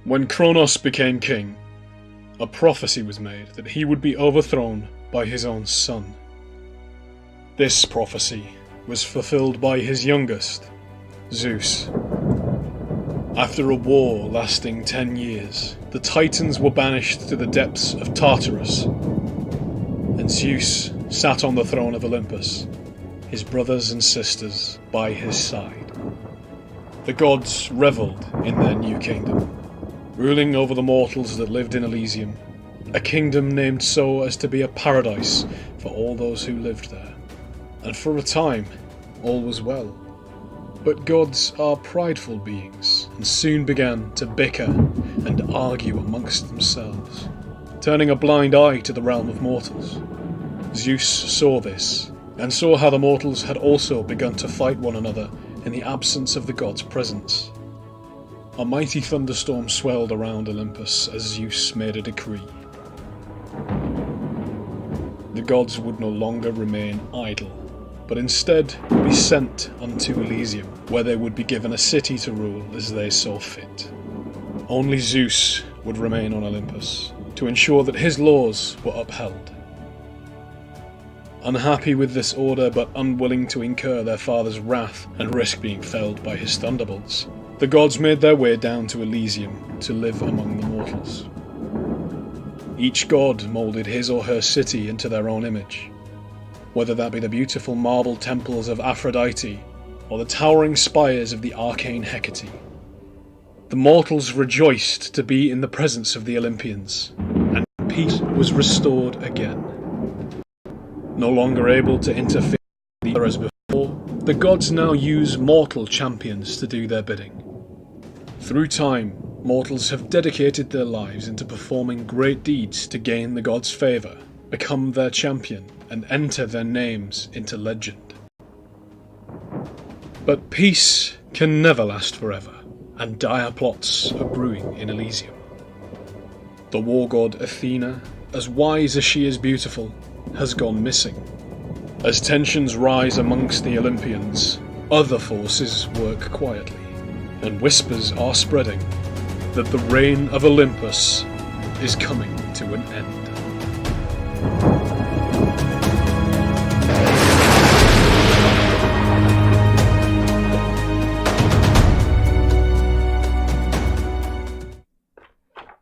When Kronos became king, a prophecy was made that he would be overthrown by his own son. This prophecy was fulfilled by his youngest, Zeus. After a war lasting 10 years, the Titans were banished to the depths of Tartarus, and Zeus sat on the throne of Olympus, his brothers and sisters by his side. The gods revelled in their new kingdom, ruling over the mortals that lived in Elysium, a kingdom named so as to be a paradise for all those who lived there. And for a time, all was well. But gods are prideful beings, and soon began to bicker and argue amongst themselves, turning a blind eye to the realm of mortals. Zeus saw this, and saw how the mortals had also begun to fight one another in the absence of the gods' presence. A mighty thunderstorm swelled around Olympus as Zeus made a decree. The gods would no longer remain idle, but instead be sent unto Elysium, where they would be given a city to rule as they saw fit. Only Zeus would remain on Olympus, to ensure that his laws were upheld. Unhappy with this order, but unwilling to incur their father's wrath and risk being felled by his thunderbolts, the gods made their way down to Elysium to live among the mortals. Each god moulded his or her city into their own image, whether that be the beautiful marble temples of Aphrodite or the towering spires of the arcane Hecate. The mortals rejoiced to be in the presence of the Olympians, and peace was restored again. No longer able to interfere with the as before, the gods now use mortal champions to do their bidding. Through time, mortals have dedicated their lives into performing great deeds to gain the gods' favour, become their champion, and enter their names into legend. But peace can never last forever, and dire plots are brewing in Elysium. The war god Athena, as wise as she is beautiful, has gone missing. As tensions rise amongst the Olympians, other forces work quietly, and whispers are spreading that the reign of Olympus is coming to an end.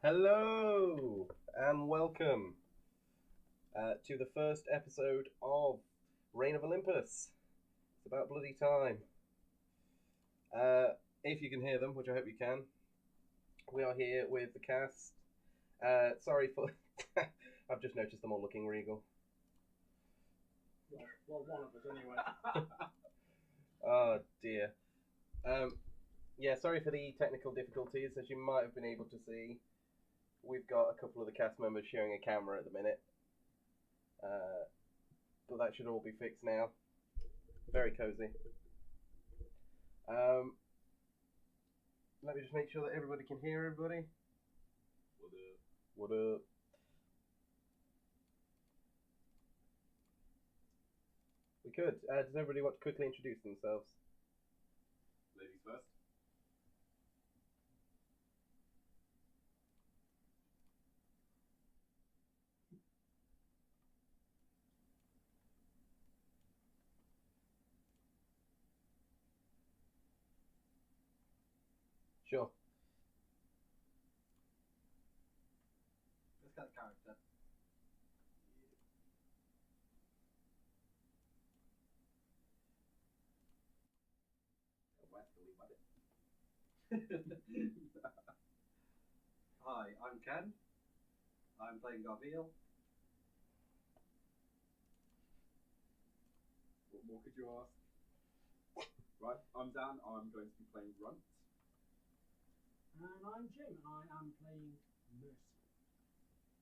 Hello and welcome to the first episode of Reign of Olympus. It's about bloody time. If you can hear them, which I hope you can, we are here with the cast. Sorry for... I've just noticed them all looking regal. Well, one of us anyway. Oh dear. Yeah, sorry for the technical difficulties. As you might have been able to see, we've got a couple of the cast members sharing a camera at the minute. But that should all be fixed now. Very cozy. Let me just make sure that everybody can hear everybody. What up? We could. Does everybody want to quickly introduce themselves? Ladies first. Sure. Let's get the character. Hi, I'm Ken. I'm playing Garviel. What more could you ask? Right, I'm Dan. I'm going to be playing Runt. And I'm Jim, and I am playing Mercy.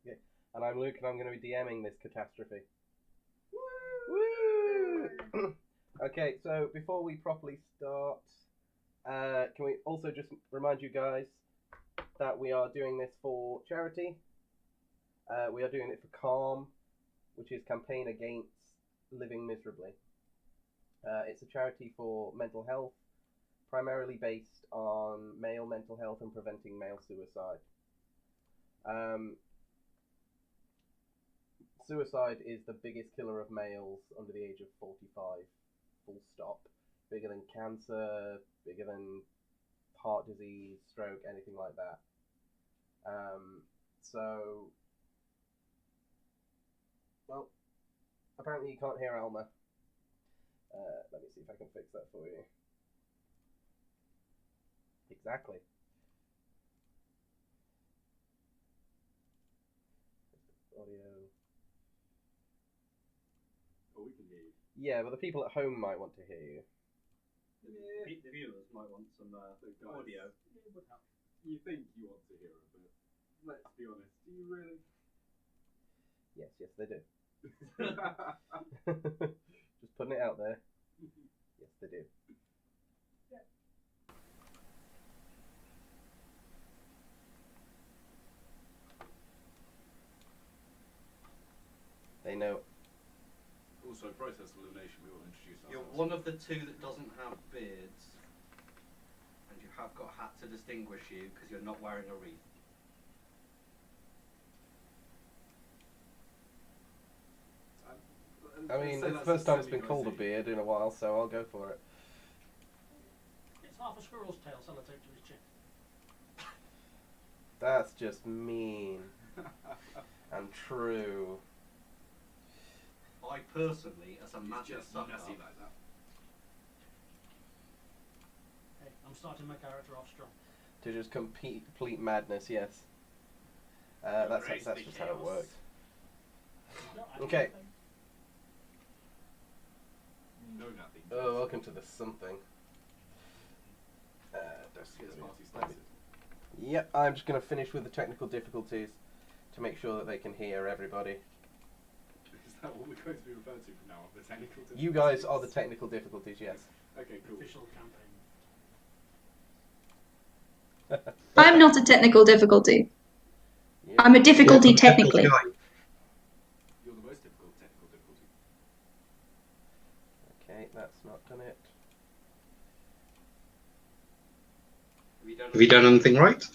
Yeah. And I'm Luke, and I'm going to be DMing this catastrophe. Woo! Woo! Okay, so before we properly start, can we also just remind you guys that we are doing this for charity. We are doing it for CALM, which is Campaign Against Living Miserably. It's a charity for mental health primarily based on male mental health and preventing male suicide. Suicide is the biggest killer of males under the age of 45, full stop. Bigger than cancer, bigger than heart disease, stroke, anything like that. So, well, apparently you can't hear Alma. Let me see if I can fix that for you. Exactly. Audio. Oh, we can hear you. Yeah, but the people at home might want to hear you. Yeah. The viewers might want some audio. It would help. You think you want to hear it, but let's be honest, do you really? Yes, they do. Just putting it out there. Yes, they do. Yeah. They know. Also, process of elimination, we will introduce ourselves. You're one of the two that doesn't have beards, and you have got a hat to distinguish you because you're not wearing a wreath. I mean, it's the first time it's been called a beard in a while, so I'll go for it. It's half a squirrel's tail sellotape to his chin. That's just mean. And true. I personally, as a He's magic just sucker, messy like that. Hey, I'm starting my character off strong. To just complete madness, yes. That's just how it worked. No, Okay. No, nothing. Oh, welcome to the something. Here's party started. Yep, I'm just going to finish with the technical difficulties to make sure that they can hear everybody. Is that what we're going to be referred to from now on? The technical difficulties? You guys are the technical difficulties, yes. Okay, cool. Official campaign. I'm not a technical difficulty. Yeah. I'm a difficulty technically. You're the most difficult technical difficulty. Okay, that's not done it. have you done anything right?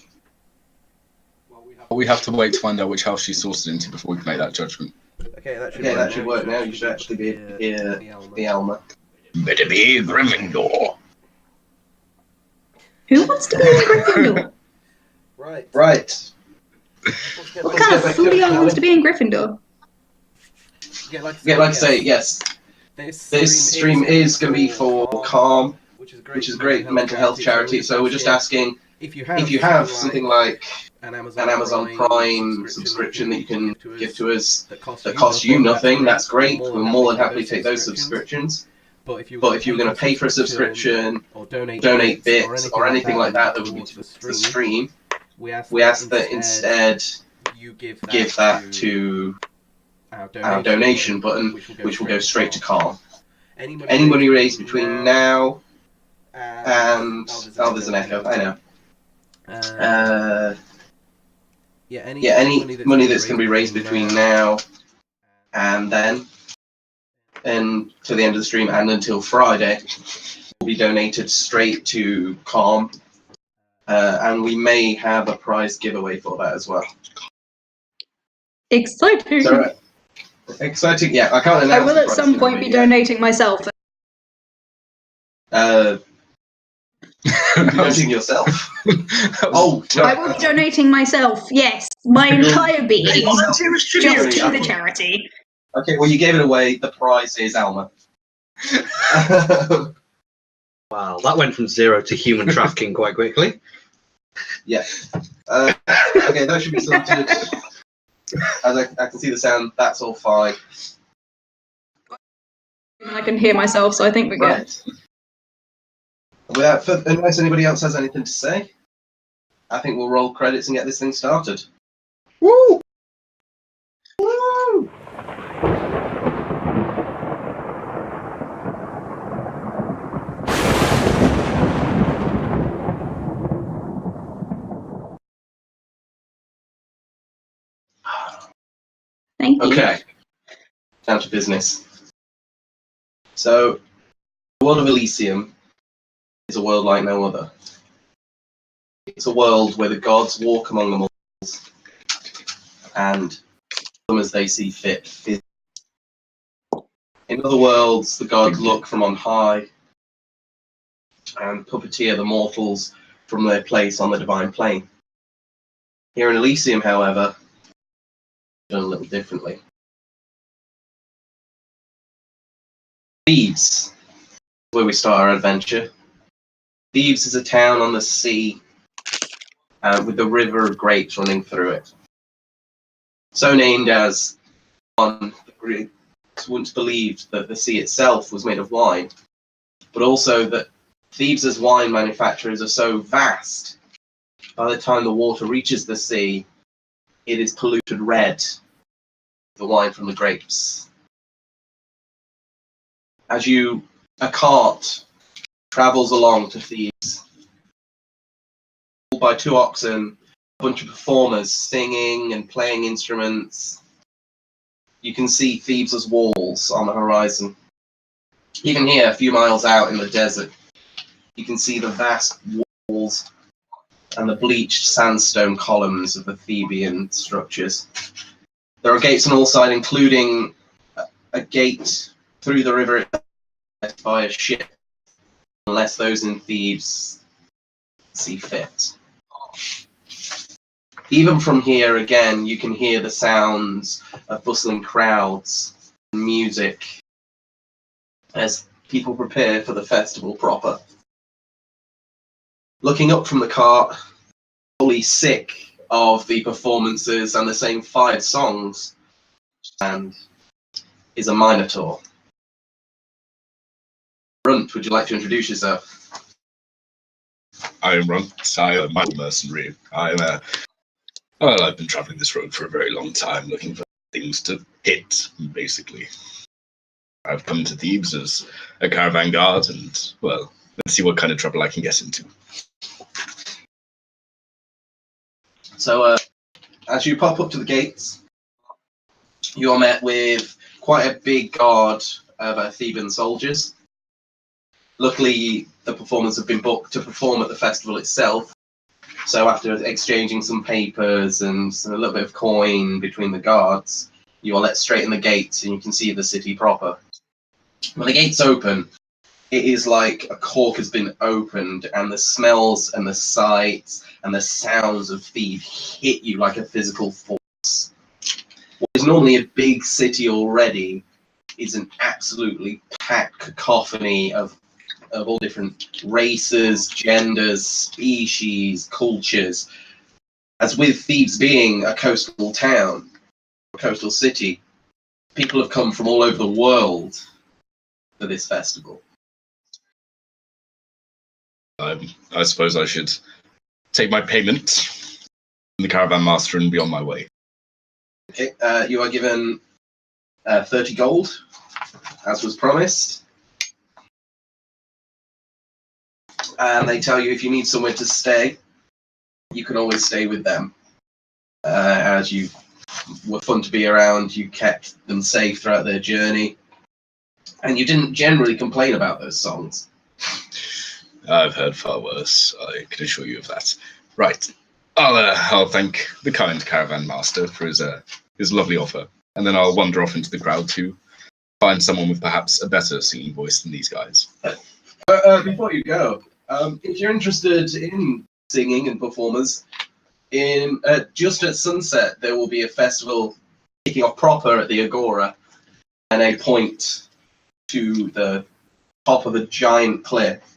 Well, We have to wait to find out which house she's sorted into before we can make that judgment. Okay, that should work now. You should actually be able to hear the Alma. Better be Gryffindor. Who wants to be in Gryffindor? Right. What kind of foolio wants to be in Gryffindor? Yeah, like I say, yes. This stream is going to be for Calm, which is a great mental health charity. So we're just asking if you have something like an Amazon Prime subscription that you can give to us that costs you nothing, that's great. We'll more than happily take those subscriptions. But if you're going to pay for a subscription or donate bits or anything like that that would be to the stream, we ask that instead you give that to our donation button, which will go straight to Calm. Any money raised between now and there's an echo. I know. Any money that's going to be raised between now and then, and to the end of the stream and until Friday, will be donated straight to Calm, and we may have a prize giveaway for that as well. Exciting. So, exciting, yeah. I can't announce. I will at some point be donating myself. Donating yourself? Oh, no. I will be donating myself, yes. My entire being. Just to the charity. Okay, well, you gave it away. The prize is Alma. Wow, that went from 0 to human trafficking quite quickly. Yeah. Okay, that should be sorted. As I can see the sound, that's all fine. I can hear myself, so I think we're good. Right. Without further, unless anybody else has anything to say, I think we'll roll credits and get this thing started. Woo! Woo! Thank you. Okay, down to business. So, the world of Elysium is a world like no other. It's a world where the gods walk among the mortals and them as they see fit. In other worlds, the gods look from on high and puppeteer the mortals from their place on the divine plane. Here in Elysium, however, done a little differently. Thebes, where we start our adventure. Thebes is a town on the sea with the river of grapes running through it. So named as one the Greeks once believed that the sea itself was made of wine, but also that Thebes' wine manufacturers are so vast, by the time the water reaches the sea, it is polluted red, the wine from the grapes. A cart travels along to Thebes, pulled by 2 oxen, a bunch of performers singing and playing instruments. You can see Thebes' walls on the horizon. Even here, a few miles out in the desert, you can see the vast walls and the bleached sandstone columns of the Theban structures. There are gates on all sides, including a gate through the river by a ship, unless those in Thebes see fit. Even from here, again, you can hear the sounds of bustling crowds and music as people prepare for the festival proper. Looking up from the cart, fully sick of the performances and the same 5 songs, and is a Minotaur. Runt, would you like to introduce yourself? I am Runt. I am a mild mercenary. I've been traveling this road for a very long time, looking for things to hit, basically. I've come to Thebes as a caravan guard, and, well, let's see what kind of trouble I can get into. So, as you pop up to the gates, you are met with quite a big guard of Theban soldiers. Luckily, the performers have been booked to perform at the festival itself. So after exchanging some papers and a little bit of coin between the guards, you are let straight in the gates and you can see the city proper. When the gates open, it is like a cork has been opened, and the smells and the sights and the sounds of Thebes hit you like a physical force. What is normally a big city already is an absolutely packed cacophony of all different races, genders, species, cultures. As with Thebes being a coastal town, a coastal city, people have come from all over the world for this festival. I suppose I should take my payment from the caravan master and be on my way. Okay, you are given 30 gold, as was promised. And they tell you if you need somewhere to stay, you can always stay with them. As you were fun to be around, you kept them safe throughout their journey. And you didn't generally complain about those songs. I've heard far worse, I can assure you of that. Right, I'll thank the kind caravan master for his lovely offer, and then I'll wander off into the crowd to find someone with perhaps a better singing voice than these guys. Before you go, if you're interested in singing and performers, just at sunset there will be a festival kicking off proper at the Agora, and a point to the top of a giant cliff.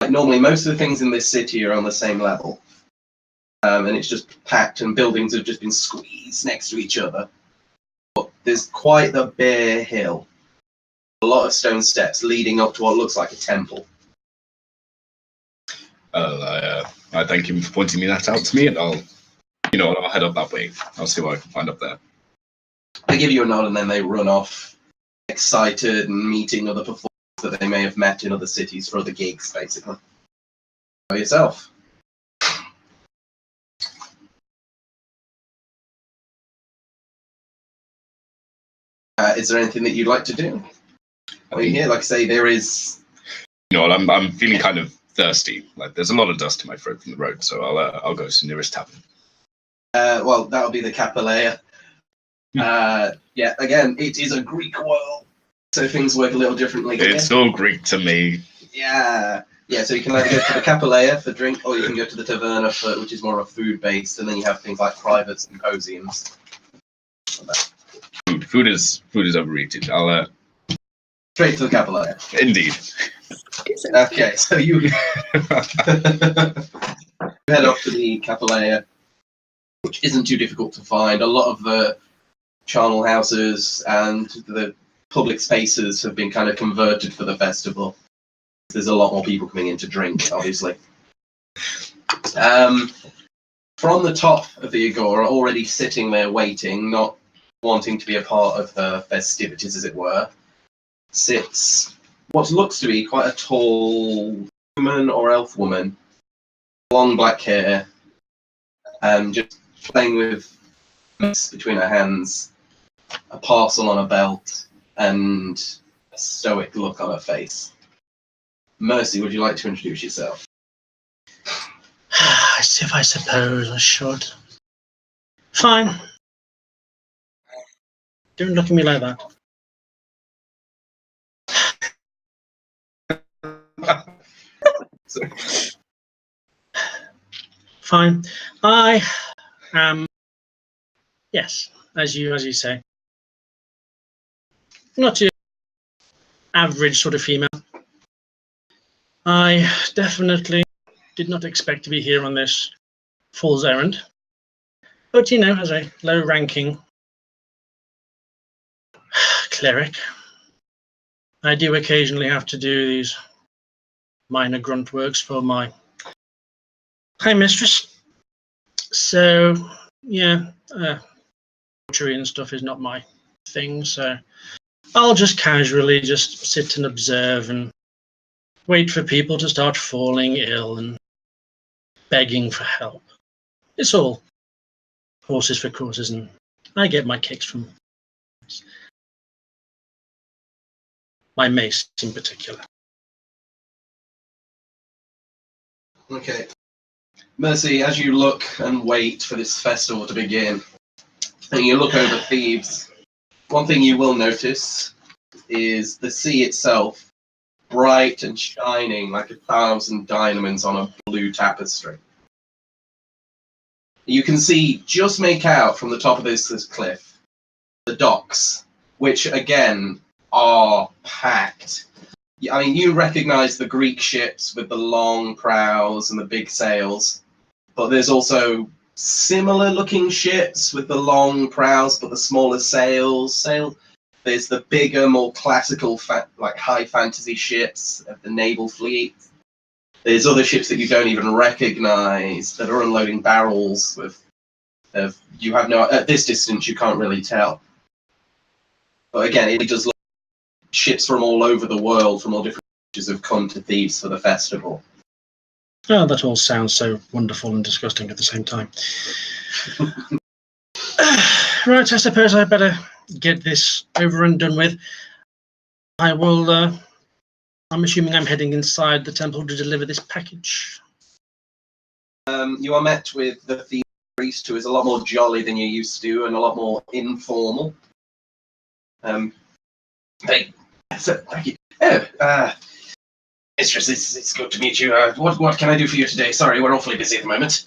Like normally, most of the things in this city are on the same level, and it's just packed, and buildings have just been squeezed next to each other. But there's quite the bare hill, a lot of stone steps leading up to what looks like a temple. I thank him for pointing that out to me, and I'll head up that way. I'll see what I can find up there. They give you a nod, and then they run off, excited and meeting other performers that they may have met in other cities for other gigs, basically. By yourself. Is there anything that you'd like to do? Well, here, like I say, there is You know, I'm feeling kind of thirsty. Like there's a lot of dust in my throat from the road, so I'll go to the nearest tavern. Well, that'll be the Capilea. Yeah, again, it is a Greek world, so things work a little differently. It's all Greek to me. Yeah. Yeah, so you can either go to the Capilea for drink, or you can go to the Taverna, which is more of a food-based, and then you have things like private symposiums. Food is overrated. I'll Straight to the Capilea. indeed. Okay, so you head off to the Capilea, which isn't too difficult to find. A lot of the charnel houses and the public spaces have been kind of converted for the festival. There's a lot more people coming in to drink, obviously. From the top of the Agora, already sitting there waiting, not wanting to be a part of the festivities, as it were, sits what looks to be quite a tall woman or elf woman, long black hair, and just playing with between her hands, a parcel on her belt, and a stoic look on her face. Mercy, would you like to introduce yourself? I suppose I should. Fine. Don't look at me like that. Fine. I am, yes, as you say, not your average sort of female. I definitely did not expect to be here on this fool's errand. But, you know, as a low-ranking cleric, I do occasionally have to do these minor grunt works for my high mistress. So, yeah, poetry and stuff is not my thing, so I'll just casually just sit and observe and wait for people to start falling ill and begging for help. It's all horses for courses, and I get my kicks from my mace in particular. Okay. Mercy, as you look and wait for this festival to begin, and you look over Thebes, one thing you will notice is the sea itself, bright and shining like 1,000 diamonds on a blue tapestry. You can see, just make out from the top of this cliff, the docks, which again are packed. I mean, you recognize the Greek ships with the long prows and the big sails, but there's also similar looking ships with the long prows but the smaller sails. There's the bigger, more classical, like high fantasy ships of the naval fleet. There's other ships that you don't even recognize that are unloading barrels with. You have no, at this distance you can't really tell. But again, it does look like ships from all over the world, from all different countries, have come to Thebes for the festival. Oh, that all sounds so wonderful and disgusting at the same time. Right, I suppose I better get this over and done with. I will, I'm assuming I'm heading inside the temple to deliver this package. You are met with the Thebes priest, who is a lot more jolly than you're used to and a lot more informal. Thank you. Oh, mistress, it's good to meet you. What can I do for you today? Sorry, we're awfully busy at the moment.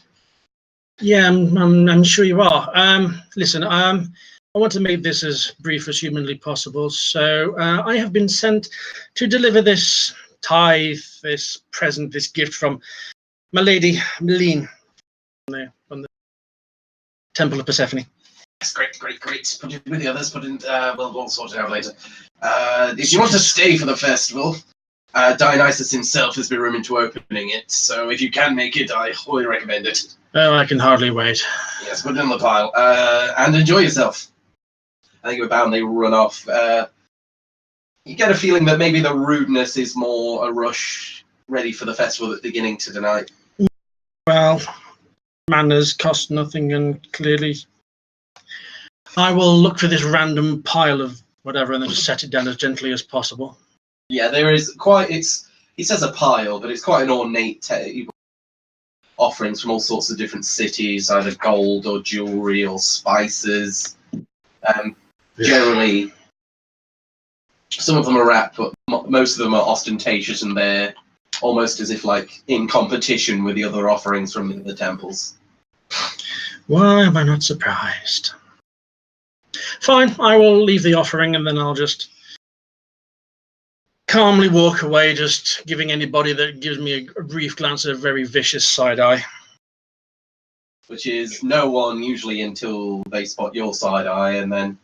Yeah, I'm sure you are. Listen, I want to make this as brief as humanly possible. So I have been sent to deliver this tithe, this present, this gift from my lady Meline from the Temple of Persephone. Yes, great. Put it with the others. We'll sort it out later. If you want to stay for the festival, Dionysus himself has been room into opening it. So if you can make it, I highly recommend it. Oh, I can hardly wait. Yes, put it in the pile. And enjoy yourself. I think we're bound they run off. You get a feeling that maybe the rudeness is more a rush ready for the festival that's beginning tonight. Well, manners cost nothing, and clearly I will look for this random pile of whatever and then just set it down as gently as possible. Yeah, there is quite. It's he says a pile, but it's quite an ornate offerings from all sorts of different cities, either gold or jewelry or spices. Generally, some of them are wrapped, but most of them are ostentatious, and they're almost as if like in competition with the other offerings from the temples. Why am I not surprised? Fine, I will leave the offering and then I'll just calmly walk away, just giving anybody that gives me a brief glance a very vicious side eye. Which is no one usually until they spot your side eye, and then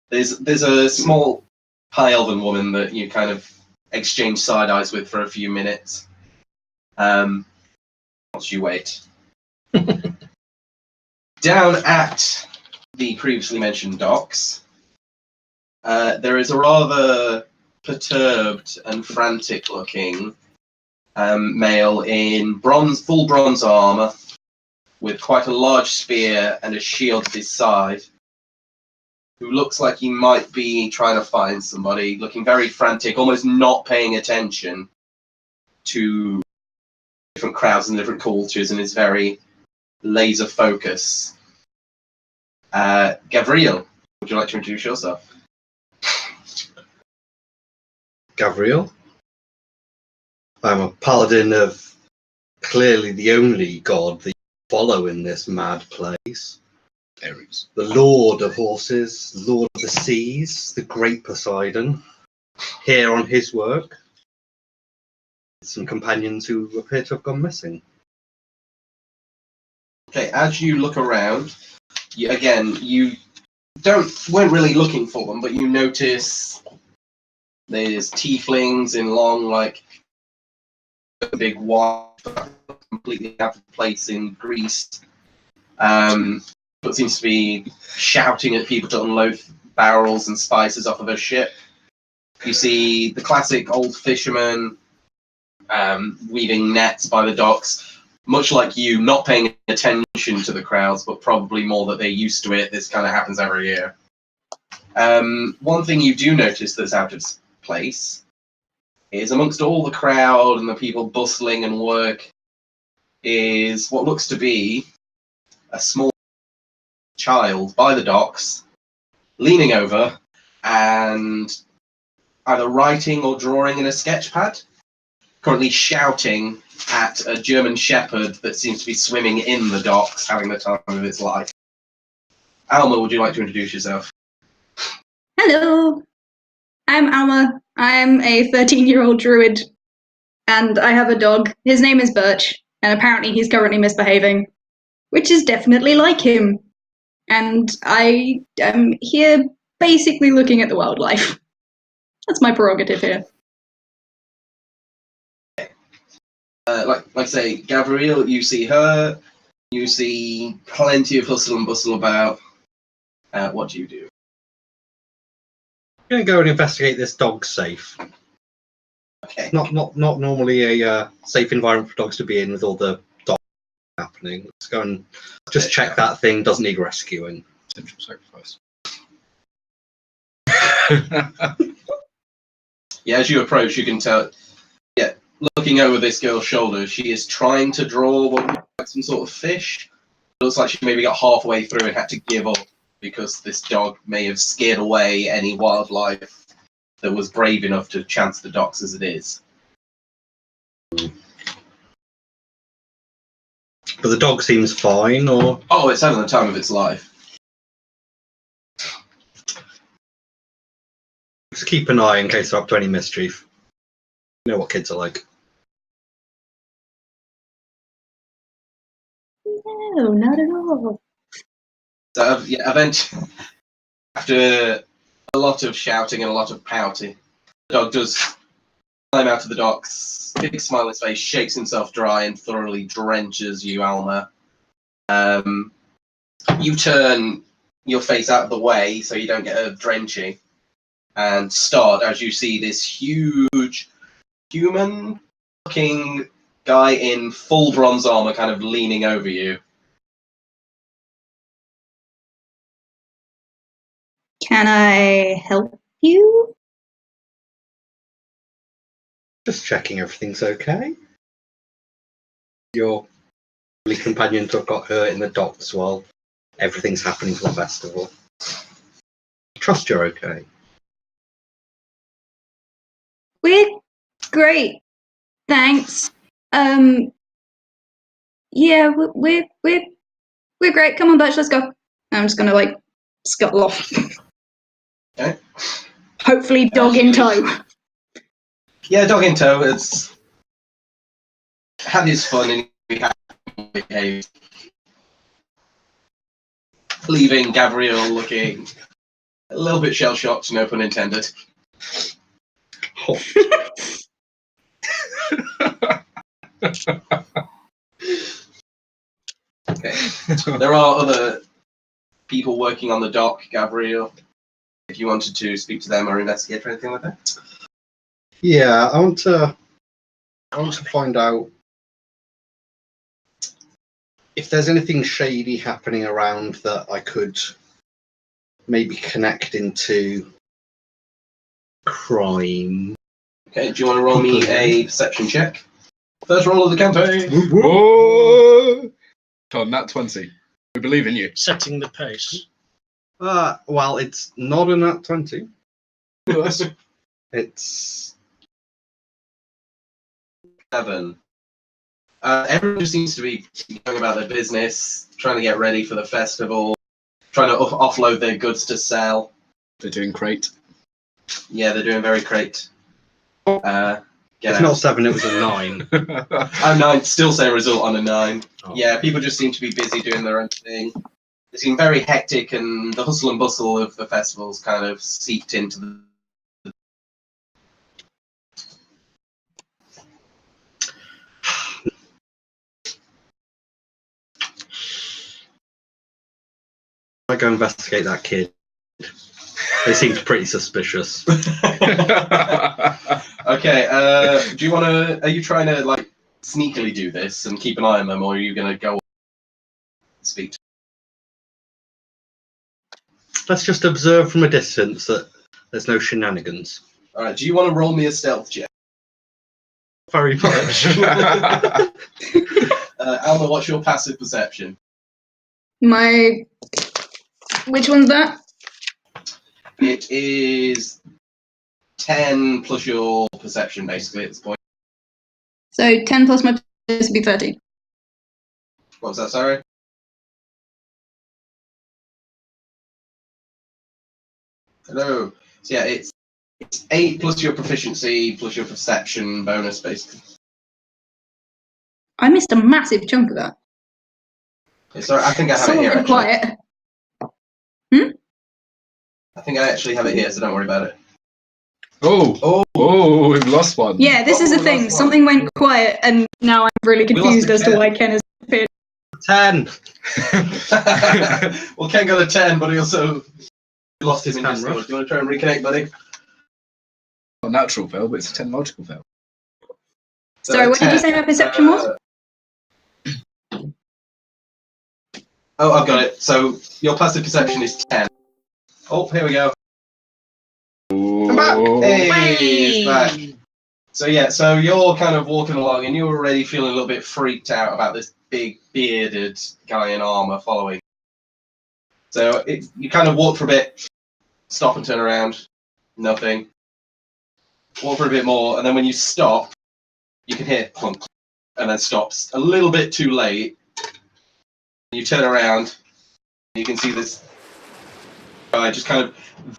there's a small high elven woman that you kind of exchange side eyes with for a few minutes. Once you wait. Down at the previously mentioned docks, there is a rather perturbed and frantic-looking male in full bronze armor, with quite a large spear and a shield at his side, who looks like he might be trying to find somebody, looking very frantic, almost not paying attention to different crowds and different cultures, and is very laser focus. Gabriel, would you like to introduce yourself? Gabriel. I'm a paladin of clearly the only god that you follow in this mad place. Ares. The Lord of Horses, Lord of the Seas, the Great Poseidon, here on his work. Some companions who appear to have gone missing. Okay, as you look around, you weren't really looking for them, but you notice there's tieflings in long, like, big white, completely out of place in Greece. But seems to be shouting at people to unload barrels and spices off of a ship. You see the classic old fisherman weaving nets by the docks, much like you, not paying attention to the crowds, but probably more that they're used to it. This kind of happens every year. One thing you do notice that's out of place is amongst all the crowd and the people bustling and work is what looks to be a small child by the docks, leaning over and either writing or drawing in a sketch pad, currently shouting at a German shepherd that seems to be swimming in the docks, having the time of its life. Alma, would you like to introduce yourself? Hello, I'm Alma. I'm a 13-year-old druid, and I have a dog. His name is Birch, and apparently he's currently misbehaving, which is definitely like him. And I am here basically looking at the wildlife. That's my prerogative here. Like I say, Gabrielle, you see her, you see plenty of hustle and bustle about. What do you do? I'm going to go and investigate this dog safe. Okay. Not normally a safe environment for dogs to be in with all the dogs happening. Let's go and just check that thing doesn't need rescuing. Potential sacrifice. Yeah, as you approach, you can tell. Yeah, looking over this girl's shoulder, she is trying to draw what looks like some sort of fish. It looks like she maybe got halfway through and had to give up because this dog may have scared away any wildlife that was brave enough to chance the docks as it is. But the dog seems fine, or? Oh, it's having the time of its life. Just keep an eye in case they're up to any mischief. You know what kids are like. No, not at all. So, yeah, eventually, after a lot of shouting and a lot of pouting, the dog does climb out of the docks, big smile on his face, shakes himself dry, and thoroughly drenches you, Alma. You turn your face out of the way so you don't get a drenching, and start as you see this huge human-looking guy in full bronze armor kind of leaning over you. Can I help you? Just checking everything's okay. Your lovely companion got hurt in the docks while everything's happening for the festival. Trust you're okay. We're great, thanks. Yeah, we're great. Come on, Birch, let's go. I'm just gonna like scuttle off. Okay. Hopefully, dog in tow. Yeah, dog in tow. It's had his fun and he behaved. Leaving Gabriel looking a little bit shell shocked, no pun intended. Okay. There are other people working on the dock, Gabriel. If you wanted to speak to them or investigate or anything like that. Yeah, I want to find out if there's anything shady happening around that I could maybe connect into crime. Okay, do you want to roll me a perception check? First roll of the campaign. Whoa! Tom, nat 20. We believe in you. Setting the pace. Well, it's not a nat 20. Yes. It's 7. Everyone just seems to be going about their business, trying to get ready for the festival, trying to offload their goods to sell. They're doing great. Yeah, they're doing very great. it's not 7, it was a 9. Oh, 9, still same result on a 9. Oh. Yeah, people just seem to be busy doing their own thing. They seem very hectic, and the hustle and bustle of the festival's kind of seeped into the... I go investigate that kid. They seemed pretty suspicious. Okay, do you want to... Are you trying to, like, sneakily do this and keep an eye on them, or are you going to go and speak to them? Let's just observe from a distance that there's no shenanigans. Alright, do you want to roll me a stealth check? Very much. Alma, what's your passive perception? Which one's that? It is 10 plus your perception, basically, at this point. So 10 plus my this would be 30. What was that, sorry? Hello. So yeah, it's 8 plus your proficiency plus your perception bonus, basically. I missed a massive chunk of that. Okay, sorry, I think I have it Someone here, went actually. quiet. I think I actually have it here, so don't worry about it. Oh, we've lost one. Yeah, this is the thing. Something went quiet, and now I'm really confused as to why Ken has appeared. 10! Well, Ken got a 10, but he also lost his camera. Discord. Do you want to try and reconnect, buddy? A natural fail, but it's a technological fail. Sorry, what did you say my perception was? Oh, I've got it. So your passive perception is 10. Oh, here we go. I'm back. Hey, it's back. So yeah, so you're kind of walking along, and you're already feeling a little bit freaked out about this big bearded guy in armor following. So you kind of walk for a bit, stop and turn around, nothing. Walk for a bit more, and then when you stop, you can hear clunk, and then stops a little bit too late. You turn around, and you can see this guy just kind of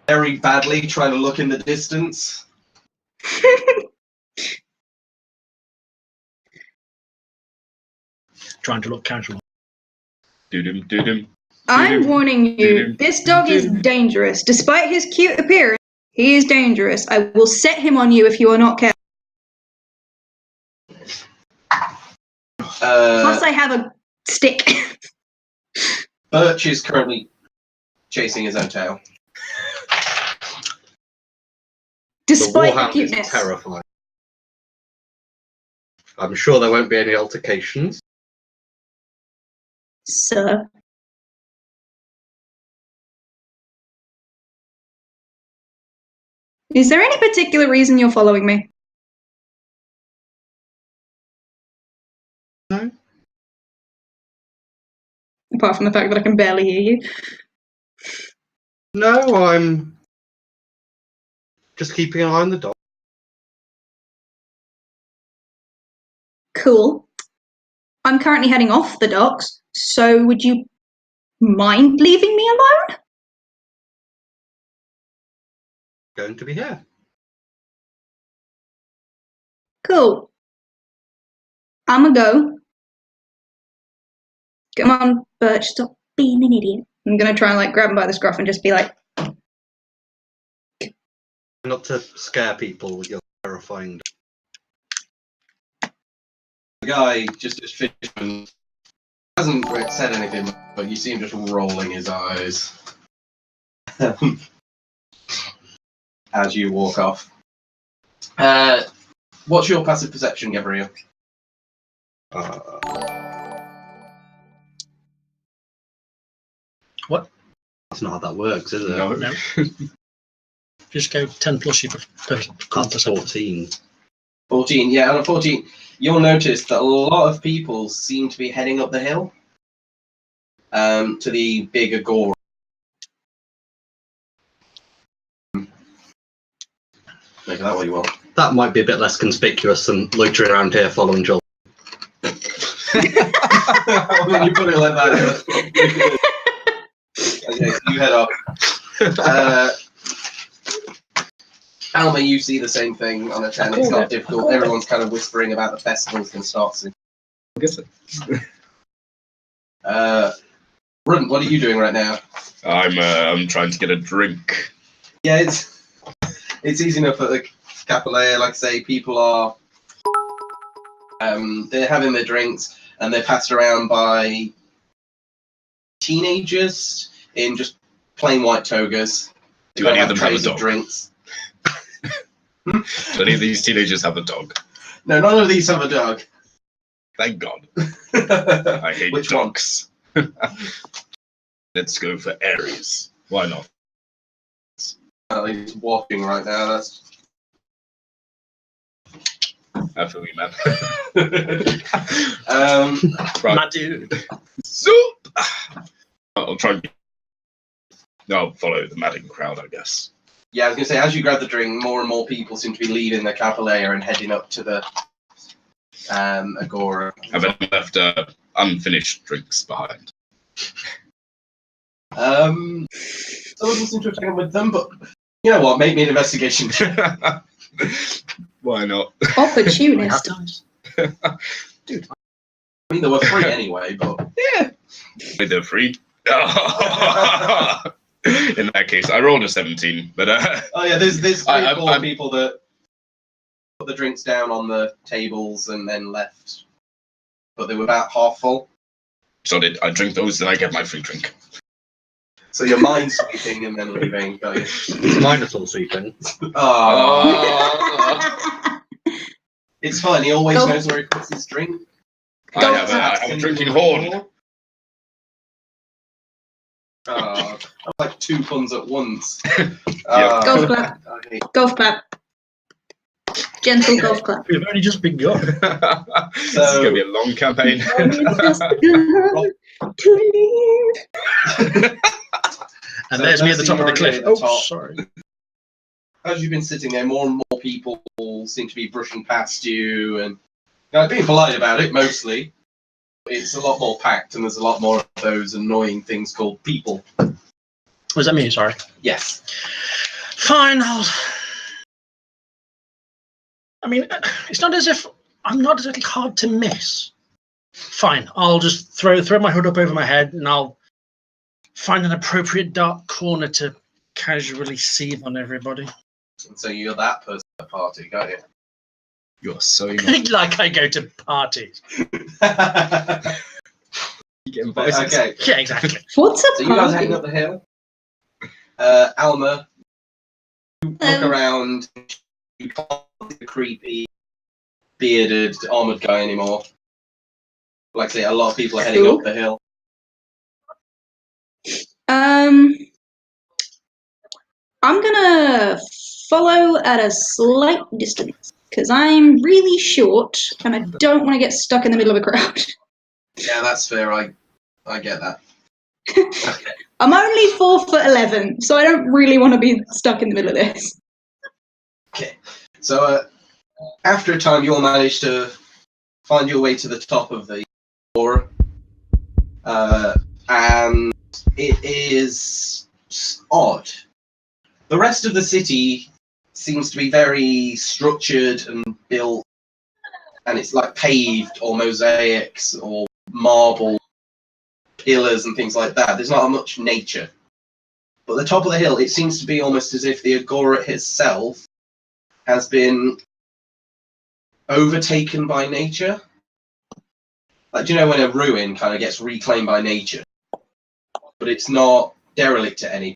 very badly trying to look in the distance. Trying to look casual. Do-dum. I'm warning you, this dog is dangerous. Despite his cute appearance, he is dangerous. I will set him on you if you are not careful. Plus, I have a stick. Birch is currently chasing his own tail. Despite the Warhound is cuteness. terrifying. I'm sure there won't be any altercations. Sir. Is there any particular reason you're following me? apart from the fact that I can barely hear you. No, I'm just keeping an eye on the dog. Cool. I'm currently heading off the docks, so would you mind leaving me alone? Going to be here. Cool. I'ma go. Come on, Birch, stop being an idiot. I'm gonna try and like grab him by the scruff and just be like, Not to scare people with your terrifying. The guy just fisherman hasn't said anything, but you see him just rolling his eyes as you walk off. What's your passive perception, Gabriel? What? That's not how that works, is it? No. Just go 10 plus you for That's 14. 14, yeah, on a 14, you'll notice that a lot of people seem to be heading up the hill to the big agora. Make that what you want. That might be a bit less conspicuous than loitering around here following Joel. When you put it like that. Okay, so you head up. Alma, you see the same thing on a 10. It's not difficult. Everyone's kind of whispering about the festivals and start soon. I guess it. Runt, what are you doing right now? I'm trying to get a drink. Yeah, it's easy enough at the Capilea. Like I say, people are they're having their drinks and they're passed around by teenagers in just plain white togas. Do any of them have a trays dog? Drinks. Do any of these teenagers have a dog? No, none of these have a dog. Thank God. I hate Which dogs. Let's go for Aries. Why not? He's walking right now. That's I feel you, man. My Right. dude. Soup! I'll try and follow the madding crowd, I guess. Yeah, I was gonna say, as you grab the drink, more and more people seem to be leaving the Capilea and heading up to the agora. Have any left unfinished drinks behind? Someone doesn't seem to have taken with them, but you know what? Make me an investigation. Why not? opportunist. Dude, I mean, they were free anyway, but Yeah. With the free. In that case, I rolled a 17, but oh yeah, there's three I- or four I'm- people that put the drinks down on the tables and then left, but they were about half full. so I drink those, then I get my free drink. So you're mind sweeping and then leaving. Got you. Mine is all sweeping. Oh, it's fine. He always Go. knows where he puts his drink. I have a drinking horn. Oh, like 2 puns at once. Golf clap. Okay. Golf clap. Gentle golf clap. we've only just begun. This is going to be a long campaign. And So there's me at the that's top of the the cliff. area at the Oh, top. sorry. As you've been sitting there, more and more people seem to be brushing past you and being polite about it, mostly. It's a lot more packed and there's a lot more of those annoying things called people. Was that me? Sorry. Yes. Fine, I mean, it's not as if I'm not exactly hard to miss. Fine, I'll just throw my hood up over my head and I'll find an appropriate dark corner to casually seethe on everybody. And so you're that person at the party, got you? You're so not. Like I go to parties. You get invited. Okay, Yeah, exactly. What's a so you guys are party? heading up the hill. Alma, you look around, you can't see the creepy, bearded, armoured guy anymore. Like I say, a lot of people are heading Cool. up the hill. I'm gonna follow at a slight distance because I'm really short and I don't want to get stuck in the middle of a crowd. Yeah, that's fair, I get that. Okay. I'm only 4'11", so I don't really want to be stuck in the middle of this. Okay. So after a time, you'll manage to find your way to the top of the floor, and it is odd. The rest of the city seems to be very structured and built, and it's like paved or mosaics or marble pillars and things like that. There's not much nature. But the top of the hill, it seems to be almost as if the agora itself has been overtaken by nature. Like, do you know when a ruin kind of gets reclaimed by nature? But it's not derelict to any.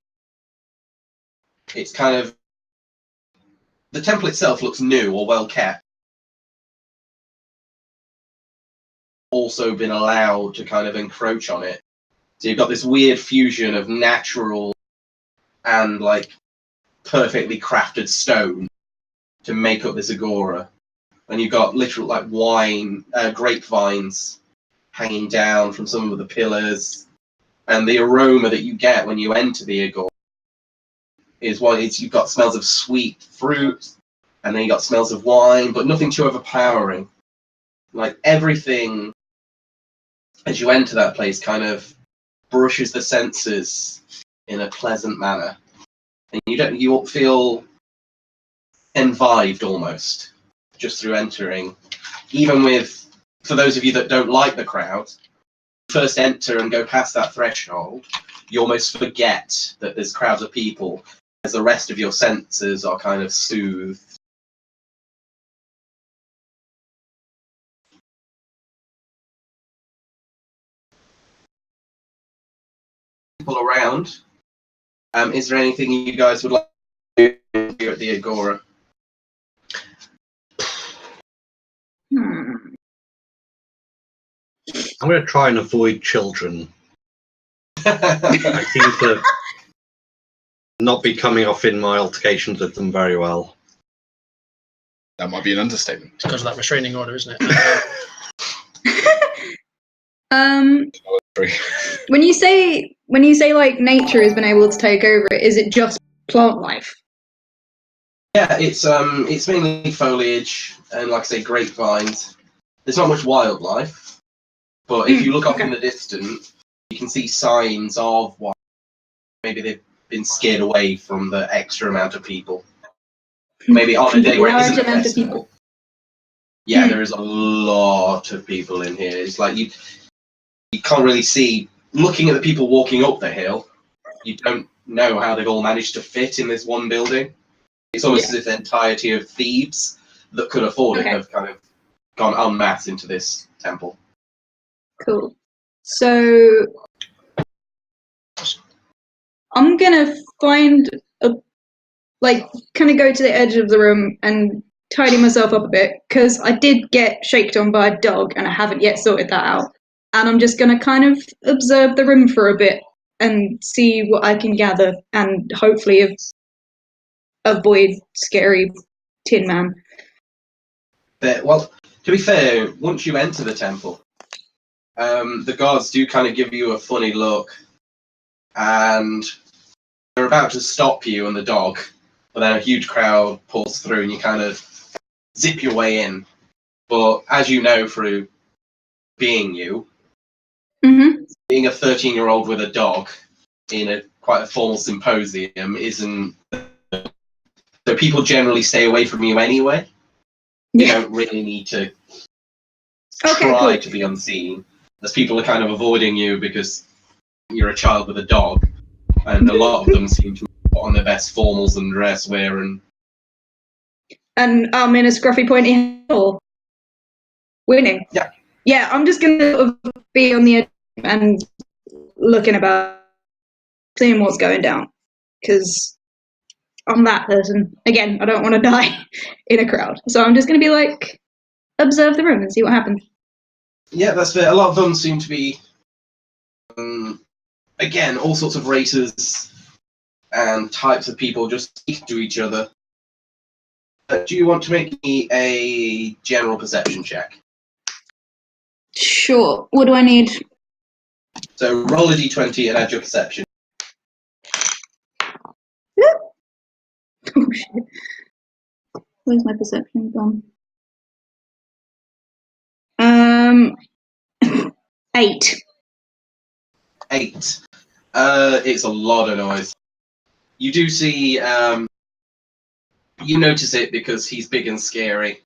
It's kind of... The temple itself looks new or well kept. Also been allowed to kind of encroach on it. So you've got this weird fusion of natural and like perfectly crafted stone to make up this agora. And you've got literal like grapevines hanging down from some of the pillars. And the aroma that you get when you enter the agora is you've got smells of sweet fruit, and then you got smells of wine, but nothing too overpowering. Like everything as you enter that place kind of brushes the senses in a pleasant manner. And you won't feel envived almost just through entering. Even for those of you that don't like the crowd, first enter and go past that threshold, you almost forget that there's crowds of people as the rest of your senses are kind of soothed. People around. Is there anything you guys would like to do here at the agora? I'm going to try and avoid children. I seem to not be coming off in my altercations with them very well. That might be an understatement. It's because of that restraining order, isn't it? When you say like nature has been able to take over, is it just plant life? Yeah, it's mainly foliage and, like I say, grapevines. There's not much wildlife, but if you look off in the distance, you can see signs of wildlife. Maybe they've been scared away from the extra amount of people. Maybe on a day where it isn't a festival. Yeah, there is a lot of people in here. It's like you can't really see. Looking at the people walking up the hill, you don't know how they've all managed to fit in this one building. It's almost as if the entirety of Thebes that could afford it have kind of gone en masse into this temple. Cool. So I'm gonna find kind of go to the edge of the room and tidy myself up a bit, because I did get shaken on by a dog and I haven't yet sorted that out. And I'm just gonna kind of observe the room for a bit and see what I can gather, and hopefully avoid scary Tin Man. Well, to be fair, once you enter the temple, the guards do kind of give you a funny look, and they're about to stop you and the dog, but then a huge crowd pulls through and you kind of zip your way in. But as you know through being you, being a 13-year-old with a dog in quite a formal symposium isn't... So people generally stay away from you anyway. You don't really need to try to be unseen, as people are kind of avoiding you because you're a child with a dog, and a lot of them seem to put on their best formals and dress wear and I'm in a scruffy pointy hill. Winning. Yeah, I'm just gonna sort of be on the edge and looking about, seeing what's going down, because I'm that person. Again, I don't want to die in a crowd, so I'm just gonna be like, observe the room and see what happens. Yeah, that's fair. A lot of them seem to be, again, all sorts of races and types of people just speak to each other. Do you want to make me a general perception check? Sure. What do I need? So roll a d20 and add your perception. Oh shit. Where's my perception gone? 8. 8. It's a lot of noise. You do see, you notice it because he's big and scary,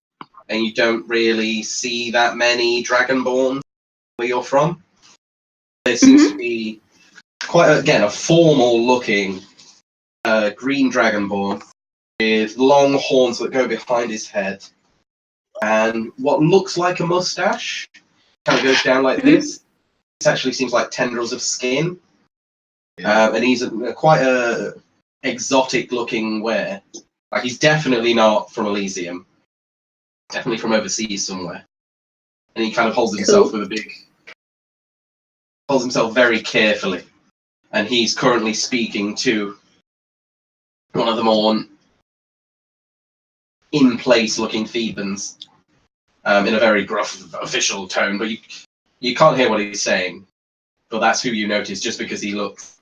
and you don't really see that many Dragonborn where you're from. There seems to be quite, a formal-looking green Dragonborn with long horns that go behind his head, and what looks like a mustache kind of goes down like this. This actually seems like tendrils of skin, and he's quite a exotic-looking wear. Like, he's definitely not from Elysium. Definitely from overseas somewhere. And he kind of holds himself holds himself very carefully. And he's currently speaking to one of the more in-place looking Thebans, in a very gruff official tone, but you can't hear what he's saying. But that's who you notice, just because he looks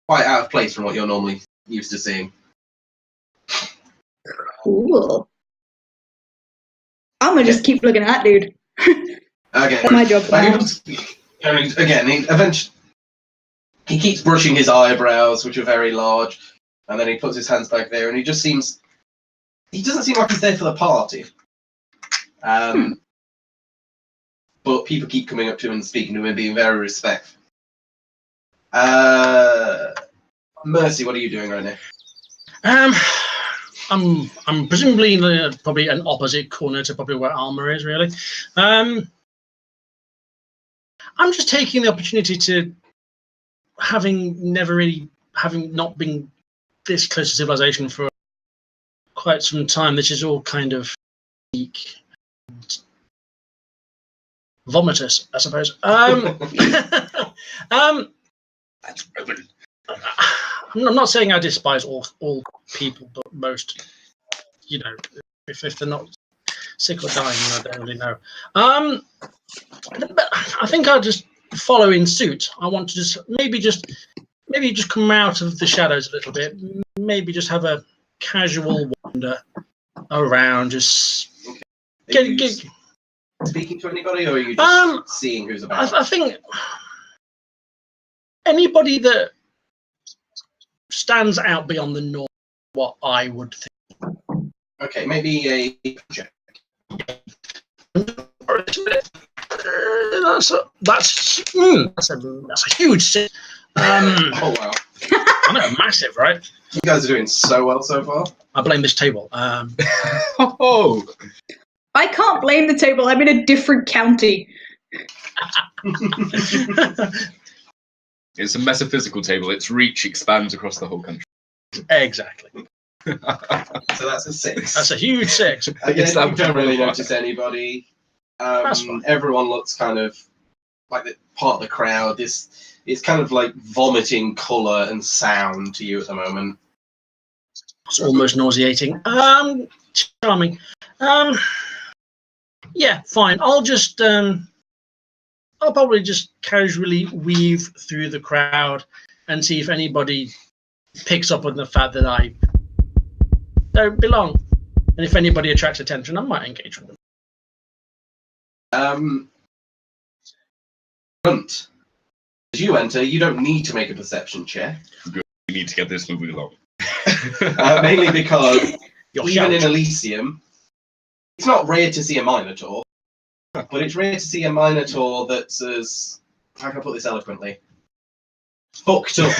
quite out of place from what you're normally used to seeing. Cool. I'm gonna just keep looking at that dude. Okay. That's my job now. Again, he keeps brushing his eyebrows, which are very large, and then he puts his hands back there, and he doesn't seem like he's there for the party. But people keep coming up to him and speaking to him and being very respectful. Mercy, what are you doing right now? I'm presumably in probably an opposite corner to probably where Alma is, really. I'm just taking the opportunity to, having not been this close to civilization for quite some time, this is all kind of unique and vomitous, I suppose. I'm not saying I despise all people, but most, if they're not sick or dying, I don't really know. But I think I'll just follow in suit. I want to maybe just come out of the shadows a little bit. Maybe just have a casual wander around. Just speaking to anybody, or are you just seeing who's about? I think anybody that stands out beyond the norm, what I would think. Okay, maybe a check. That's a huge six. Oh wow! I know, massive, right? You guys are doing so well so far. I blame this table. Oh, I can't blame the table. I'm in a different county. It's a metaphysical table. Its reach expands across the whole country. Exactly. So that's a 6. That's a huge 6. Again, you don't really notice anybody. Everyone looks kind of like part of the crowd. It's kind of like vomiting colour and sound to you at the moment. It's almost nauseating. Charming. Yeah, fine. I'll probably just casually weave through the crowd and see if anybody picks up on the fact that I don't belong. And if anybody attracts attention, I might engage with them. As you enter, you don't need to make a perception check. Good. We need to get this moving along. Mainly because You're even in shout. Elysium, it's not rare to see a Minotaur, but it's rare to see a Minotaur that's as, how can I put this eloquently, fucked up as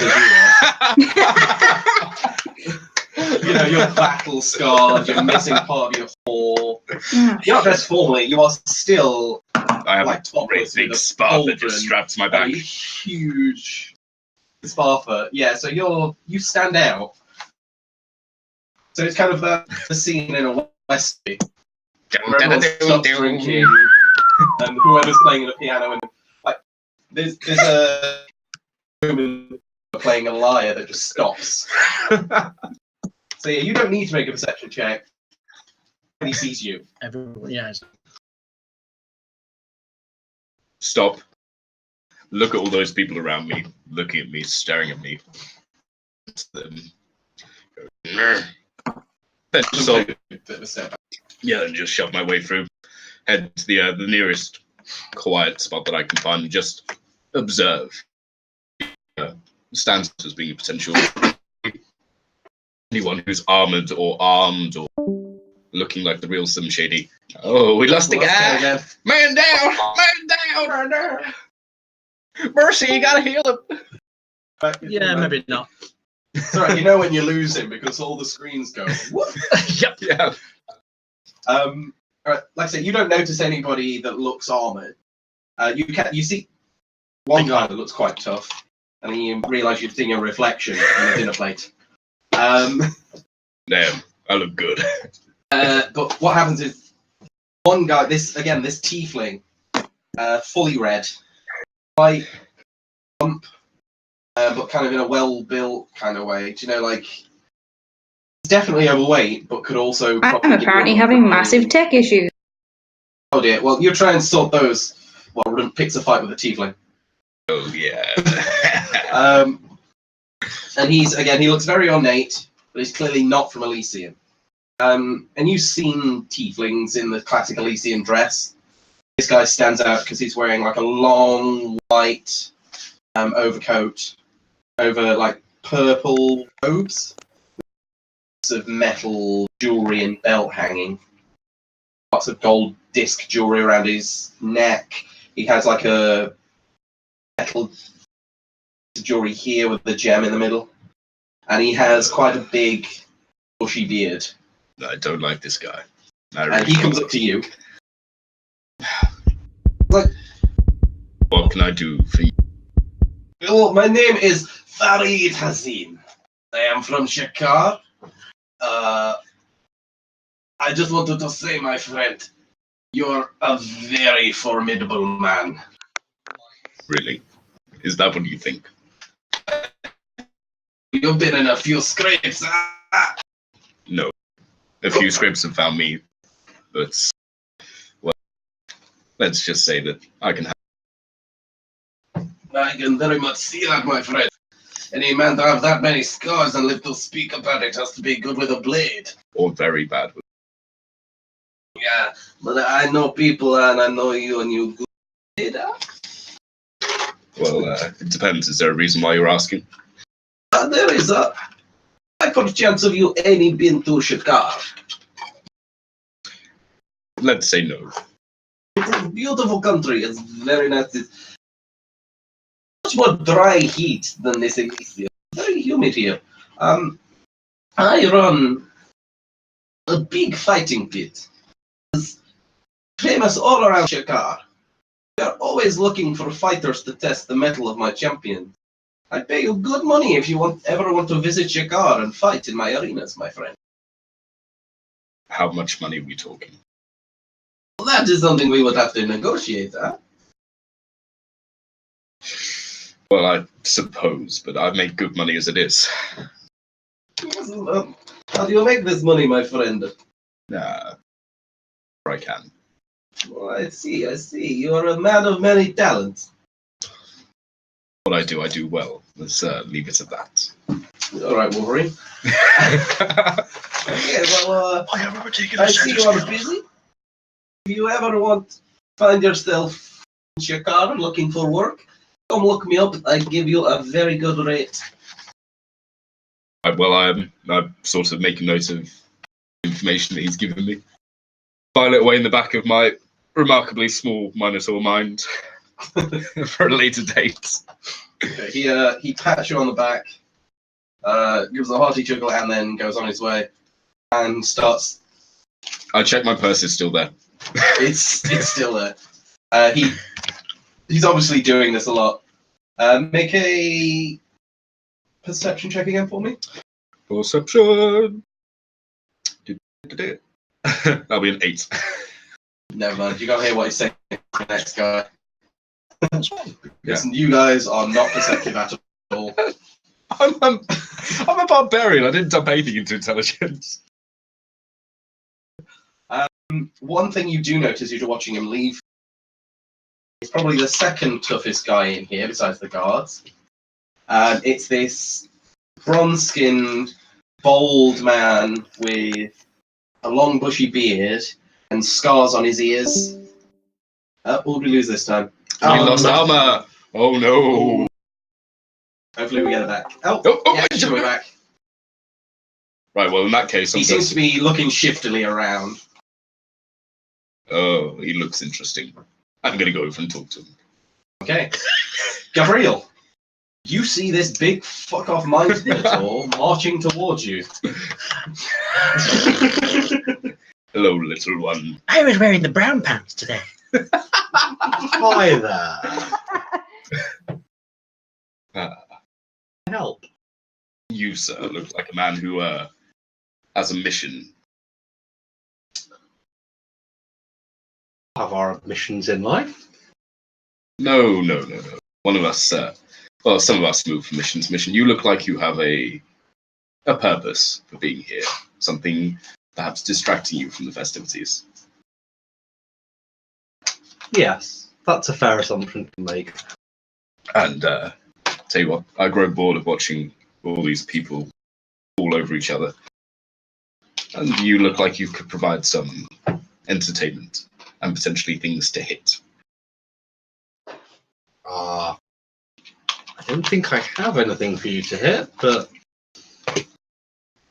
you are. You're battle scarred, you're missing part of your paw. You're not dressed formally, you are still I have like a great big scarf that just straps my back. A huge scarfer. Yeah, so you stand out. So it's kind of the scene in a Westby. Everyone stops drinking, and whoever's playing the piano, and like there's a woman playing a lyre that just stops. So yeah, you don't need to make a perception check. He sees you. Everyone, yes. Stop. look at all those people around me, looking at me, staring at me. Then and just shove my way through. Head to the nearest quiet spot that I can find and just observe. Stands as being a potential anyone who's armored or armed or looking like the real Slim Shady. Oh, we lost the guy! Man down! Man down! Mercy, you gotta heal him! Yeah, maybe not. Sorry, you know when you lose him because all the screens go. What? Yep. Yeah. Like I said, you don't notice anybody that looks armored. You see one guy that looks quite tough, and then you realise you're seeing a reflection on a dinner plate. Damn, I look good. But what happens is one guy, this tiefling, fully red, quite plump, but kind of in a well-built kind of way. Do you know, like, he's definitely overweight, but could also. I'm apparently having massive tech issues. Oh dear. Well, you try and sort those while Runt picks a fight with a tiefling. Oh yeah. And he looks very ornate, but he's clearly not from Elysium. And you've seen tieflings in the classic Elysium dress. This guy stands out because he's wearing like a long white overcoat over like purple robes, lots of metal jewelry and belt hanging, lots of gold disc jewelry around his neck. He has like a metal jewelry here with the gem in the middle, and he has quite a big bushy beard. I don't like this guy. And he comes up to you. What can I do for you? Well, my name is Farid Hazin. I am from Shakar. I just wanted to say, my friend, you're a very formidable man. Really? Is that what you think? You've been in a few scrapes. No. A few scrapes have found me, but, well, let's just say that I can I can very much see that, my friend. Any man to have that many scars and live to speak about it has to be good with a blade. or very bad with. Yeah, but I know people and I know you and you good. Well, it depends. Is there a reason why you're asking? There is a high chance of you any been to Shakar. Let's say no. It's a beautiful country. It's very nice. It's much more dry heat than this Elysium. Very humid here. I run a big fighting pit. It's famous all around Shakar. We are always looking for fighters to test the mettle of my champion. I pay you good money if you ever want to visit Shakar and fight in my arenas, my friend. How much money are we talking? Well, that is something we would have to negotiate, huh? Well, I suppose, but I make good money as it is. Yes, how do you make this money, my friend? I can. Oh, I see. You are a man of many talents. What I do well. Let's leave it at that. All right, Wolverine. Okay, well, I see you are busy. If you ever find yourself in Shakar looking for work, come look me up. I give you a very good rate. Well, I'm sort of making note of information that he's given me. File it away in the back of my remarkably small Minotaur mind for a later date. Okay, he pats you on the back, gives a hearty chuckle, and then goes on his way and starts. I check my purse is still there. It's still there. He's obviously doing this a lot. Make a perception check again for me. Perception. That'll be an 8. Never mind. You can't hear what he's saying to the next guy. Yeah. You guys are not perceptive at all. I'm a barbarian. I didn't dump anything into intelligence. One thing you do notice as you're watching him leave, He's probably the second toughest guy in here besides the guards. It's this bronze-skinned, bald man with a long bushy beard and scars on his ears. What did we lose this time? We lost armor. Oh no. Hopefully we get it back. Yeah, we're back. Right, well in that case, he seems to be looking shiftily around. Oh, he looks interesting. I'm gonna go over and talk to him. Okay. Gabriel, you see this big fuck-off mind minotaur marching towards you. Hello, little one. I was wearing the brown pants today. Hi there. Help. You, sir, look like a man who has a mission. Have our missions in life? No. One of us, well, some of us move from mission to mission. You look like you have a purpose for being here. Something perhaps distracting you from the festivities. Yes, that's a fair assumption to make. And tell you what, I grow bored of watching all these people fall over each other. And you look like you could provide some entertainment and potentially things to hit. I don't think I have anything for you to hit, but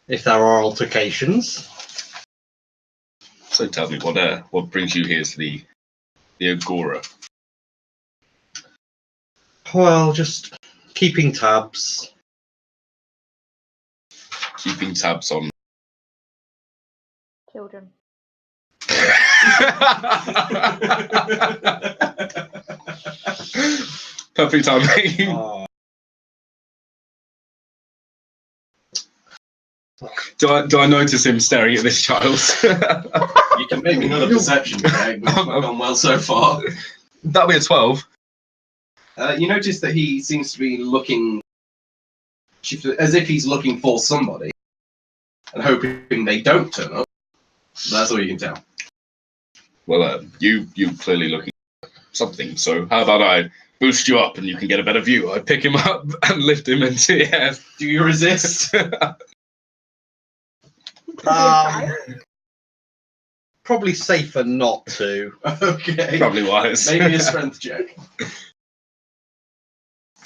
if there are altercations. So tell me, what brings you here to the Agora? Well, just keeping tabs. Keeping tabs on children. Perfect timing. Do I notice him staring at this child? You can make another perception check, but it's not gone well so far. That'll be a 12. You notice that he seems to be looking as if he's looking for somebody and hoping they don't turn up. That's all you can tell. Well, you clearly looking for something, so how about I boost you up and you can get a better view? I pick him up and lift him into the air. Do you resist? Probably safer not to. Okay. Probably wise. Maybe a strength check.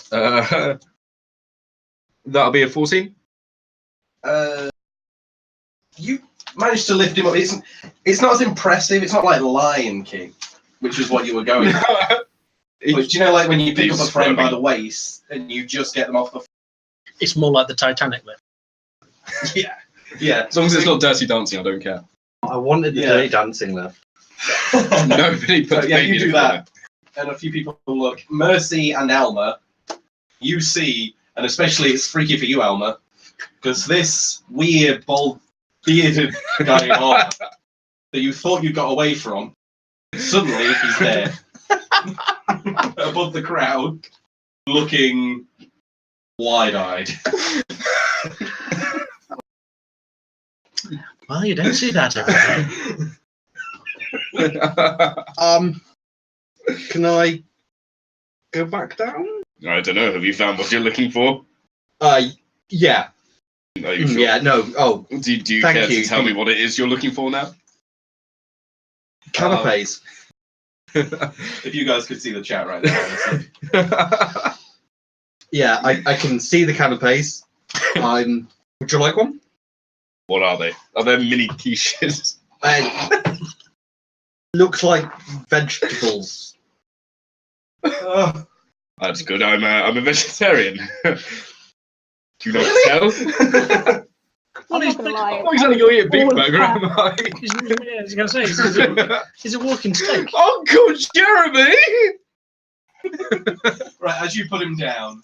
That'll be a 14. You managed to lift him up. It's not as impressive. It's not like Lion King, which is what you were going for. But do you know, like when you pick up a friend by the waist and you just get them off the... It's more like the Titanic lift. Yeah. As long as it's not Dirty Dancing, I don't care. I wanted the Dirty Dancing left. Nobody puts you do that. And a few people look. Mercy and Alma, you see, and especially it's freaky for you, Alma, because this weird, bald, bearded guy that you thought you got away from, suddenly he's there. Above the crowd, looking wide-eyed. Well, you don't see that every day. Can I go back down? I don't know. Have you found what you're looking for? Yeah. Are you sure? Yeah, no. Oh, do you care to tell me what it is you're looking for now? Canapes. If you guys could see the chat right now. Yeah, I can see the canapes. Would you like one? What are they? Are they mini quiches? Looks like vegetables. That's good. I'm a vegetarian. Do you not tell? What is What exactly you eat a big burger? Am I? I was going to say, he's a walking steak. Uncle Jeremy! Right, as you put him down,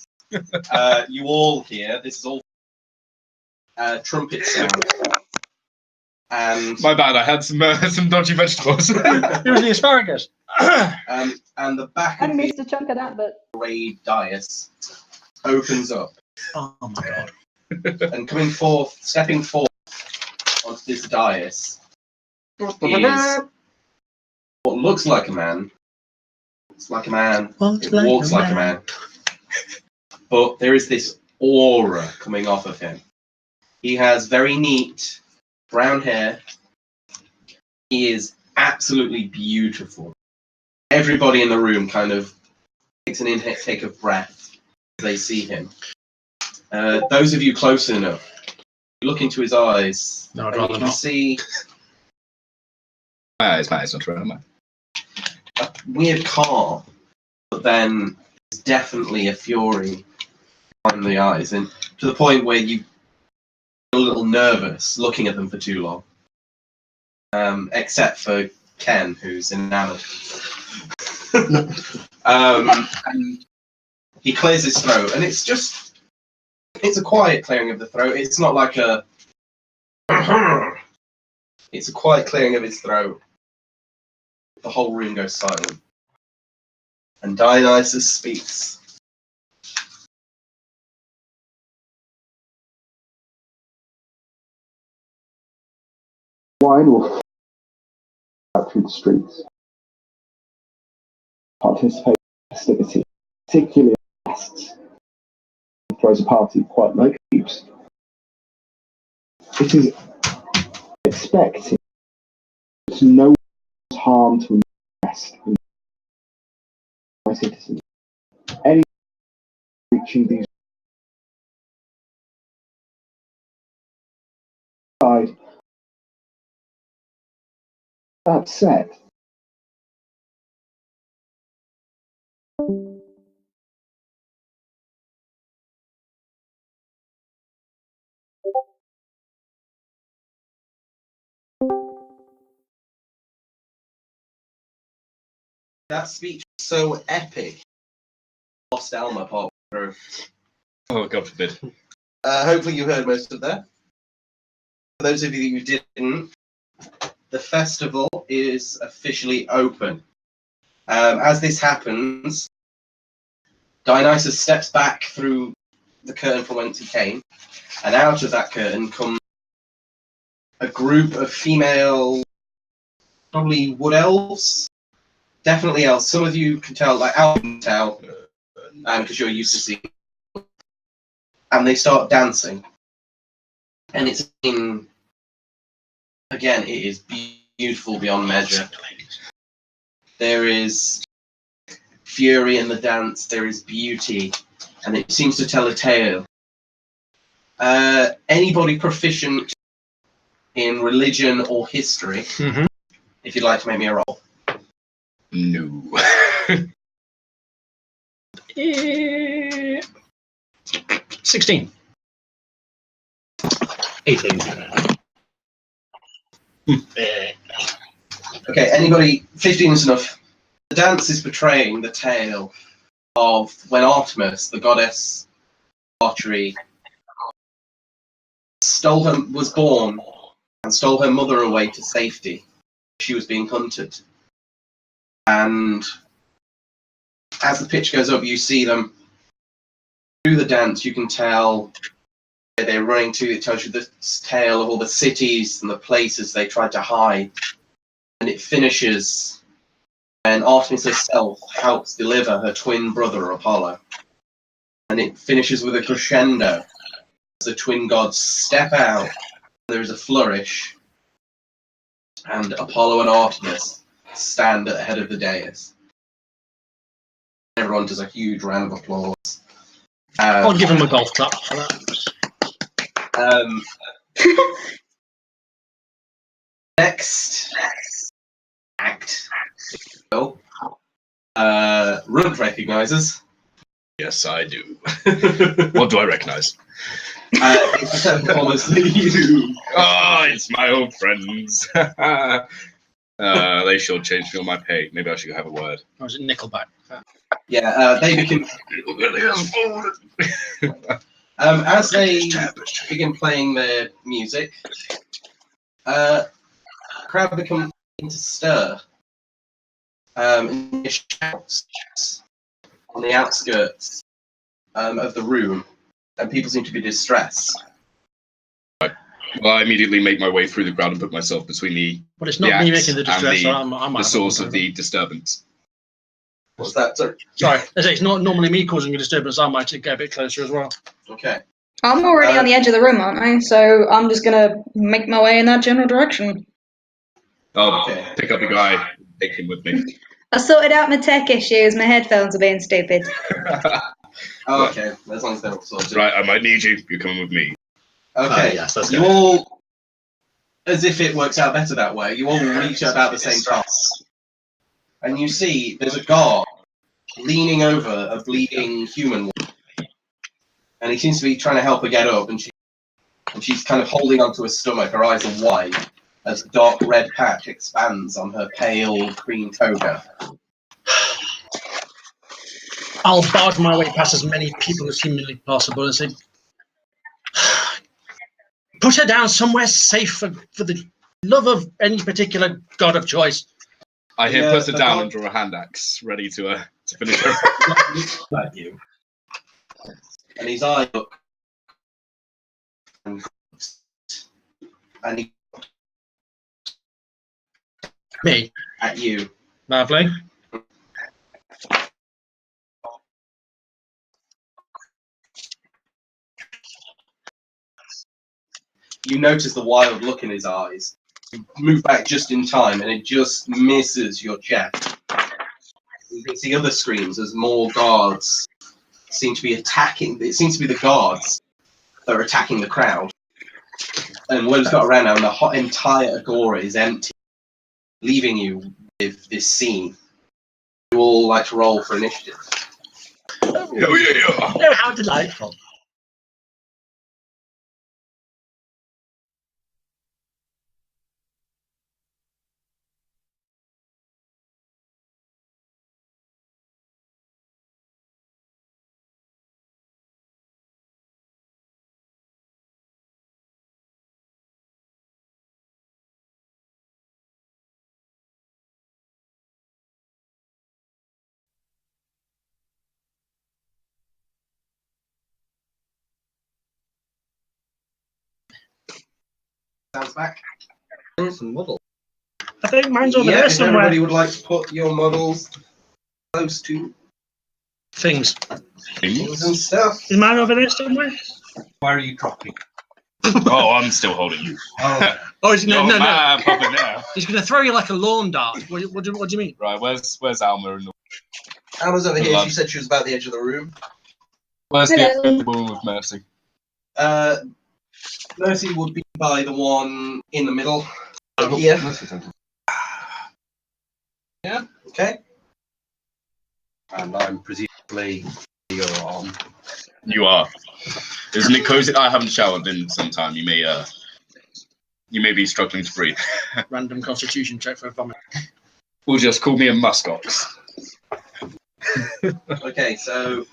you all hear, this is all trumpet sound. And my bad, I had some dodgy vegetables. It was the asparagus. And the back I of missed a chunk of that, but parade dais opens up. Oh my god. And stepping forth onto this dais is what looks like a man talks like a man, Walks it like walks a like a man. man. But there is this aura coming off of him. He has very neat brown hair. He is absolutely beautiful. Everybody in the room kind of takes an intake of breath as they see him. Those of you close enough, you look into his eyes, No, I'd and rather you can not. see My eyes not around mine. a weird calm, but then there's definitely a fury behind the eyes, and to the point where you feel a little nervous looking at them for too long. Except for Ken, who's enamored. And he clears his throat, and it's a quiet clearing of the throat. It's not like a it's a quiet clearing of his throat. The whole room goes silent. And Dionysus speaks. Wine will out through the streets. Participate in festivity, particularly guests. Throws a party quite like Thebes. It is expected that no one's harm to invest in my citizens. Any reaching these side. That said, That speech was so epic. Lost Alma part through. Oh, God forbid. Hopefully you heard most of that. For those of you who didn't, the festival is officially open. As this happens, Dionysus steps back through the curtain from whence he came, and out of that curtain comes a group of female, probably wood elves, definitely elves. Some of you can tell, like Al can tell, because you're used to seeing. And they start dancing, and it's again, it is beautiful beyond measure. There is fury in the dance, there is beauty, and it seems to tell a tale. Anybody proficient in religion or history, if you'd like to make me a roll. No. 16. 18. Okay, anybody, 15 is enough. The dance is portraying the tale of when Artemis, the goddess of archery, was born and stole her mother away to safety. She was being hunted. And as the pitch goes up, you see them through the dance. You can tell where they're running to. It tells you the tale of all the cities and the places they tried to hide. And it finishes when Artemis herself helps deliver her twin brother Apollo. And it finishes with a crescendo as the twin gods step out. There is a flourish, and Apollo and Artemis stand at the head of the dais. Everyone does a huge round of applause. I'll give him a golf clap for that. Next act. Runt recognizes. Yes, I do. What do I recognize? It's the same performance that you. Oh, it's my old friends. They shortchanged me on my pay. Maybe I should have a word. Or is it Nickelback? Yeah, they begin. As they begin playing their music, the crowd begins to stir. And shouts on the outskirts of the room, and people seem to be distressed. Well, I immediately make my way through the crowd and put myself between the But it's not me acts making the distress. and I might the have source one of the disturbance. What's that? Sorry. Sorry, I say it's not normally me causing a disturbance. I might get a bit closer as well. Okay. I'm already on the edge of the room, aren't I? So I'm just gonna make my way in that general direction. I'll Okay. pick up the guy, take him with me. I sorted out my tech issues. My headphones are being stupid. Okay, as long as they're all sorted. Right, I might need you. You're coming with me. Okay, yes, let's you go. all, as if it works out better that way, you all reach at about the same time. And you see there's a guard leaning over a bleeding human woman. And he seems to be trying to help her get up, and she's kind of holding onto her stomach, her eyes are wide, as a dark red patch expands on her pale green toga. I'll barge my way past as many people as humanly possible and say, put her down somewhere safe for the love of any particular god of choice. I Yeah, put her the down guard- and draw a hand axe, ready to finish her. At you. And his eye look. And he Me. at you. Lovely. You notice the wild look in his eyes. You move back just in time, and it just misses your chest. You can see other screams as more guards seem to be attacking. It seems to be the guards that are attacking the crowd. And word's got around now, and the entire agora is empty, leaving you with this scene. You all like to roll for initiative. Oh, yeah. Oh, how delightful. Sounds back. Some model. I think mine's over Yeah, there if somewhere. everybody would like to put your models close to Things. things and stuff. Is mine over there somewhere? Why are you dropping? Oh, I'm still holding you. Oh, Oh, is no. Pop it there. He's going to throw you like a lawn dart. What do you mean? Right, where's Alma? And Alma's over here. Love. She said she was about the edge of the room. where's Hello. the woman with Mercy? Mercy would be by the one in the middle. Here. Yeah. Okay. And I'm presumably you're on. You are. Isn't it cozy? I haven't showered in some time. You may be struggling to breathe. Random constitution check for a vomit. We'll just call me a muskox. Okay, so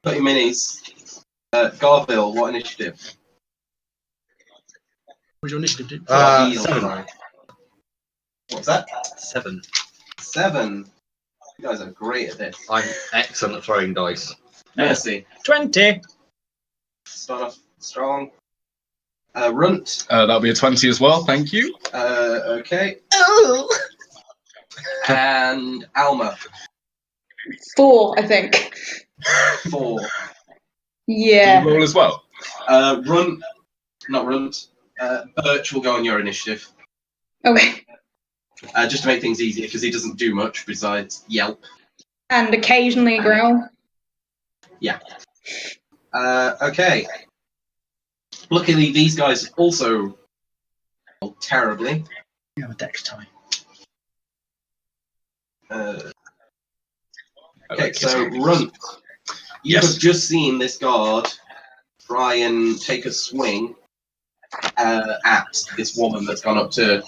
30 minis. Garville, what initiative? What's your initiative, dude? Easy, 7. right. What's that? 7. 7. You guys are great at this. I'm excellent at throwing dice. Mercy. 20. Start off strong. Runt. That'll be a 20 as well. Thank you. Okay. And Alma. 4, I think. 4. Yeah. You roll as well. Runt. Not Runt. Birch will go on your initiative. Okay. Just to make things easier, because he doesn't do much besides yelp. And occasionally growl. Yeah. Okay. Luckily, these guys also roll terribly. You have a dex tie. Okay, so Runt. You Yes. have just seen this guard try and take a swing at this woman that's gone up to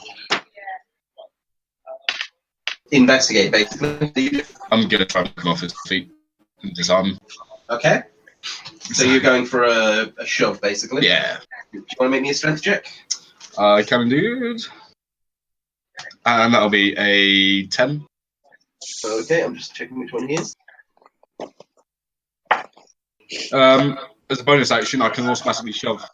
investigate, basically. I'm gonna try and come off his feet and disarm. Okay. So you're going for a shove, basically. Yeah. Do you want to make me a strength check? I can do it. And that'll be a 10. Okay, I'm just checking which one he is. As a bonus action, I can automatically shove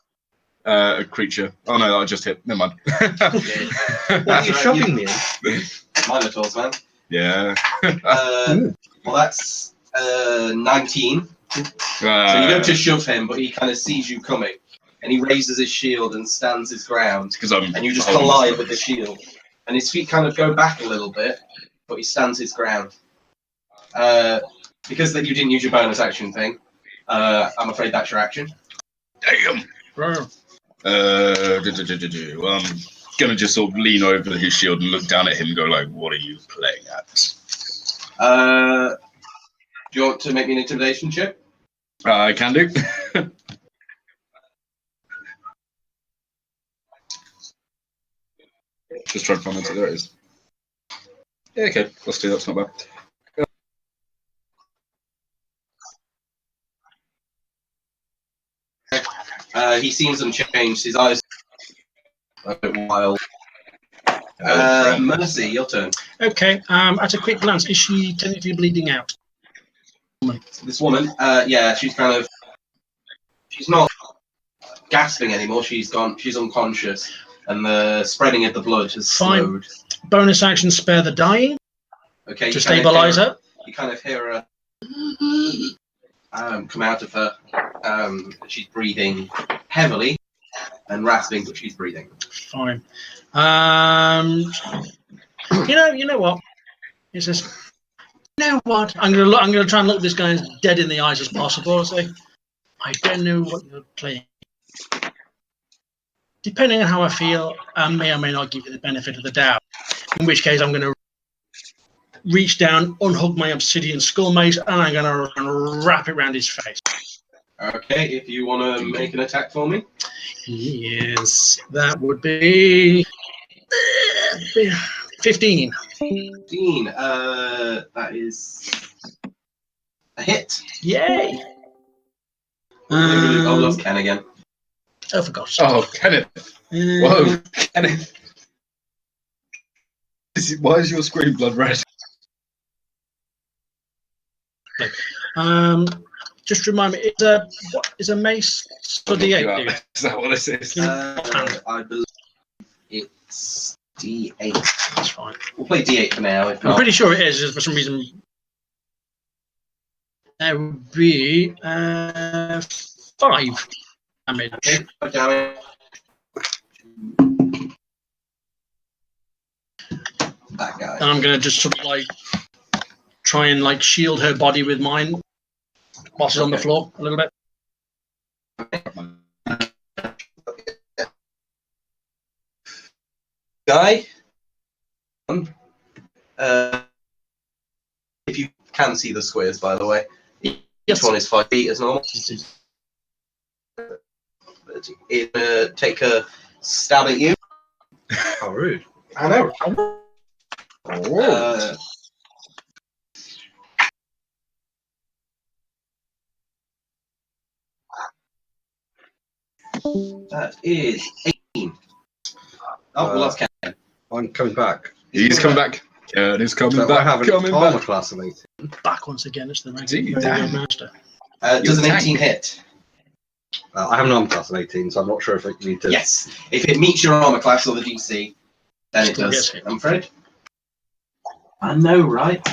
a creature. Oh no, I just hit. Never mind. What are you That's right, shoving me in? Minotaurs, man. Yeah. Well, that's 19. So you go to shove him, but he kind of sees you coming, and he raises his shield and stands his ground. And you just collide with the shield, and his feet kind of go back a little bit, but he stands his ground. Because that you didn't use your bonus action thing, I'm afraid that's your action. Damn. Well, I'm gonna just sort of lean over his shield and look down at him and go like, "What are you playing at?" Do you want to make me an intimidation check? I can do. Just trying to find out. There it is. Yeah, okay, let's do that. That's not bad. He seems unchanged. His eyes are a bit wild. Mercy, your turn. Okay. At a quick glance, is she technically bleeding out? This woman, yeah, she's not gasping anymore. She's unconscious, and the spreading of the blood has slowed. Bonus action: spare the dying. Okay. To stabilize her. You kind of hear her come out of her. She's breathing heavily and rasping, but she's breathing. Fine. You know what? He says, "You know what? I'm gonna try and look this guy as dead in the eyes as possible." I say, "I don't know what you're playing. Depending on how I feel, I may or may not give you the benefit of the doubt. In which case, I'm gonna reach down, unhook my obsidian skull mace, and I'm gonna wrap it around his face." Okay, if you want to make an attack for me. Yes, that would be 15. 15. That is a hit. Yay! Oh, look, Ken again. Oh, for gosh. Oh, Kenneth. Whoa, Kenneth. Why is your screen blood red? Just remind me, what is a mace? So D8, do? Is that what this is? I believe it's D8. That's fine. We'll play D8 for now. If not. I'm pretty sure it is, just for some reason. That would be 5 damage. Okay, 5 damage. That guy. And I'm going to just sort of like try and like shield her body with mine while she's on the floor a little bit. Guy, if you can see the squares, by the way, each one is 5 feet as normal. It take a stab at you. How rude. I know. That is 18. Oh, we lost Ken. I'm coming back. He's coming back. Ken is coming So back. I have an armor class of 18. Back once again, it's the Damn. master. Does an 18 hit? I have an armor class of 18, so I'm not sure if it need to. Yes. If it meets your armor class or the DC, then it Still does. gets hit. I'm afraid. I know, right?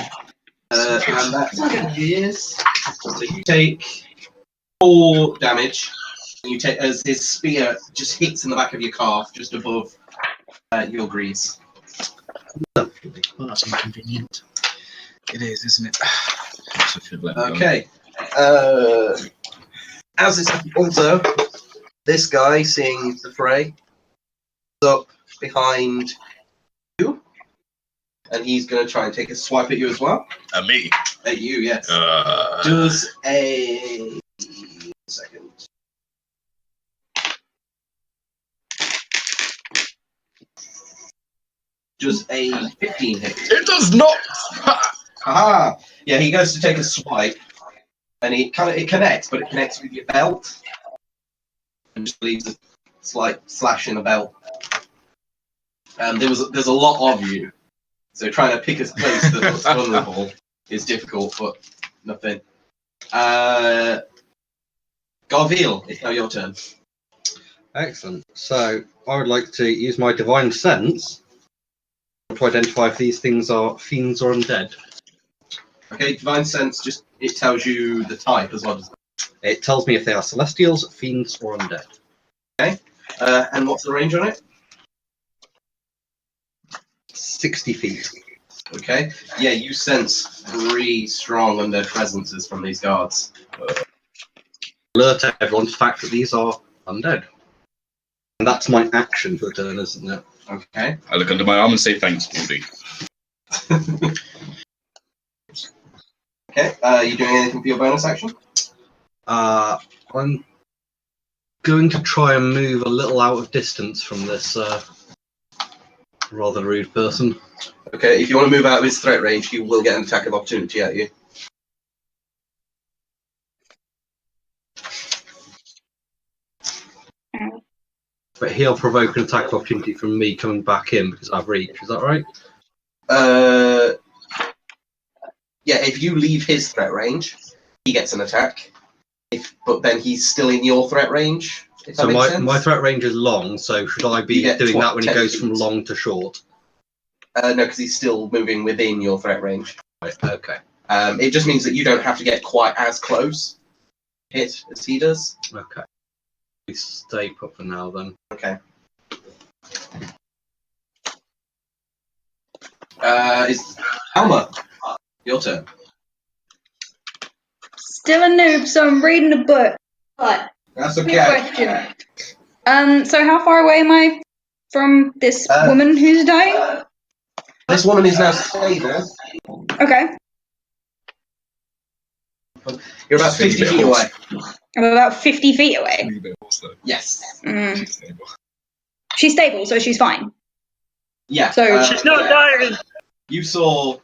And that is. So you take 4 damage. You take as his spear just hits in the back of your calf, just above your greaves. Well, that's inconvenient. It is, isn't it? Okay. As this also, this guy seeing the fray is up behind you, and he's going to try and take a swipe at you as well. At me? At you, yes. Does a second. Does a 15 hit? It does not. Haha! Yeah, he goes to take a swipe, and it connects, but it connects with your belt, and just leaves a slight slash in the belt. And there's a lot of you, so trying to pick a place that looks vulnerable is difficult, but nothing. Garville, it's now your turn. Excellent. So I would like to use my divine sense to identify if these things are fiends or undead. Okay, divine sense just it tells you the type as well. It tells me if they are celestials, fiends, or undead. Okay. And what's the range on it? 60 feet. Okay. Yeah, you sense 3 strong undead presences from these guards. Alert everyone to the fact that these are undead. And that's my action for the turn, isn't it? Okay. I look under my arm and say thanks, Woody. Okay. You doing anything for your bonus action? I'm going to try and move a little out of distance from this rather rude person. Okay, if you want to move out of his threat range, he will get an attack of opportunity at you. But he'll provoke an attack of opportunity from me coming back in because I've reached. Is that right? Yeah, if you leave his threat range, he gets an attack. But then he's still in your threat range. If that So makes sense. my threat range is long, so should I be doing that when he goes from long to short? No, because he's still moving within your threat range. Right, okay. It just means that you don't have to get quite as close hit as he does. Okay. We stay put for now then. Okay. Is Alma, your turn. Still a noob, so I'm reading a book. But That's quick okay. question. So how far away am I from this woman who's dying? This woman is now stable. Okay. You're about 50 feet away. I'm about 50 feet away. Yes. She's stable, so she's fine. Yeah. So She's not dying. You saw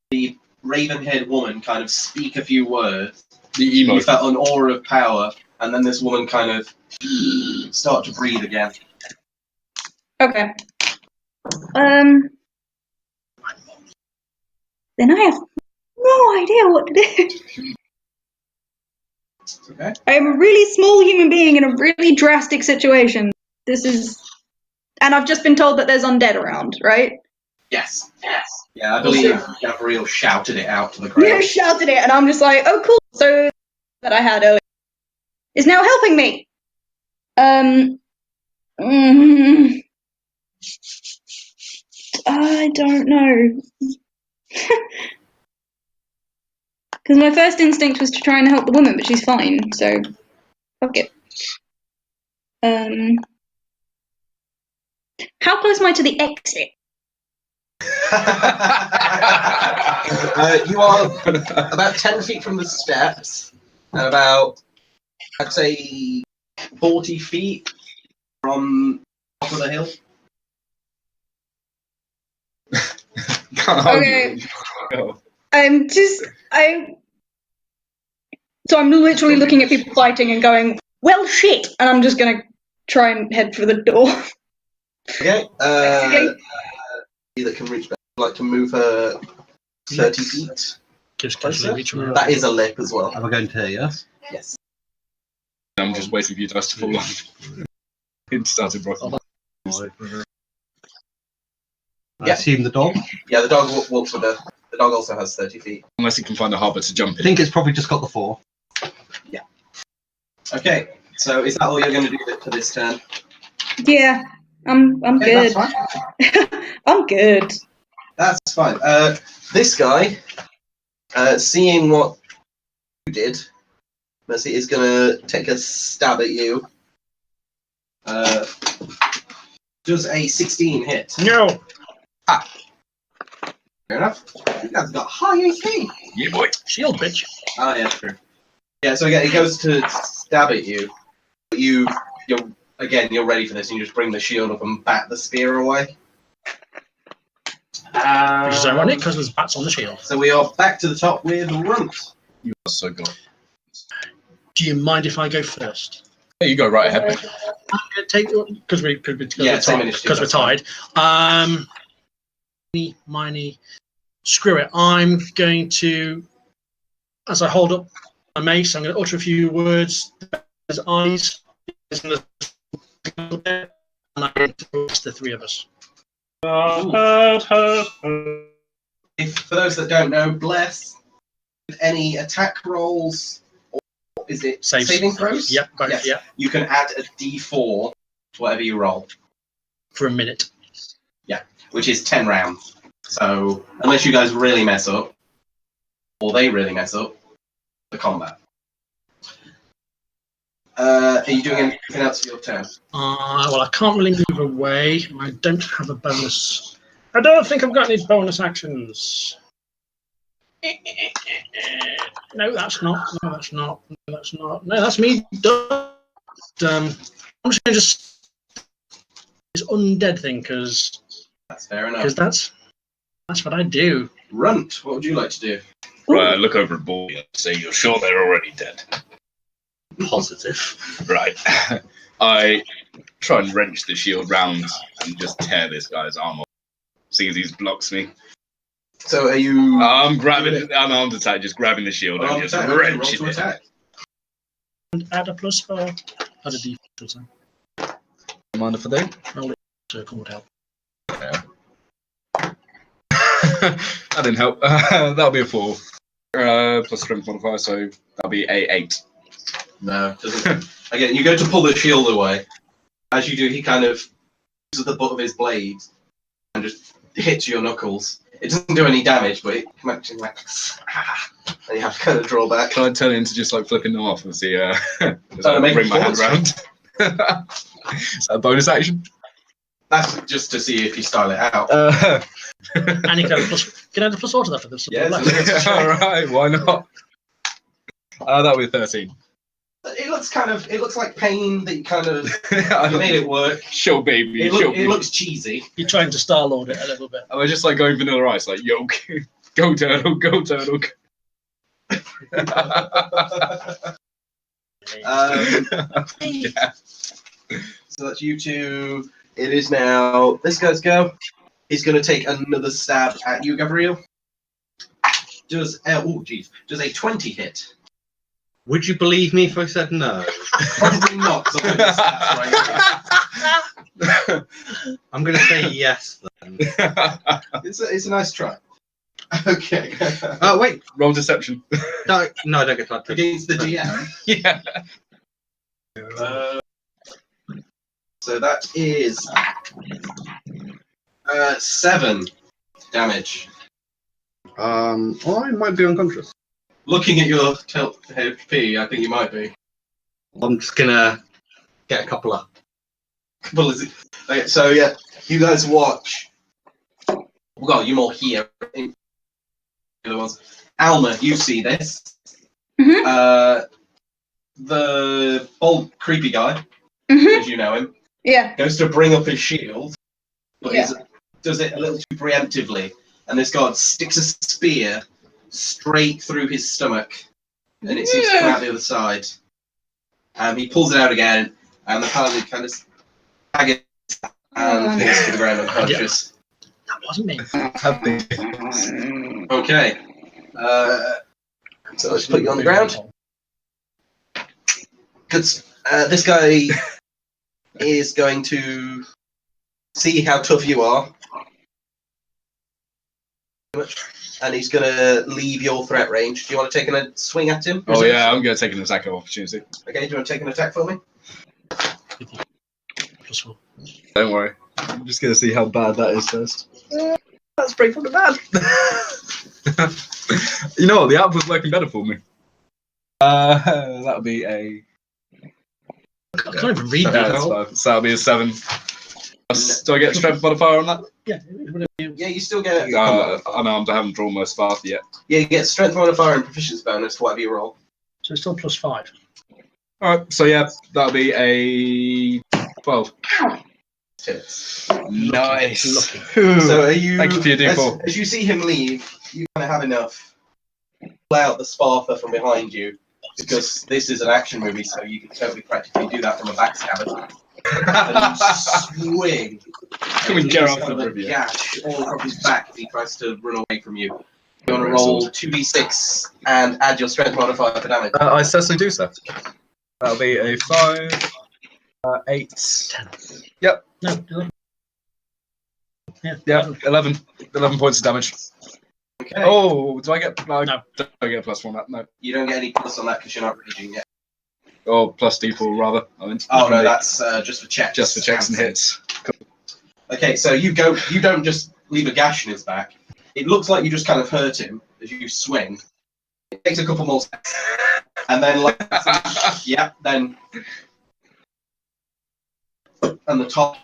the raven-haired woman kind of speak a few words. The emo. You felt an aura of power, and then this woman kind of start to breathe again. Okay. Then I have no idea what to do. Okay. I am a really small human being in a really drastic situation. And I've just been told that there's undead around, right? Yes. Yeah, I believe Gabrielle shouted it out to the crowd. Yeah, shouted it, and I'm just like, oh, cool. So that I had earlier is now helping me. I don't know. Because my first instinct was to try and help the woman, but she's fine, so fuck it. How close am I to the exit? You are about 10 feet from the steps, and about, I'd say, 40 feet from top of the hill. Okay. So I'm literally looking at people fighting and going, well, shit, and I'm just gonna try and head for the door. Okay. That can reach back. I'd like to move her 30 feet. Just casually reach around. That is a lip as well. Am I going to here, yes? Yes. I'm just waiting for you guys to fall off. It started rocking. I assume the dog? Yeah, the dog walks with her. The dog also has 30 feet. Unless you can find a harbour to jump I in. think it's probably just got the 4. Yeah. Okay, so is that all you're going to do for this turn? Yeah, I'm Okay, good. that's fine. I'm good. That's fine. This guy, seeing what you did, Mercy is going to take a stab at you. Does a 16 hit? No. Fair enough. You guys got high AP. Yeah, boy. Shield, bitch. Oh, yeah, true. Yeah, so again, he goes to stab at you. But you're ready for this, and you just bring the shield up and bat the spear away. Which is ironic because there's bats on the shield. So we are back to the top with Runt. You are so good. Do you mind if I go first? Yeah, you go right ahead, mate. I'm gonna take because we're tied. Miney. Screw it. I'm going to, as I hold up my mace, I'm going to utter a few words. There's eyes, and I'm going to blast the 3 of us. If, for those that don't know, bless any attack rolls, or is it Saves. saving throws? Yep, both, Yes. yeah. You can add a d4 to whatever you roll, For a minute. which is 10 rounds. So, unless you guys really mess up, or they really mess up, the combat. Are you doing anything else for your turn? Well, I can't really move away. And I don't have a bonus. I don't think I've got any bonus actions. No, that's not. No, that's not. No, that's not. No, that's me done. I'm just going to just this undead thing because That's fair enough. that's what I do. Runt, what would you like to do? Right, I look over at Baldy and say, "You're sure they're already dead?" Positive. Right. I try and wrench the shield round and just tear this guy's arm off. See as he blocks me. So are you... I'm armed attack, just grabbing the shield and just wrenching it. Attack. And add a +4. Add a d4. Mind if I do? Roll it. Circle would help. That didn't help. That'll be a 4. Plus strength modifier, so that'll be a 8. No, doesn't. Again, you go to pull the shield away. As you do, he kind of uses the butt of his blade and just hits your knuckles. It doesn't do any damage, but it makes you like, and you have to kind of draw back. Can I tell him to just like flipping them off and see? Just make bring a my hand performance around. Is that a bonus action? That's just to see if you style it out. And you can add a +4 to that for this. Yes. All right, why not? That'll be 13. It looks like pain that you kind of you made it work. Show baby. It looks cheesy. You're trying to Star-Lord it a little bit. I was just like going vanilla ice, like yo, go turtle, go turtle. Yeah. So that's you two. It is now this guy's go. He's going to take another stab at you, Gabriel. Does a 20 hit? Would you believe me if I said no? Probably not. 'Cause I've got the stats right here. I'm going to say yes then. It's a nice try. Okay. Oh, wait. Roll deception. No, I don't get that. Against the GM. Yeah. So that is 7 damage. I might be unconscious. Looking at your HP, I think you might be. I'm just going to get a couple up. Okay, so yeah, you guys watch. Well, you're more here. The other ones. Alma, you see this. Mm-hmm. The bald, creepy guy, Mm-hmm. as you know him, Yeah. goes to bring up his shield, but Yeah. does it a little too preemptively, and this guard sticks a spear straight through his stomach, and it seems to come out the other side. He pulls it out again, and the paladin kind of staggers and falls to the ground unconscious. That wasn't me. Okay. So let's put you on the ground. Because this guy is going to see how tough you are. And he's going to leave your threat range. Do you want to take a swing at him? Oh yeah, I'm going to take an attack of opportunity. Okay, do you want to take an attack for me? +4. Don't worry. I'm just going to see how bad that is first. That's pretty fucking bad. You know what? The app was working better for me. That'll be a. I can't even read Yeah, that. that's fine. So that'll be a 7. Do I get a strength modifier on that? Yeah. Yeah, you still get Unarmed. I haven't drawn my spark yet. Yeah, you get strength modifier and proficiency bonus to whatever you roll. So it's still +5. Alright, so yeah, that'll be a 12. Hits. Nice. So are you? Thank you for your D4. As you see him leave, you kind of have enough. Pull out the Spartha from behind you, because this is an action movie, so you can totally practically do that from a backstabber. And you swing. Can we and get leaves off kind the of a review? gash all across his back as he tries to run away from you. You want to roll 2d6 and add your strength modifier for damage. I certainly do so. That'll be a 5, 8, 10. Yep. No. Yeah, 11 points of damage. Okay. Oh, do I get... No, No. don't get a plus 1 that, no. You don't get any plus on that because you're not raging yet. Oh, plus D4 rather. I mean, Oh no, that's just for checks. just for checks and hits. Okay, so you don't just leave a gash in his back. It looks like you just kind of hurt him as you swing. It takes a couple more steps. And then, like, yeah, then... And the top,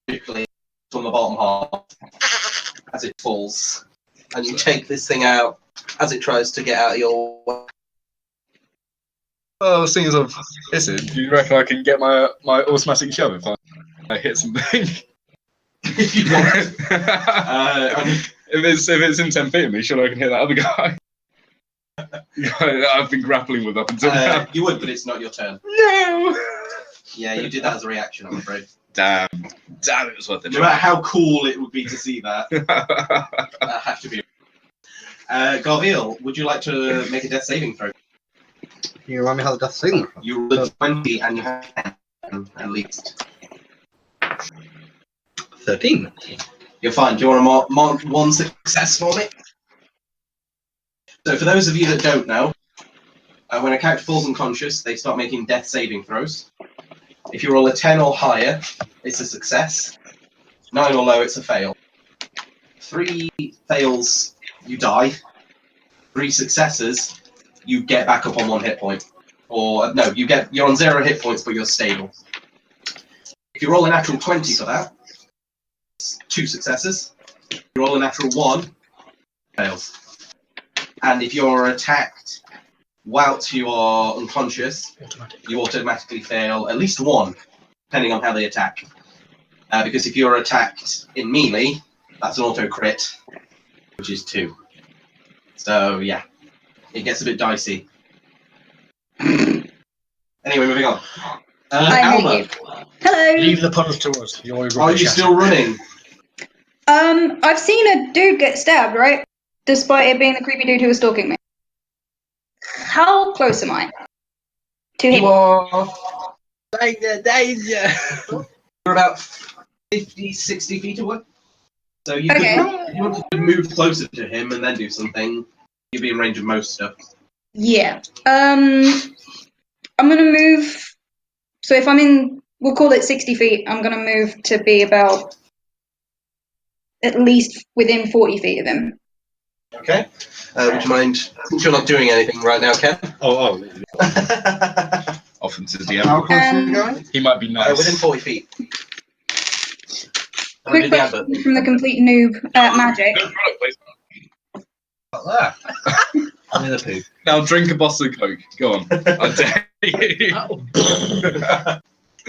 particularly from the bottom half, as it falls. And you take this thing out as it tries to get out of your way. Well, seeing as I've hit it, do you reckon I can get my automatic shove if I hit something? If you want. If it's in 10 feet of me, surely I can hit that other guy. I've been grappling with up until now. You would, but it's not your turn. No! Yeah, you did that as a reaction, I'm afraid. Damn, it was worth the No matter how cool it would be to see that, that have to be. Garville, would you like to make a death saving throw? Can you remind me how the death saving throw? You rolled a 20 and you have 10, at least. 13. You're fine. Do you want to mark one success for me? So for those of you that don't know, when a character falls unconscious, they start making death saving throws. If you roll a 10 or higher, it's a success. 9 or low, it's a fail. 3 fails, you die. 3 successes, you get back up on 1 hit point. Or no, you're on 0 hit points, but you're stable. If you roll a natural 20 for that, it's 2 successes. If you roll a natural 1, fails. And if you're attacked whilst you are unconscious, you automatically fail at least 1, depending on how they attack. Because if you're attacked in melee, that's an auto crit, which is 2. So yeah, it gets a bit dicey. Anyway, moving on. I Alma, hate you. Hello. Leave the puddles to us. You're are you still running? I've seen a dude get stabbed, right? Despite it being the creepy dude who was stalking me. How close am I to him? You are you're about 50, 60 feet away. So you Okay. could, if you wanted to move closer to him and then do something, you'd be in range of most stuff. Yeah. I'm gonna move. So if I'm in, we'll call it 60 feet. I'm gonna move to be about at least within 40 feet of him. Okay. Would you mind? Since you're not doing anything right now, Ken. Oh. Off into the DM. How close are you going? He might be nice. Within 40 feet. Quick question from the complete noob. Magic. Good product placement. Like that. I'm in a poop. Now drink a bottle of Coke. Go on. I dare you.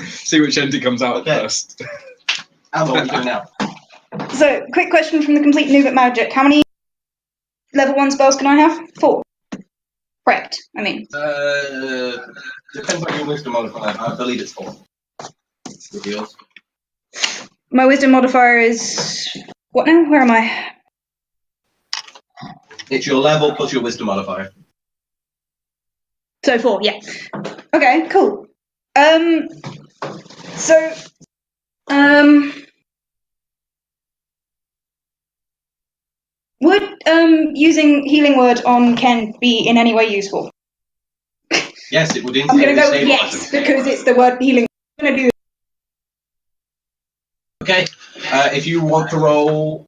See which end it comes out first. Alma, what are you doing now? So, quick question from the complete noob at magic. How many level 1 spells can I have? 4. Correct. I mean. Depends on your wisdom modifier. I believe it's 4. With yours. My wisdom modifier is what now? Where am I? It's your level plus your wisdom modifier. So 4, yeah. Okay, cool. Would using healing word on Ken be in any way useful? Yes, it would I'm gonna instantly go with stabilize yes him. because it's the word healing. I'm gonna do. Okay. If you want to roll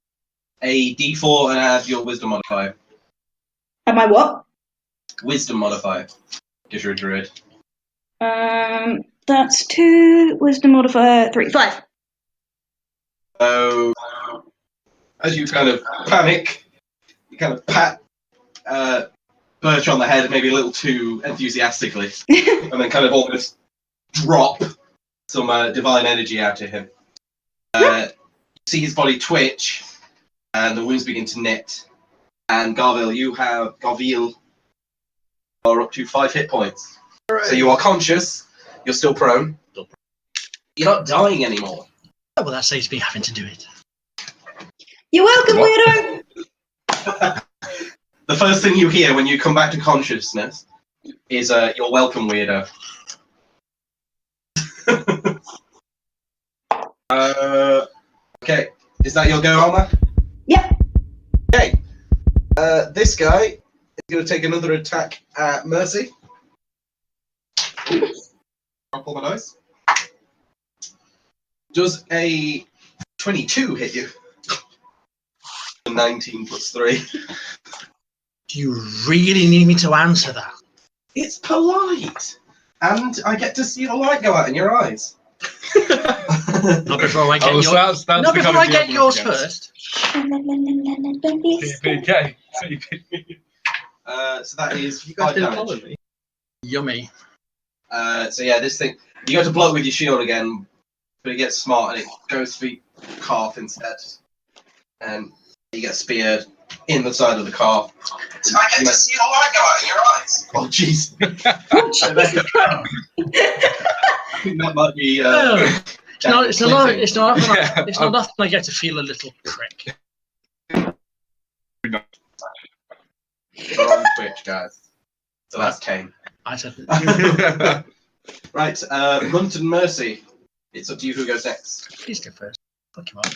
a d4 and add your wisdom modifier. Am I what? Wisdom modifier. Because you're a druid. That's 2. Wisdom modifier 3. 5. So, as you kind of panic, you kind of pat Birch on the head, maybe a little too enthusiastically, and then kind of almost drop some divine energy out of him. You see his body twitch, and the wounds begin to knit. And Garville are up to 5 hit points. Right. So you are conscious, you're still prone. You're not dying anymore. Oh, well, that saves me having to do it. You're welcome, weirdo! The first thing you hear when you come back to consciousness is, you're welcome, weirdo. Okay. Is that your go, Alma? Yep. Okay. This guy is going to take another attack at Mercy. I'll pull my dice. Does a 22 hit you? 19 plus 3. Do you really need me to answer that? It's polite. And I get to see the light go out in your eyes. Not before I get yours. Not before I get yours first. CPK. So that is You guys 5 didn't damage. follow me. Yummy. So yeah, this thing, you go to blow it with your shield again, but it gets smart and it goes for your calf instead. And you get speared in the side of the calf. So I get to see the light go out in your eyes. Oh jeez. I think that might be. It's not often I get to feel a little prick. We're on Twitch, guys. So that's Kane. I said. Right, Munton Mercy. It's up to you who goes next. Please go first. Fuck you up.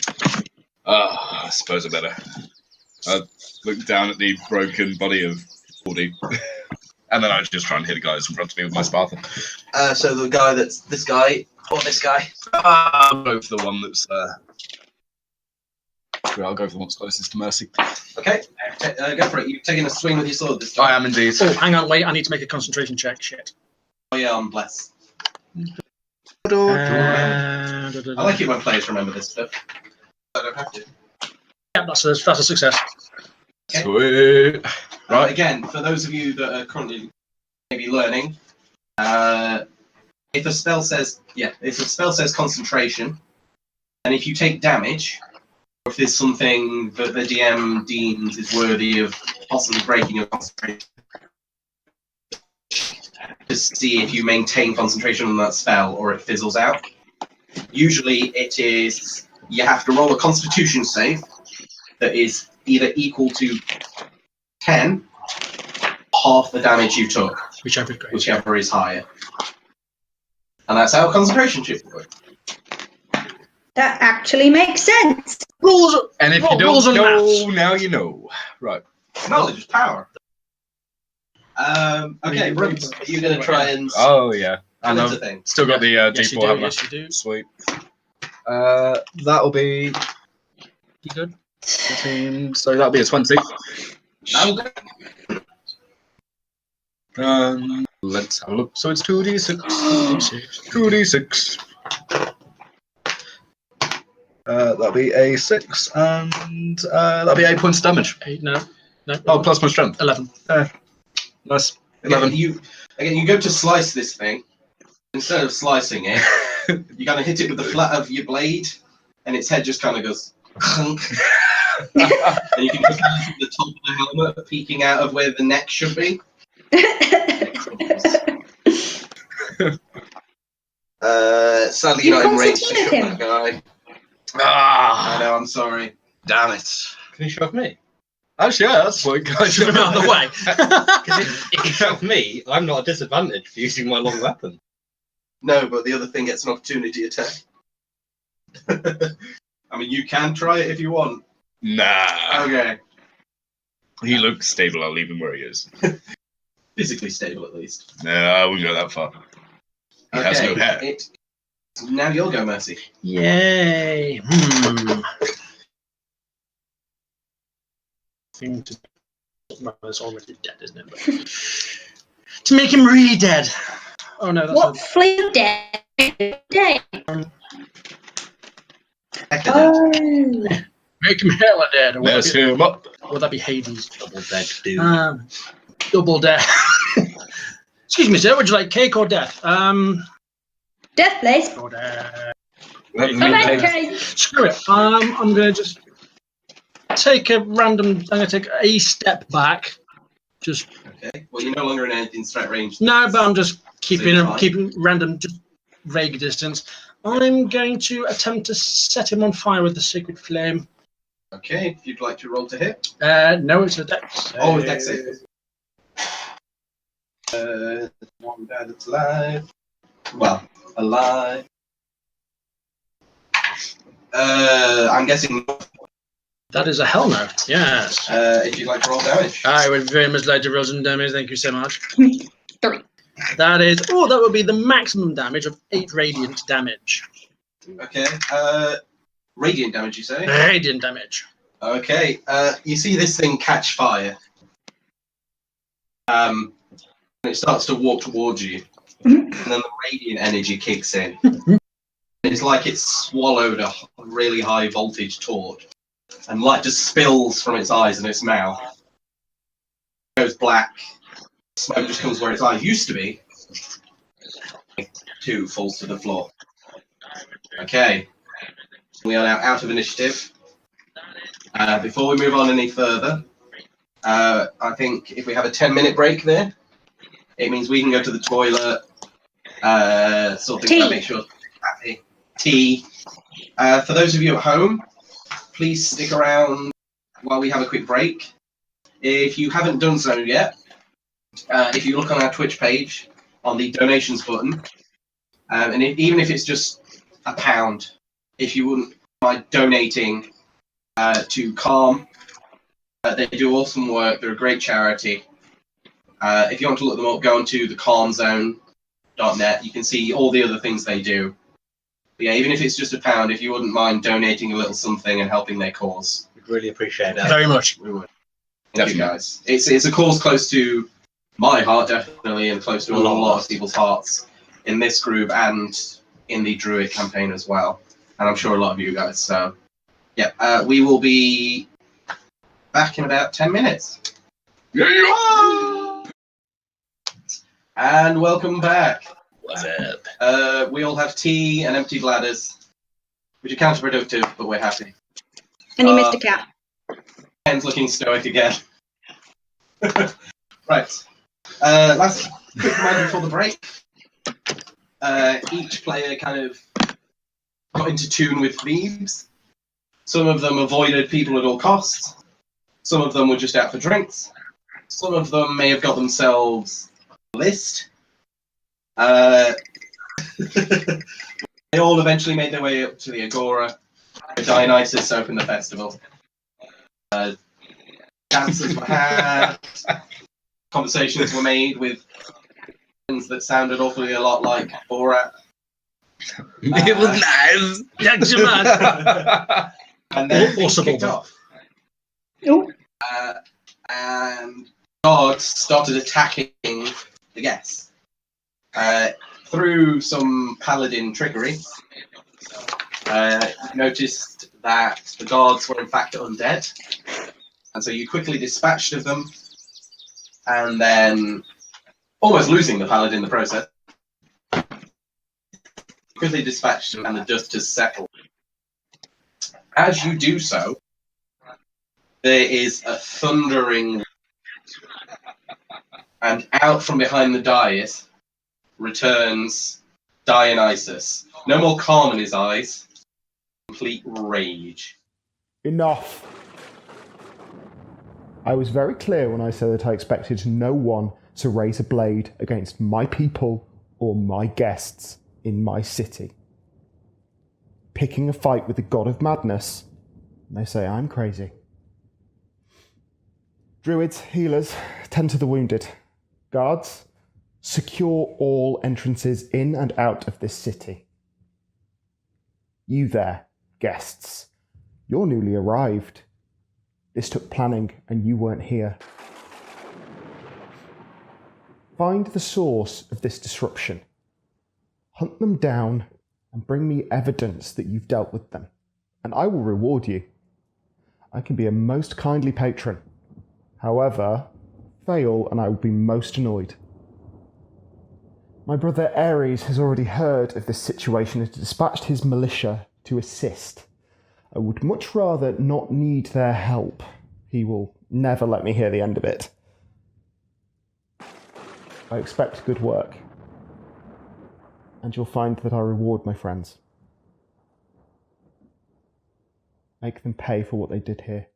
I suppose I better. I look down at the broken body of Fordy, and then I just try and hit the guys in front of me with my Spartan. So the guy that's this guy, or this guy? I'll go for the one that's. I'll go for the one that's closest to Mercy. Okay, go for it. You're taking a swing with your sword this time. I am indeed. Oh, hang on, wait. I need to make a concentration check. Shit. Oh yeah, on bless. I like it when players remember this stuff. I don't have to. Yeah, that's a success. Okay. Sweet. Right, again, for those of you that are currently maybe learning, if a spell says concentration, and if you take damage, or if there's something that the DM deems is worthy of possibly breaking your concentration, to see if you maintain concentration on that spell or it fizzles out. Usually it is, you have to roll a constitution save that is either equal to 10, half the damage you took, whichever is higher. And that's how concentration shift works. That actually makes sense. Rules. And if you don't know, now you know. Right. Knowledge is power. Okay, Bruce, are you going to try and Oh yeah. add And into I've things? still got the Yes, you D4, do. haven't I? Yes, you do. Sweet. That'll be. You good? 14, so that'll be a 20. Let's have a look. So it's 2d6. 2d6. That'll be a 6, and that'll be 8 points of damage. 8, no. Oh, plus my strength. 11. Nice. 11. You go to slice this thing. Instead of slicing it, you kind of hit it with the flat of your blade, and its head just kind of goes. And you can just see the top of the helmet peeking out of where the neck should be. Sadly, you're not in range to shove that guy. I know, I'm sorry. Damn it. Can you shove me? Actually, yeah, that's what guys Shove him out of the way. Because if you shove me, I'm not at a disadvantage for using my long weapon. No, but the other thing gets an opportunity attack. I mean, you can try it if you want. Nah. Okay. He looks stable. I'll leave him where he is. Physically stable, at least. No, I wouldn't go that far. He has no hair. Now you'll go, Mercy. Yay. Thing to. Well, it's already dead, isn't it? But... to make him really dead. Oh no, that's What flea dead? Oh. Make him hella dead. Or Let's him up. Would that be Hades? Double dead, dude. Double death. Excuse me, sir. Would you like cake or death? Death, please. Or death. Okay. Screw it. I'm gonna just take a random. I'm gonna take a step back. Just. Okay. Well, you're no longer in anything straight range. No, but I'm just keeping random, just vague distance. I'm going to attempt to set him on fire with the sacred flame. Okay. If you'd like to roll to hit. No, it's a dex. Oh, it's dex save. One guy that's alive. Well, alive. I'm guessing That is a hell no. Yes. If you'd like to roll damage. I would very much like to roll some damage. Thank you so much. 3. That is. Oh, that would be the maximum damage of 8 radiant damage. Okay. Radiant damage, you say? Radiant damage. Okay. You see this thing catch fire. And it starts to walk towards you. And then the radiant energy kicks in. It's like it's swallowed a really high voltage torch. And light just spills from its eyes and its mouth. It goes black. Smoke just comes where its eyes used to be. 2 falls to the floor. Okay. We are now out of initiative. Before we move on any further, I think if we have a 10-minute break there, it means we can go to the toilet, sort things out, make sure happy. Tea. For those of you at home, please stick around while we have a quick break. If you haven't done so yet, if you look on our Twitch page on the donations button, and even if it's just £1, if you wouldn't mind donating to Calm, they do awesome work. They're a great charity. If you want to look them up, go onto thecalmzone.net. You can see all the other things they do. But yeah, even if it's just £1, if you wouldn't mind donating a little something and helping their cause, We'd really appreciate that. Very much. we would. Thank you guys. It's a cause close to my heart, definitely, and close to a lot of people's hearts in this group and in the Druid campaign as well. And I'm sure a lot of you guys. So, yeah, we will be back in about 10 minutes. Yeah. And welcome back. What's up? We all have tea and empty bladders, which are counterproductive, but we're happy. And you missed a cat. Ken's looking stoic again. Right. Last quick reminder before the break. Each player kind of got into tune with Thebes. Some of them avoided people at all costs. Some of them were just out for drinks. Some of them may have got themselves a list. They all eventually made their way up to the Agora. Dionysus opened the festival. Dances were had. Conversations were made with things that sounded awfully a lot like Borat. It was nice. Thanks so much. And then things kicked off. And gods started attacking the guests. Through some paladin trickery, noticed that the gods were in fact undead. And so you quickly dispatched of them, and then, almost losing the paladin in the process, quickly dispatched them, and the dust has settled. As you do so, there is a thundering, and out from behind the dais returns Dionysus. No more calm in his eyes, complete rage. Enough. I was very clear when I said that I expected no one to raise a blade against my people or my guests in my city. Picking a fight with the god of madness, they say I'm crazy. Druids, healers, tend to the wounded. Guards, secure all entrances in and out of this city. You there, guests, you're newly arrived. This took planning, and you weren't here. Find the source of this disruption. Hunt them down and bring me evidence that you've dealt with them, and I will reward you. I can be a most kindly patron. However, fail and I will be most annoyed. My brother Ares has already heard of this situation and dispatched his militia to assist. I would much rather not need their help. He will never let me hear the end of it. I expect good work. And you'll find that I reward my friends. Make them pay for what they did here.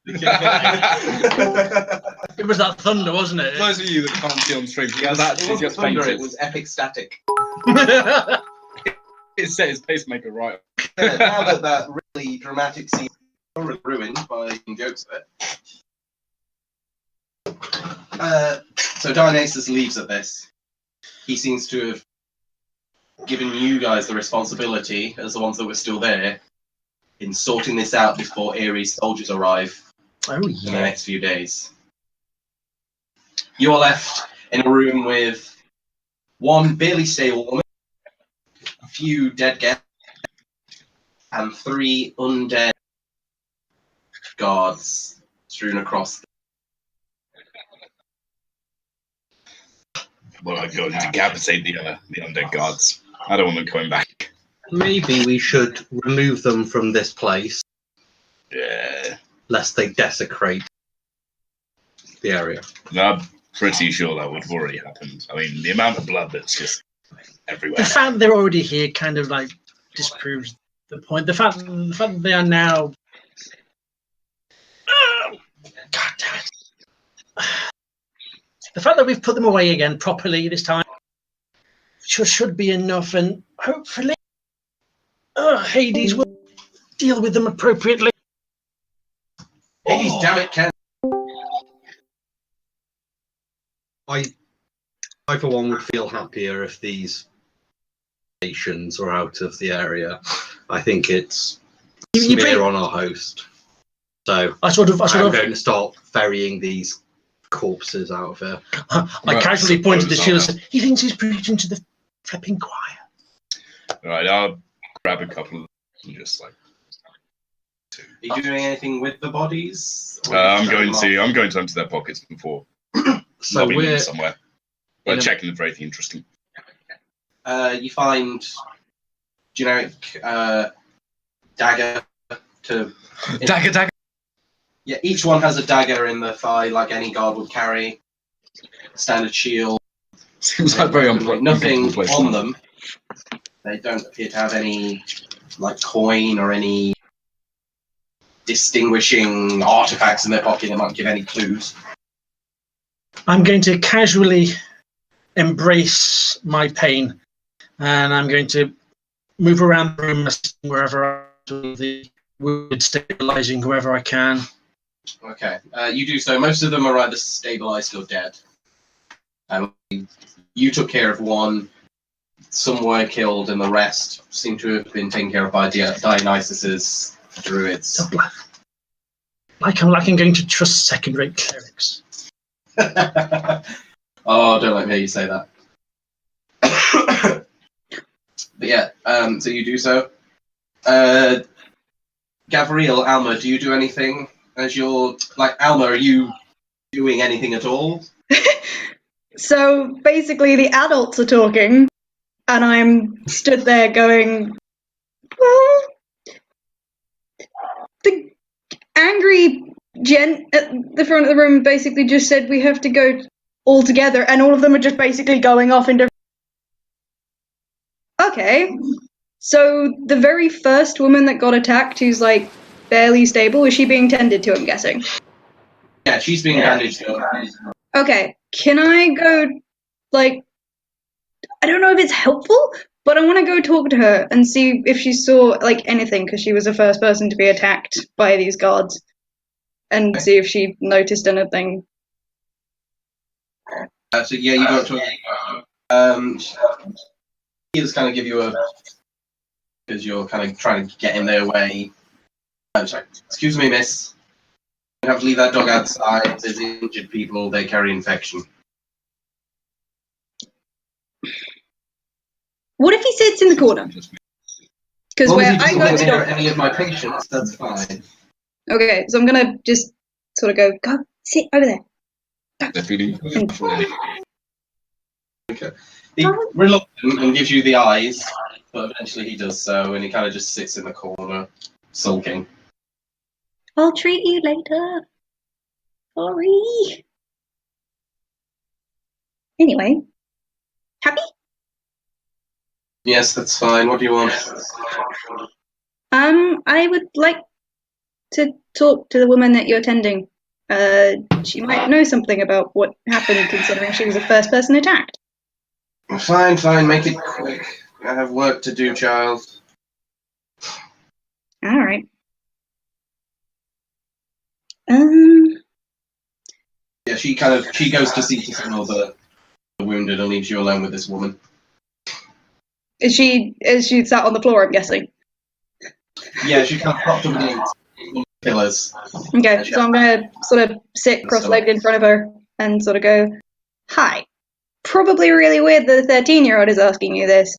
It was that thunder, wasn't it? For those of you that can't see on stream, he has It actually wasn't just thunder, fainted. it was epic static. It set his pacemaker right. Now that that really dramatic scene is ruined by making jokes of it. So Dionysus leaves at this. He seems to have given you guys the responsibility, as the ones that were still there, in sorting this out before Ares' soldiers arrive in the next few days. You're left in a room with one barely stable woman, a few dead guests, and 3 undead guards strewn across. Well, I'm going to decapitate the undead guards. I don't want them coming back. Maybe we should remove them from this place, Yeah. lest they desecrate the area. I'm pretty sure that would have already happened. I mean, the amount of blood that's just everywhere. The fact that they're already here kind of like disproves the point. The fact that they are now. God damn it. The fact that we've put them away again properly this time should be enough, and hopefully Hades will deal with them appropriately. Hades, damn it, Ken. I, for one, would feel happier if these nations were out of the area. I think it's smear on our host. So I'm going to start ferrying these corpses out of here. I casually pointed to Sheila and said, he thinks he's preaching to the flipping choir. Alright, I'll grab a couple of them and just like. Are you doing anything with the bodies? I'm going to empty their pockets before So lobbing we're them somewhere. But checking them for anything interesting. You find generic dagger to. Dagger. Yeah, each one has a dagger in the thigh, like any guard would carry. Standard shield. Seems like very nothing on them. They don't appear to have any like coin or any distinguishing artifacts in their pocket that might give any clues. I'm going to casually embrace my pain, and I'm going to move around the room wherever the wounded, stabilizing whoever I can. Okay, you do so. Most of them are either stabilized or dead. You took care of one. Some were killed, and the rest seem to have been taken care of by Dionysus's druids. Like I'm going to trust second-rate clerics. Oh, don't let me hear you say that. But yeah, so you do so. Gavriel, Alma, do you do anything as you're like Alma? Are you doing anything at all? So basically, the adults are talking, and I'm stood there going, well, the angry gent at the front of the room basically just said we have to go all together, and all of them are just basically going off into. Okay, so the very first woman that got attacked, who's like barely stable, is she being tended to? I'm guessing. Yeah, she's being bandaged up. Okay, can I go, like, I don't know if it's helpful, but I want to go talk to her and see if she saw, like, anything, because she was the first person to be attacked by these guards, and see if she noticed anything. So yeah, you go up to her. He just kind of give you a, because you're kind of trying to get in their way. I'm sorry, excuse me, miss. You have to leave that dog outside. There's injured people. They carry infection. What if he sits in the corner? Because where I go to near any of my patients, that's fine. Okay, so I'm gonna just sort of go sit over there. They're feeling. Okay. He reluctant and gives you the eyes, but eventually he does so, and he kind of just sits in the corner, sulking. I'll treat you later. Sorry. Anyway, happy? Yes, that's fine. What do you want? I would like to talk to the woman that you're tending. She might know something about what happened, considering she was the first person attacked. Fine, fine, make it quick. I have work to do, child. All right. Yeah, she goes to see to some other wounded and leaves you alone with this woman. Is she sat on the floor, I'm guessing? Yeah, she kind of propped up against pillars. Okay, so I'm going to sort of sit cross-legged in front of her and sort of go, "Hi. Probably really weird that a 13-year-old is asking you this,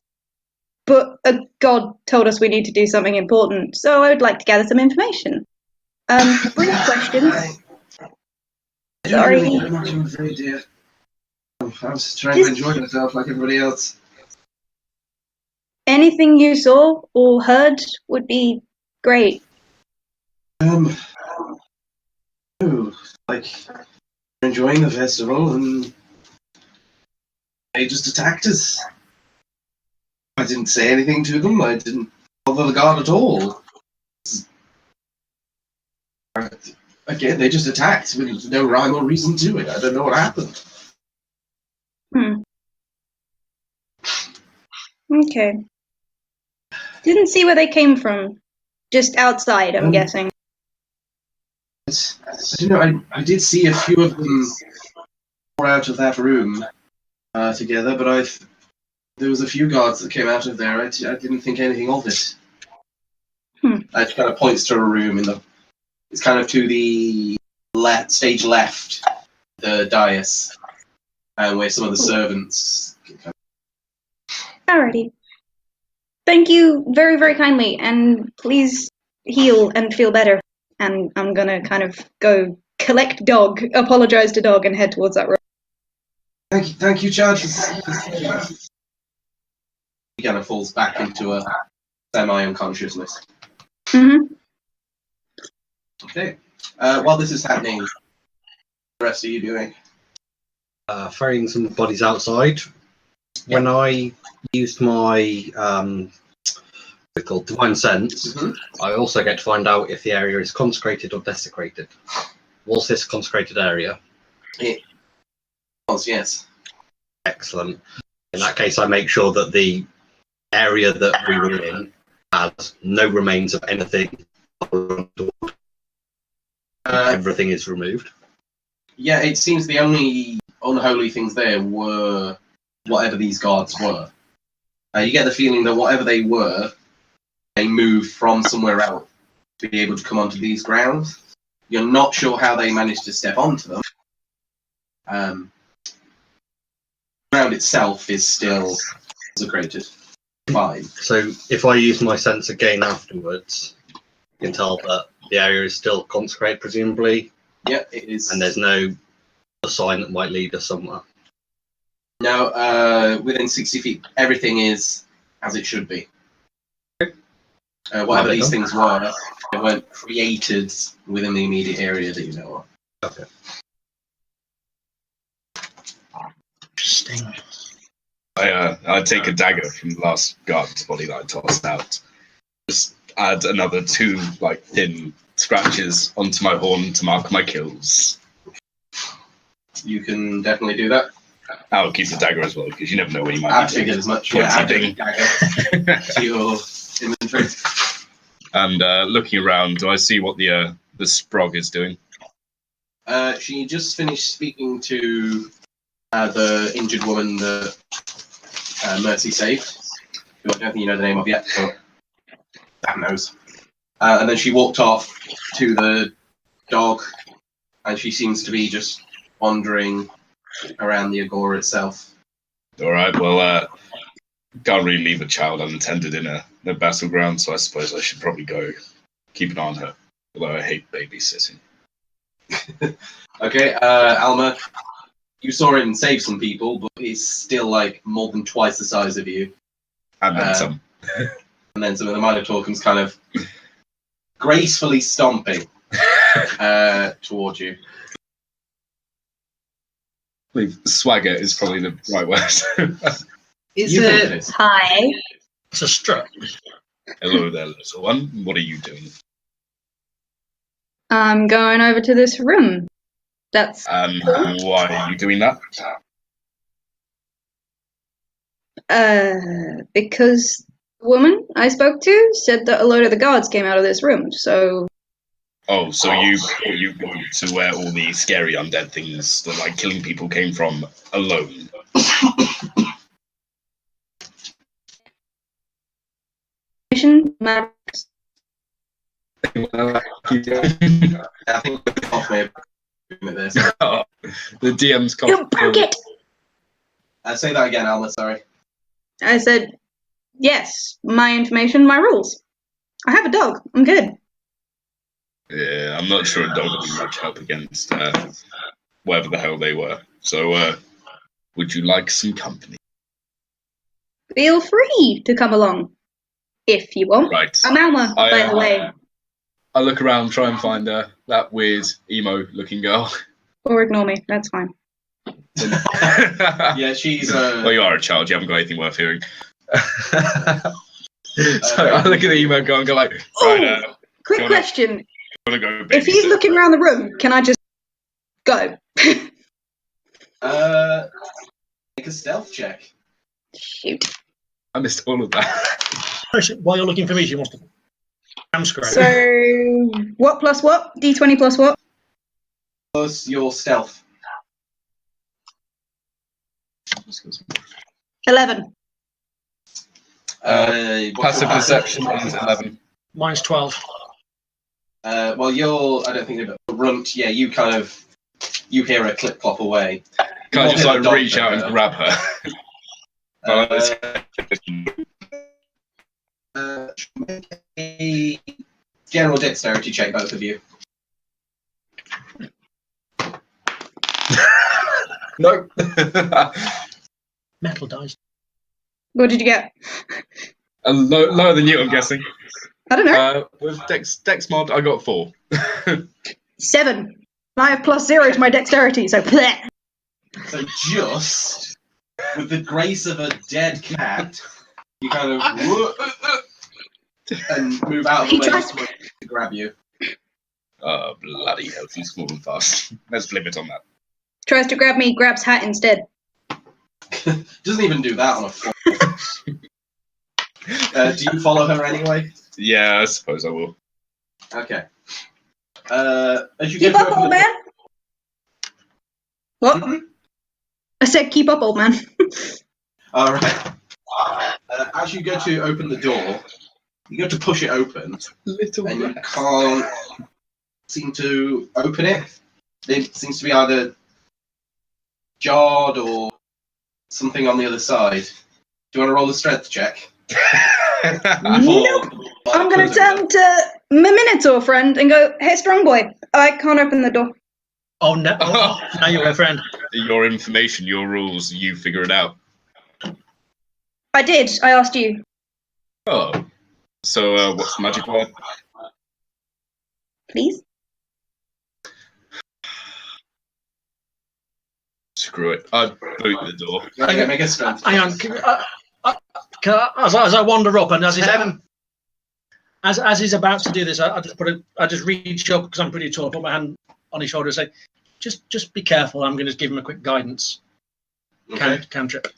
but a god told us we need to do something important, so I would like to gather some information. Brief questions." I don't Sorry. really know much, I'm afraid, dear. I was trying to enjoy myself like everybody else. Anything you saw or heard would be great. Like, enjoying the festival, and they just attacked us. I didn't say anything to them, I didn't bother the guard at all. Again, they just attacked with no rhyme or reason to it. I don't know what happened. Okay. Didn't see where they came from. Just outside, I'm guessing. I don't know, I did see a few of them pour out of that room together, but there was a few guards that came out of there. I didn't think anything of it. It kind of points to a room it's kind of to the stage left, the dais, where some of the servants. Alrighty. Thank you very, very kindly, and please heal and feel better. And I'm gonna kind of go collect dog, apologize to dog, and head towards that room. Thank you, Chad. He kind of falls back into a semi-unconsciousness. Mm-hmm. Okay. While this is happening, what the rest are you doing? Ferrying some bodies outside. When I used my called divine sense, I also get to find out if the area is consecrated or desecrated. Was this a consecrated area? It was, yes. Excellent. In that case, I make sure that the area that we were in has no remains of anything. Everything is removed. Yeah, it seems the only unholy things there were whatever these guards were. You get the feeling that whatever they were, they moved from somewhere else to be able to come onto these grounds. You're not sure how they managed to step onto them. The ground itself is still consecrated. Fine. So if I use my sense again afterwards, you can tell that the area is still consecrated, presumably. Yeah, it is. And there's no sign that might lead us somewhere. No, within 60 feet, everything is as it should be. Whatever these things were, they weren't created within the immediate area that you know of. Okay. Interesting. I take a dagger from the last guard's body that I tossed out. Just add another 2 thin scratches onto my horn to mark my kills. You can definitely do that. I'll keep the dagger as well, because you never know when you might. I figured as much. Yeah, add a dagger to your inventory. And looking around, do I see what the Sprog is doing? She just finished speaking to the injured woman that Mercy saved. Who I don't think you know the name of yet, so damn knows. And then she walked off to the dog, and she seems to be just wandering around the agora itself. All right, well, can't really leave a child unattended in a battleground, so I suppose I should probably go keep an eye on her, although I hate babysitting. Okay, Alma, you saw him save some people, but he's still more than twice the size of you. And then some. And then some of the Minotaur comes kind of gracefully stomping towards you. I believe swagger is probably the right word. Is it? Hi. It's a strut. Hello there, little one. What are you doing? I'm going over to this room. That's Why are you doing that? because the woman I spoke to said that a load of the guards came out of this room, so... Oh, so you go to where all the scary undead things that like killing people came from alone? I think off me with this. The DM's cough. You broke it! Say that again, Alma, sorry. I said, yes, my information, my rules. I have a dog. I'm good. Yeah, I'm not sure a dog would be much help against whatever the hell they were. So, would you like some company? Feel free to come along, if you want. Right. I'm Alma, by the way. I look around, try and find that weird emo-looking girl. Or ignore me, that's fine. Yeah, she's... Well, you are a child, you haven't got anything worth hearing. So I look at the emo girl and go like, right, quick question. Wanna go If he's looking around the room, can I just go? Make a stealth check. Shoot. I missed all of that. While you're looking for me, she wants to hamscratch. So, what plus what? D20 plus what? Plus your stealth. 11. Passive perception is 11. Mine's 12. Well, I don't think they've runt. Yeah, you hear her clip clop away. Can I just like reach out and grab her? Make a general dexterity check, both of you. No. Metal dice. What did you get? Lower than you, I'm guessing. I don't know. With Dex mod, I got 4. 7. I have plus 0 to my dexterity, so bleh. So just with the grace of a dead cat, you kind of and move out of the way to grab you. Oh, bloody hell, he's moving fast. Let's flip it on that. Tries to grab me, grabs hat instead. Doesn't even do that on a 4. Do you follow her anyway? Yeah, I suppose I will. Okay. As you keep up, old man. What? Mm-hmm. I said, keep up, old man. All right. As you go to open the door, you go to push it open, and you can't seem to open it. It seems to be either jarred or something on the other side. Do you want to roll a strength check? Nope. I'm going to turn to my Minotaur friend and go, hey, strong boy, I can't open the door. Oh, no. Oh, now you're my friend. Your information, your rules, you figure it out. I did. I asked you. Oh. So, what's the magic word? Please? Screw it. I boot the door. Okay, make a strength. Hang on. As I wander up and as he's about to do this, I just reach up because I'm pretty tall. I put my hand on his shoulder and say, "Just be careful." I'm going to give him a quick guidance. Okay. Cantrip.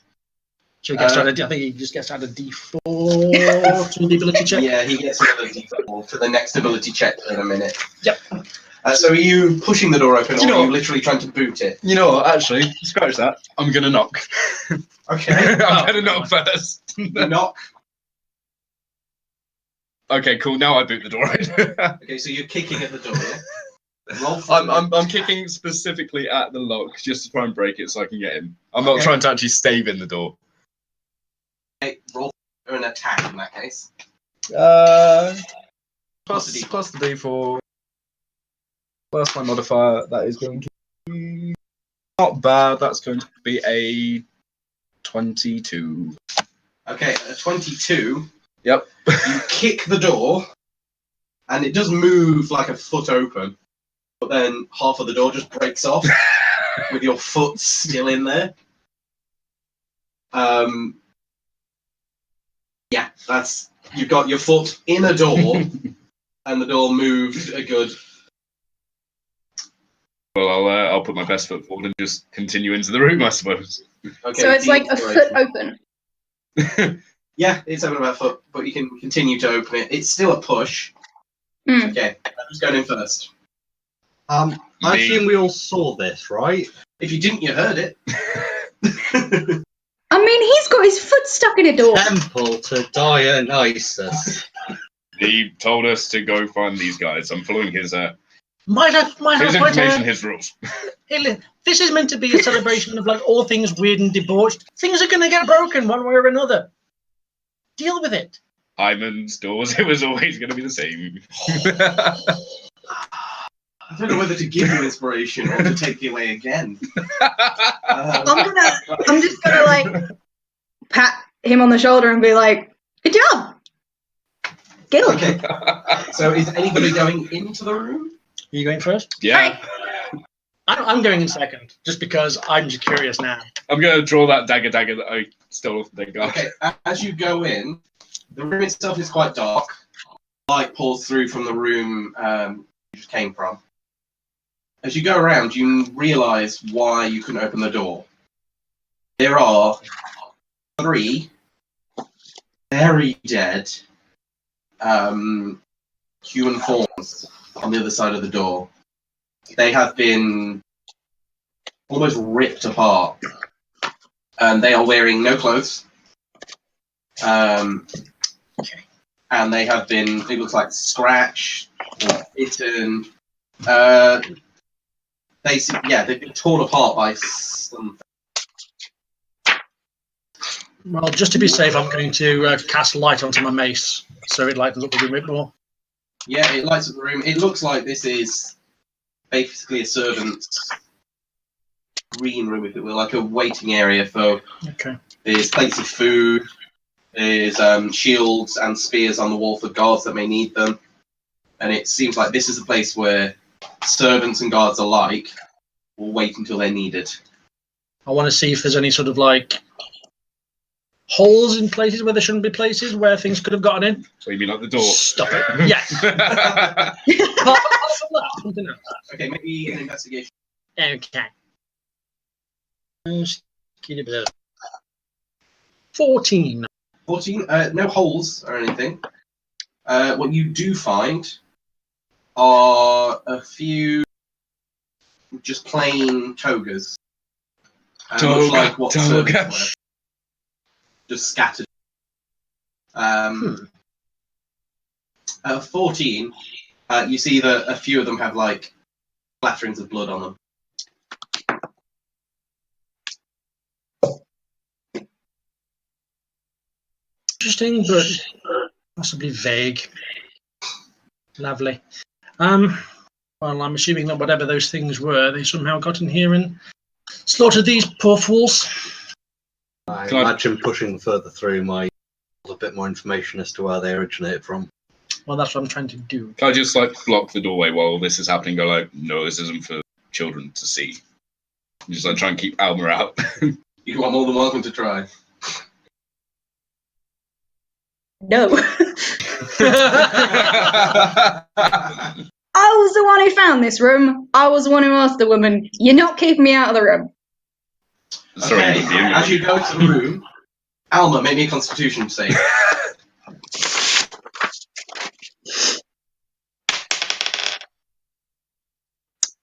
So he gets I think he just gets out a D4 to the ability check. Yeah, he gets another D4 for the next ability check in a minute. Yep. So are you pushing the door open, or are you literally trying to boot it? You know what, actually, scratch that. I'm going to knock. Okay. I'm going to knock first. You knock. Okay, cool. Now I boot the door. Okay, so you're kicking at the door, yeah? I'm kicking specifically at the lock just to try and break it so I can get in. I'm not trying to actually stave in the door. Okay, roll for an attack in that case. Plus the D4. Plus my modifier, that is going to be not bad. That's going to be a 22. Okay, a 22. Yep. You kick the door, and it does move like a foot open, but then half of the door just breaks off with your foot still in there. Yeah, you've got your foot in a door, and the door moved a good Well, I'll put my best foot forward and just continue into the room, I suppose. Okay, So it's like a foot open. Yeah, it's open about a foot, but you can continue to open it. It's still a push. Okay, I'm just going in first. I assume we all saw this, right? If you didn't, you heard it. I mean, he's got his foot stuck in a door. Temple to Dionysus. He told us to go find these guys. I'm following his His information, his rules. This is meant to be a celebration of like all things weird and debauched. Things are going to get broken one way or another. Deal with it. Hyman's doors, it was always going to be the same. I don't know whether to give you inspiration or to take you away again. I'm just gonna like pat him on the shoulder and be like, "Good job, Gil." Okay. So is anybody going into the room? Are you going first? Yeah. I'm going in second, just because I'm just curious now. I'm going to draw that dagger that I stole off the guy. Okay, as you go in, the room itself is quite dark. Light pours through from the room you just came from. As you go around, you realise why you couldn't open the door. There are 3 very dead human forms on the other side of the door. They have been almost ripped apart. They are wearing no clothes. And they have been, it looks like, scratched or bitten. They've been torn apart by something. Well, just to be safe, I'm going to cast light onto my mace, so it lights up the room a bit more. Yeah, it lights up the room. It looks like this is basically a servant's green room, if it were, like a waiting area for. Okay. There's plates of food. There's shields and spears on the wall for guards that may need them. And it seems like this is a place where servants and guards alike will wait until they're needed. I want to see if there's any sort of like holes in places where there shouldn't be places where things could have gotten in. So you mean like the door? Stop it. Yes. Okay, maybe an investigation. Okay. 14. 14. No holes or anything. What you do find are a few just plain togas. Much like what servants wear. Just scattered. 14, you see that a few of them have like splatterings of blood on them. Interesting, but possibly vague. Lovely. Well, I'm assuming that whatever those things were, they somehow got in here and slaughtered these poor fools. I imagine pushing further through might a bit more information as to where they originated from. Well, that's what I'm trying to do. Can I just like block the doorway while this is happening? Go like, no, this isn't for children to see. Just like try and keep Alma out. You are more than welcome to try. No. I was the one who found this room. I was the one who asked the woman, "You're not keeping me out of the room." Okay, as you go to the room, Alma, make me a constitution save.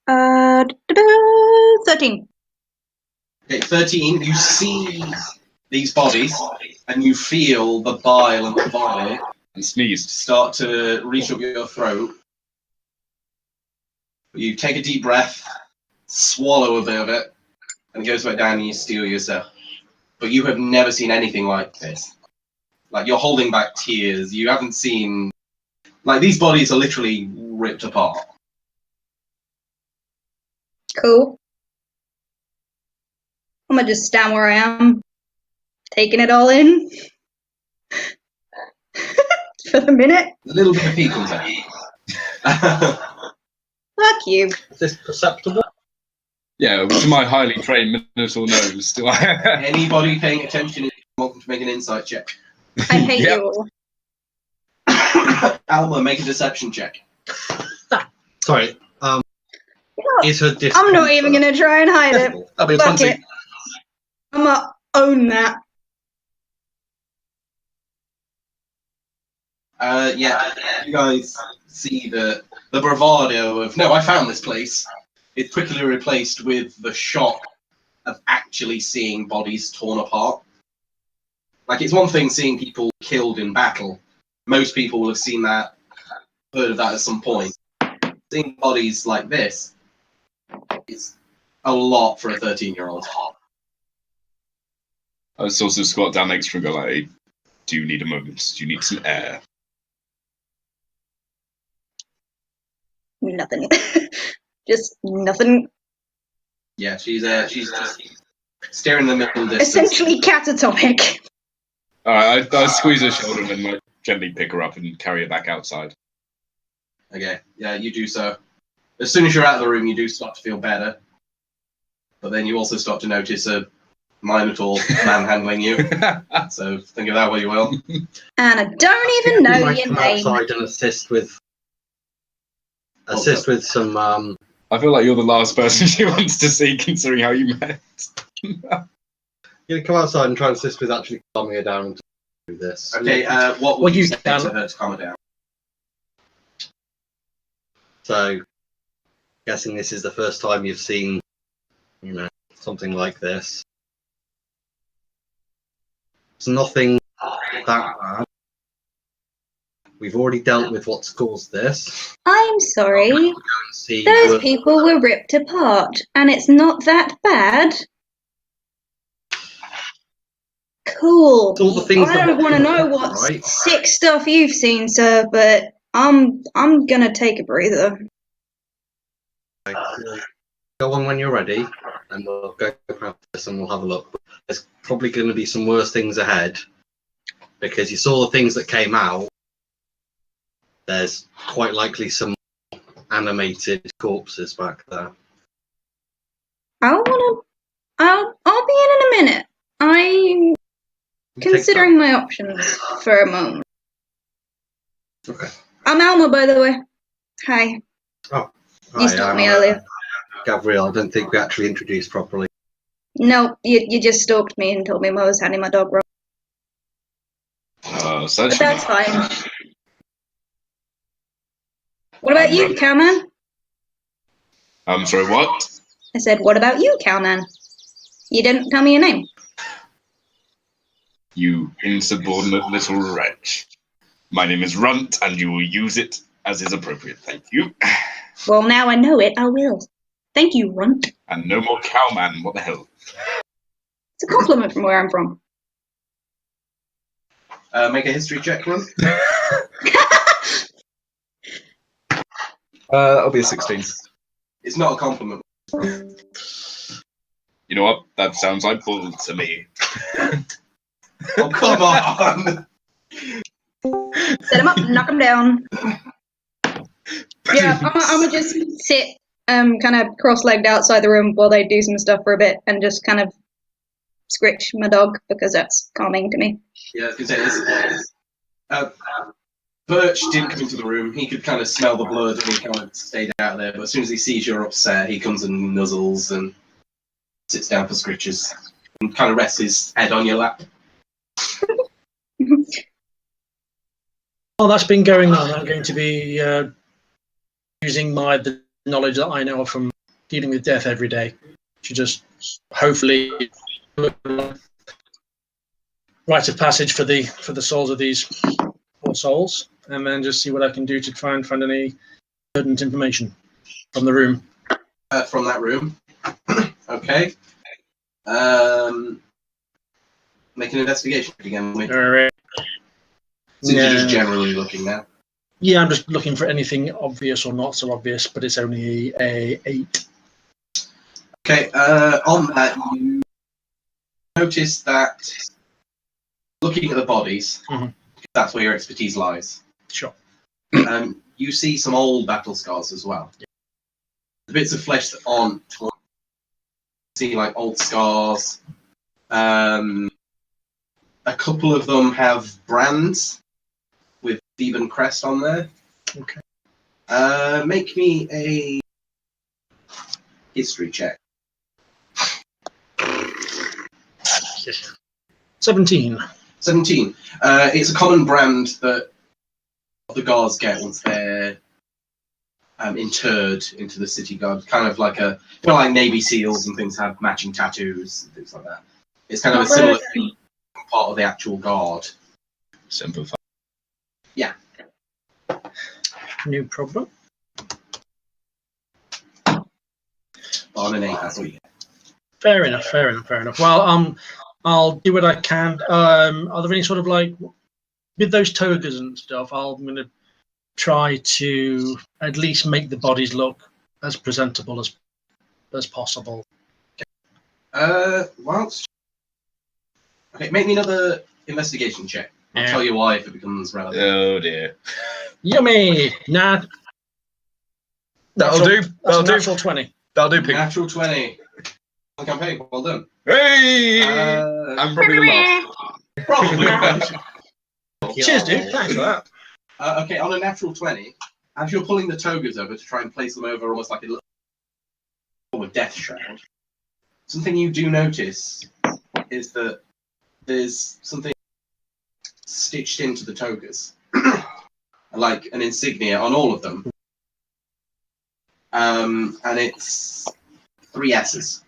Uh, 13. Okay, 13, you see these bodies, and you feel the bile and the vomit and sneeze start to reach up your throat. You take a deep breath, swallow a bit of it, and it goes back down and you steal yourself. But you have never seen anything like this. Like, you're holding back tears. You haven't seen... Like, these bodies are literally ripped apart. Cool. I'm gonna just stand where I am, taking it all in. For the minute. A little bit of pee comes out. Fuck you. Is this perceptible? Yeah, to my highly trained Minotaur nose. Do I? Anybody paying attention is welcome to make an insight check. I hate you all. Alma, make a deception check. Sorry. You know, Is her discomfort? I'm not even going to try and hide it. That'll be a Fuck 20. it. I'm going to own that. Yeah, you guys see the bravado of, no, I found this place. It's quickly replaced with the shock of actually seeing bodies torn apart. Like, it's one thing seeing people killed in battle. Most people will have seen that, heard of that at some point. Seeing bodies like this is a lot for a 13-year-old. I was also squat down next to her and go like, do you need a moment? Do you need some air? Nothing. Just nothing. Yeah, she's just staring in the middle distance. Essentially catatonic. Alright, I squeeze her shoulder and then like, gently pick her up and carry her back outside. Okay, yeah, you do so. As soon as you're out of the room, you do start to feel better. But then you also start to notice a Minotaur manhandling you. So think of that what you will. And I don't even know You might your come name. outside and assist with some. I feel like you're the last person she wants to see, considering how you met. You come outside and try and assist with actually calming her down to do this. Okay, what would you say to her to calm her down? So, guessing this is the first time you've seen, something like this. It's nothing that bad. We've already dealt with what's caused this. I'm sorry. See, Those people were ripped apart, and it's not that bad. Cool. All the things I don't want to know what sick stuff you've seen, sir, but I'm gonna take a breather. Go on when you're ready, and we'll go past this and we'll have a look. There's probably going to be some worse things ahead, because you saw the things that came out. There's quite likely some animated corpses back there. I'll be in a minute. I'm considering my options for a moment. Okay. I'm Alma, by the way. Hi. Oh, you stopped me earlier. Gabrielle, I don't think we actually introduced properly. No, you just stalked me and told me I was handing my dog wrong. But that's fine. What about you, Cowman? I'm sorry, what? I said, what about you, Cowman? You didn't tell me your name. You insubordinate little wretch. My name is Runt, and you will use it as is appropriate. Thank you. Well, now I know it, I will. Thank you, Runt. And no more cowman. What the hell? It's a compliment from where I'm from. Make a history check, Runt. That'll be a 16. It's not a compliment. You know what? That sounds like bull to me. Oh, come on! Set him up, knock him down. Yeah, I'm gonna just sit kind of cross-legged outside the room while they do some stuff for a bit and just kind of scritch my dog because that's calming to me. Yeah, I was gonna say this. Birch didn't come into the room. He could kind of smell the blood and he kind of stayed out there. But as soon as he sees you're upset, he comes and nuzzles and sits down for scritches and kind of rests his head on your lap. While that's been going on, I'm going to be using the knowledge that I know from dealing with death every day to just hopefully rite of passage for the souls of these poor souls, and then just see what I can do to try and find any pertinent information from the room. From that room. Okay. Make an investigation again. All right. So you're just generally looking now. Yeah, I'm just looking for anything obvious or not so obvious, but it's only a 8. Okay, on that, you notice that looking at the bodies, that's where your expertise lies. Sure. You see some old battle scars as well. Yeah. The bits of flesh that aren't torn. You see like old scars. A couple of them have brands with Theban crest on there. Okay. Make me a history check. 17. 17. It's a common brand that the guards get once they're interred into the city guard. Kind of like like Navy SEALs and things have matching tattoos and things like that. It's kind of a similar thing, part of the actual guard. Simple. Yeah. No problem. On an 8, that's what you get. Fair enough. Well, I'll do what I can. Are there any sort of like with those togas and stuff? I'm going to try to at least make the bodies look as presentable as possible. Well, okay, make me another investigation check. I'll tell you why if it becomes relevant. Oh dear. Yummy! Nah. That'll do. That'll do. Natural 20. That'll do, pig. Natural 20. On campaign. Well done. Hey! I'm probably the last. Probably. Cheers, dude. Thanks for that. Okay, on a natural 20, as you're pulling the togas over to try and place them over almost like a little death shroud, something you do notice is that there's something stitched into the togas, like an insignia on all of them, and it's 3 S's,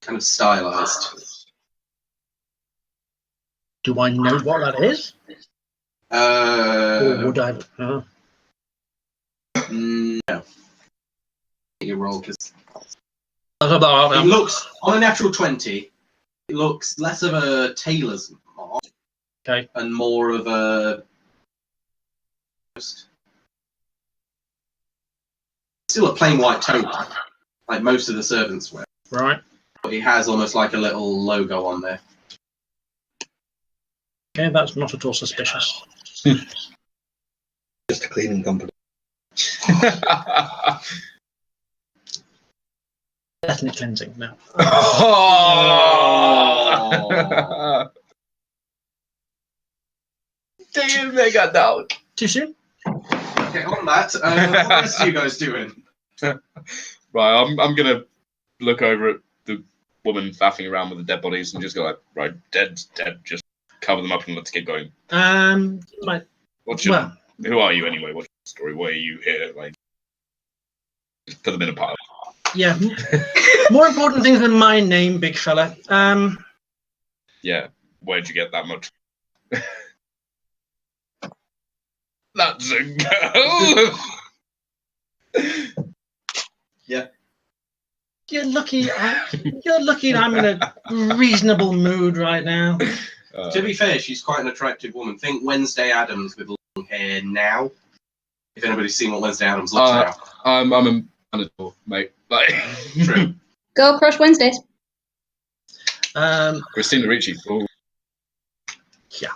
kind of stylized. Do I know what that is? Or would I? No. You roll because it looks on a natural 20. It looks less of a tailor's mark, okay, and more of a still a plain white toga, like most of the servants wear. Right. But it has almost like a little logo on there. Okay, that's not at all suspicious. Just a cleaning company. Ethnic cleansing, no. Oh! Damn, they got down. Too soon? Okay, on that, what the rest of you guys doing? Right, I'm gonna look over at the woman faffing around with the dead bodies and just go like, right, dead, just cover them up and let's get going. Who are you anyway? What's your story? Why are you here? Like, just put them in a pile. Yeah. More important things than my name, big fella. Yeah. Where'd you get that much? That's a girl. Yeah. You're lucky. You're lucky. I'm in a reasonable mood right now. To be fair, she's quite an attractive woman. Think Wednesday Addams with long hair now. If anybody's seen what Wednesday Addams looks now. I'm a mate. Like, true. Girl Crush Wednesdays. Christina Ricci. Ooh. Yeah.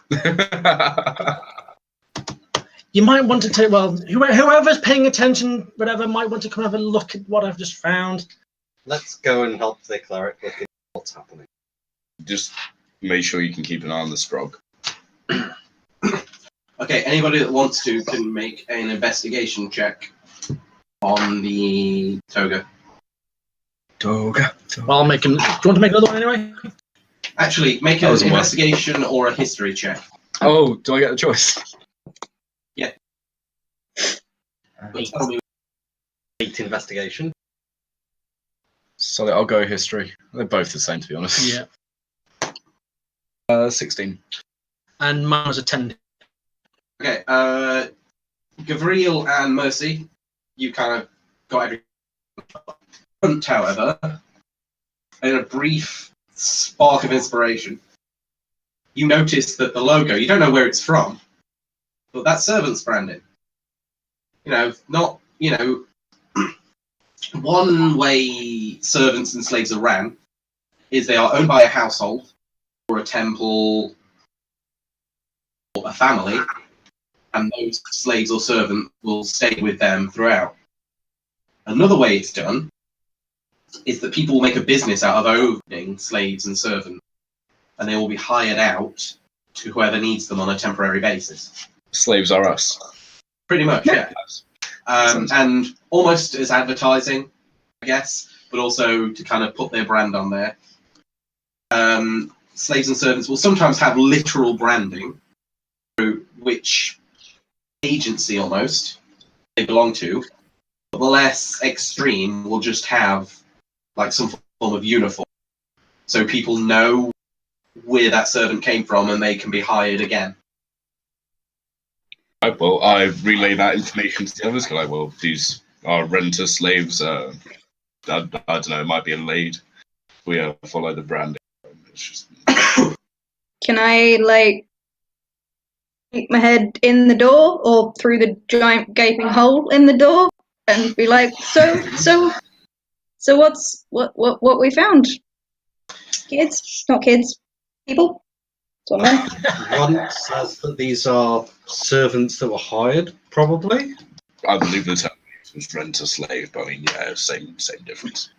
You might want to take, well, whoever's paying attention, whatever, might want to come have a look at what I've just found. Let's go and help the cleric look at what's happening. Just make sure you can keep an eye on the Sprog. Okay, anybody that wants to can make an investigation check on the toga. Toga. Well, I'll make an. Do you want to make another one anyway? Actually, make an investigation or a history check. Oh, do I get the choice? Yeah. Eight investigation. So I'll go history. They're both the same, to be honest. Yeah. 16. And mine was a 10. Okay, Gavriel and Mercy, you kind of got everything. However, in a brief spark of inspiration, you notice that the logo, you don't know where it's from, but that's servants branding. One way servants and slaves are ran is they are owned by a household or a temple or a family, and those slaves or servants will stay with them throughout. Another way it's done is that people will make a business out of owning slaves and servants, and they will be hired out to whoever needs them on a temporary basis. Slaves are us. Pretty much, yeah. and almost as advertising, I guess, but also to kind of put their brand on there. Slaves and servants will sometimes have literal branding, which agency almost they belong to, but the less extreme will just have like some form of uniform, so people know where that servant came from and they can be hired again. Well, I relay that information to the others. Like, well, these are renter slaves. I don't know. It might be a laid. We follow the branding. It's just... Can I keep my head in the door or through the giant gaping hole in the door and be like, so what we found? Kids, not kids, people. One says that these are servants that were hired, probably. I believe the term was rent a slave, but I mean, yeah, same difference.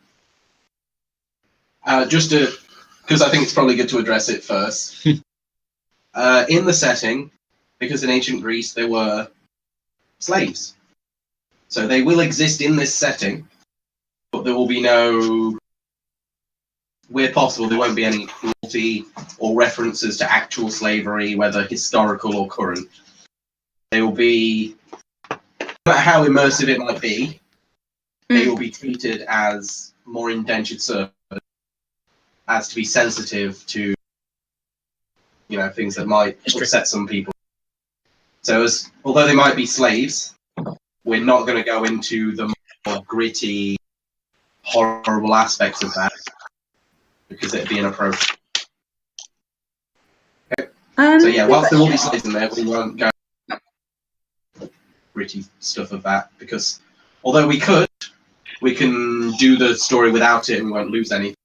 Just to, because I think it's probably good to address it first. In the setting, because in ancient Greece there were slaves, so they will exist in this setting, but there will be no, where possible, there won't be any cruelty or references to actual slavery, whether historical or current. They will be, no matter how immersive it might be, they will be treated as more indentured servants, as to be sensitive to, things that might upset some people. So, although they might be slaves, we're not going to go into the more gritty, horrible aspects of that, because it'd be inappropriate. Okay. So yeah, whilst there will be slaves in there, we won't go gritty stuff of that, because although we can do the story without it and we won't lose anything.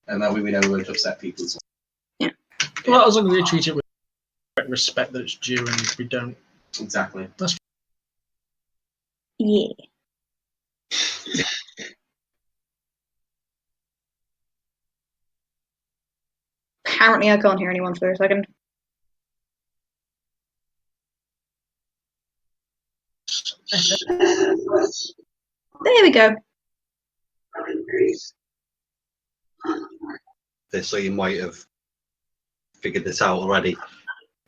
And that way we know we won't upset people as well. Yeah. Well, as long as we treat it with respect that it's due and we don't... Exactly. That's... Yeah. Apparently I can't hear anyone for a second. There we go. So you might have figured this out already.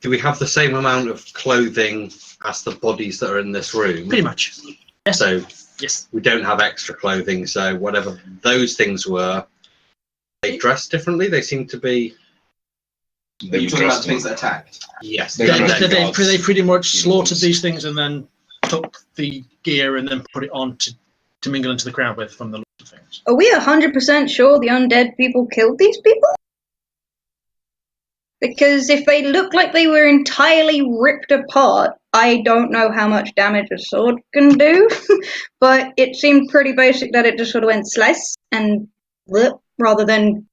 Do we have the same amount of clothing as the bodies that are in this room? Pretty much. Yes. So yes, we don't have extra clothing, so whatever those things were, they dressed differently. They seem to be... Are you talking about the things that attacked? Yes. They pretty much slaughtered these things and then took the gear and then put it on to mingle into the crowd with, from the looks of things. Are we 100% sure the undead people killed these people? Because if they look like they were entirely ripped apart, I don't know how much damage a sword can do, but it seemed pretty basic that it just sort of went slice and rather than...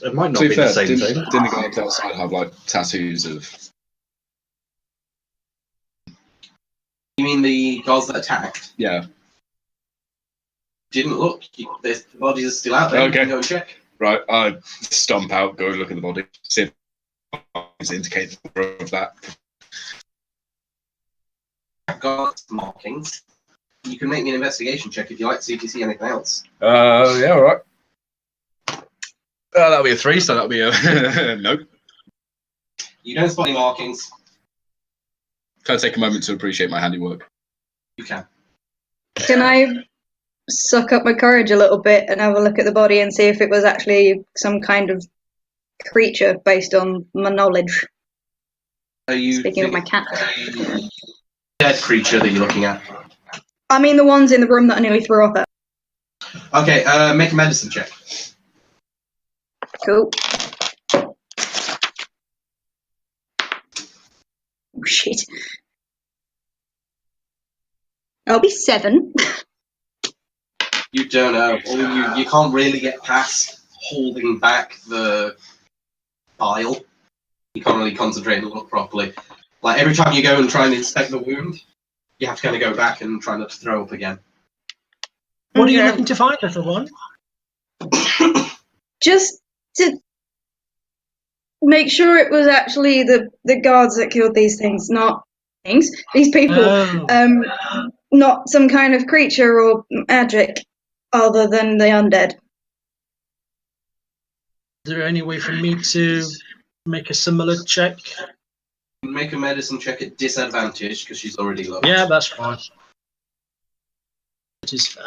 It might not be the same thing. Didn't the guards outside have tattoos of... You mean the guards that attacked? Yeah. Didn't look. The bodies are still out there. Okay. You can go and check. Right, I stomp out, go look at the body, see if it's indicated of that. I've got markings. You can make me an investigation check if you like, see if you see anything else. Yeah, all right. That'll be a 3, so that'll be a nope. You don't spot any markings. Can I take a moment to appreciate my handiwork? You can. Can I suck up my courage a little bit and have a look at the body and see if it was actually some kind of creature based on my knowledge? Speaking of my cat. Dead creature that you're looking at. I mean the ones in the room that I nearly threw off at. Okay, make a medicine check. Cool. Oh shit. I'll be 7. You don't know. Or you can't really get past holding back the bile. You can't really concentrate and look properly. Like every time you go and try and inspect the wound, you have to kind of go back and try not to throw up again. What are you looking to find, little one? Just to make sure it was actually the guards that killed these things, not things. These people, not some kind of creature or magic other than the undead. Is there any way for me to make a similar check? Make a medicine check at disadvantage because she's already low. Yeah, that's fine. It is fine.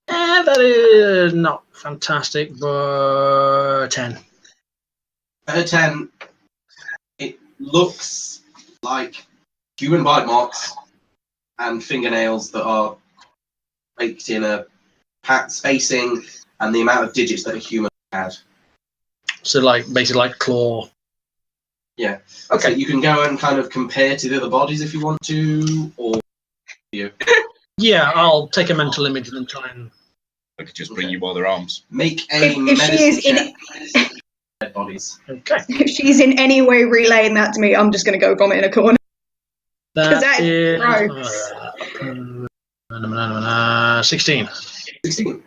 That is not fantastic, but 10. At a 10, it looks like human bite marks and fingernails that are baked in a pat spacing and the amount of digits that a human had. So, like, basically like claw. Yeah. Okay. So you can go and kind of compare to the other bodies if you want to, or you. Yeah, I'll take a mental image and then try and. I could just bring you by their arms. Make a if she is check. Dead bodies. Okay. If she's in any way relaying that to me, I'm just going to go vomit in a corner. That is gross. 16. 16.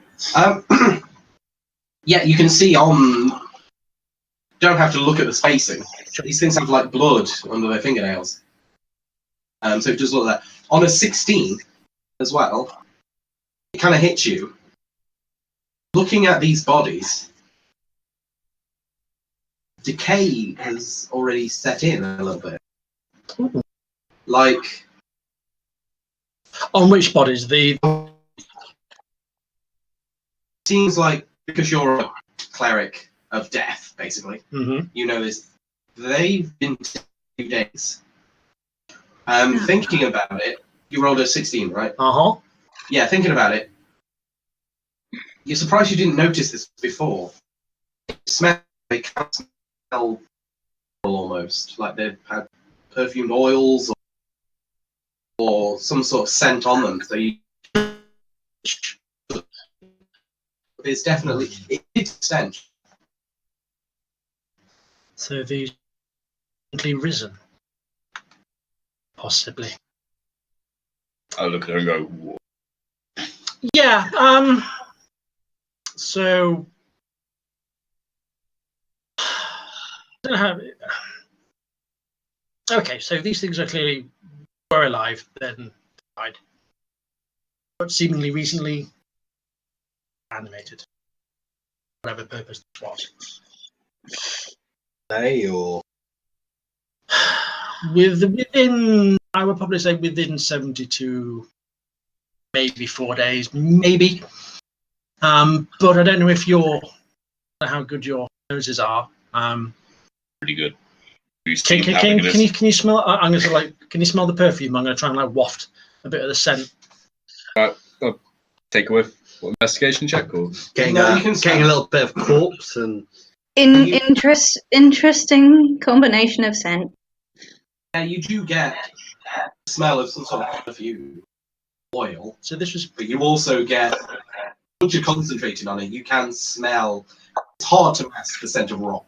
Yeah, you can see on. Don't have to look at the spacing. These things have like blood under their fingernails. So it does look like that. On a 16 as well, it kind of hits you. Looking at these bodies, decay has already set in a little bit. Ooh. Like. On which bodies? Seems like because you're a cleric of death, basically. Mm-hmm. You know this. They've been 2 days. Thinking about it, you rolled a 16, right? Uh-huh. Yeah, thinking about it, you're surprised you didn't notice this before. They can't smell almost, like they've had perfumed oils or some sort of scent on them. So it's definitely, it's a stench. So these recently risen. Possibly. I look at her and go, whoa. Yeah, so I don't have it. Okay, so these things are clearly were alive, then died. But seemingly recently animated. Whatever purpose this was. Day or Within, I would probably say within 72, maybe 4 days, maybe. But I don't know if how good your noses are. Pretty good. Can you smell? I'm gonna can you smell the perfume? I'm gonna try and waft a bit of the scent. I'll take a whiff. What, investigation check or getting a little bit of corpse and. Interesting combination of scent. Yeah, you do get the smell of some sort of perfume, oil. So this was, but you also get, once you're concentrating on it, you can smell. It's hard to mask the scent of rot.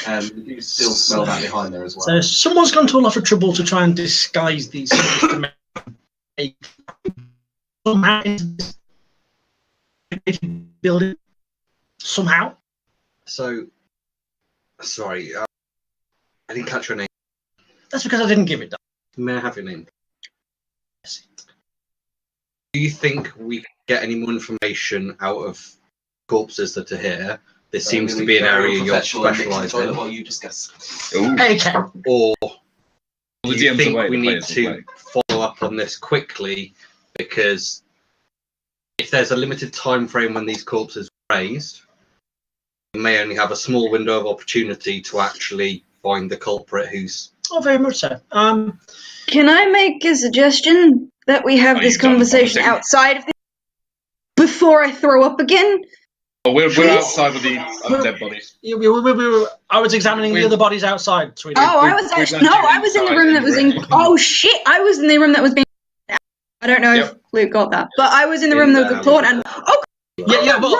And you still smell that behind there as well. So someone's gone to a lot of trouble to try and disguise these things to make somehow building somehow. So, sorry, I didn't catch your name. That's because I didn't give it down. May I have your name? Do you think we can get any more information out of corpses that are here? This seems to be an area you're specialised in. What you discuss. Okay. Or the do you DM's think away, we the need players to away. follow up on this quickly? Because if there's a limited time frame when these corpses are raised, we may only have a small window of opportunity to actually find the culprit who's... Oh, very much so. Can I make a suggestion that we have this conversation outside of this before I throw up again? Oh, we're outside with the dead bodies. I was examining the other bodies outside, sweetie. Oh, I was in the room that was in. Oh shit! I was in the room that was being. I don't know if Luke got that, but I was in the room that was torn and run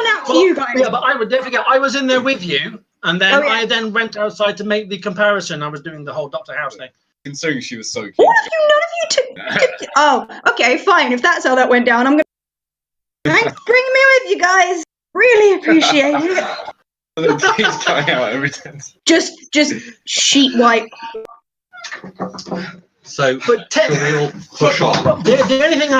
out to you guys. Yeah, but don't forget, I was in there with you, and then I then went outside to make the comparison. I was doing the whole Dr. House thing. Considering she was so cute. None of you took. Oh, okay, fine. If that's how that went down, I'm gonna. Thanks for bringing me with you guys. Really appreciate it. He's cutting out every 10 seconds. Just sheet wipe. So, But shall we all push on? The only thing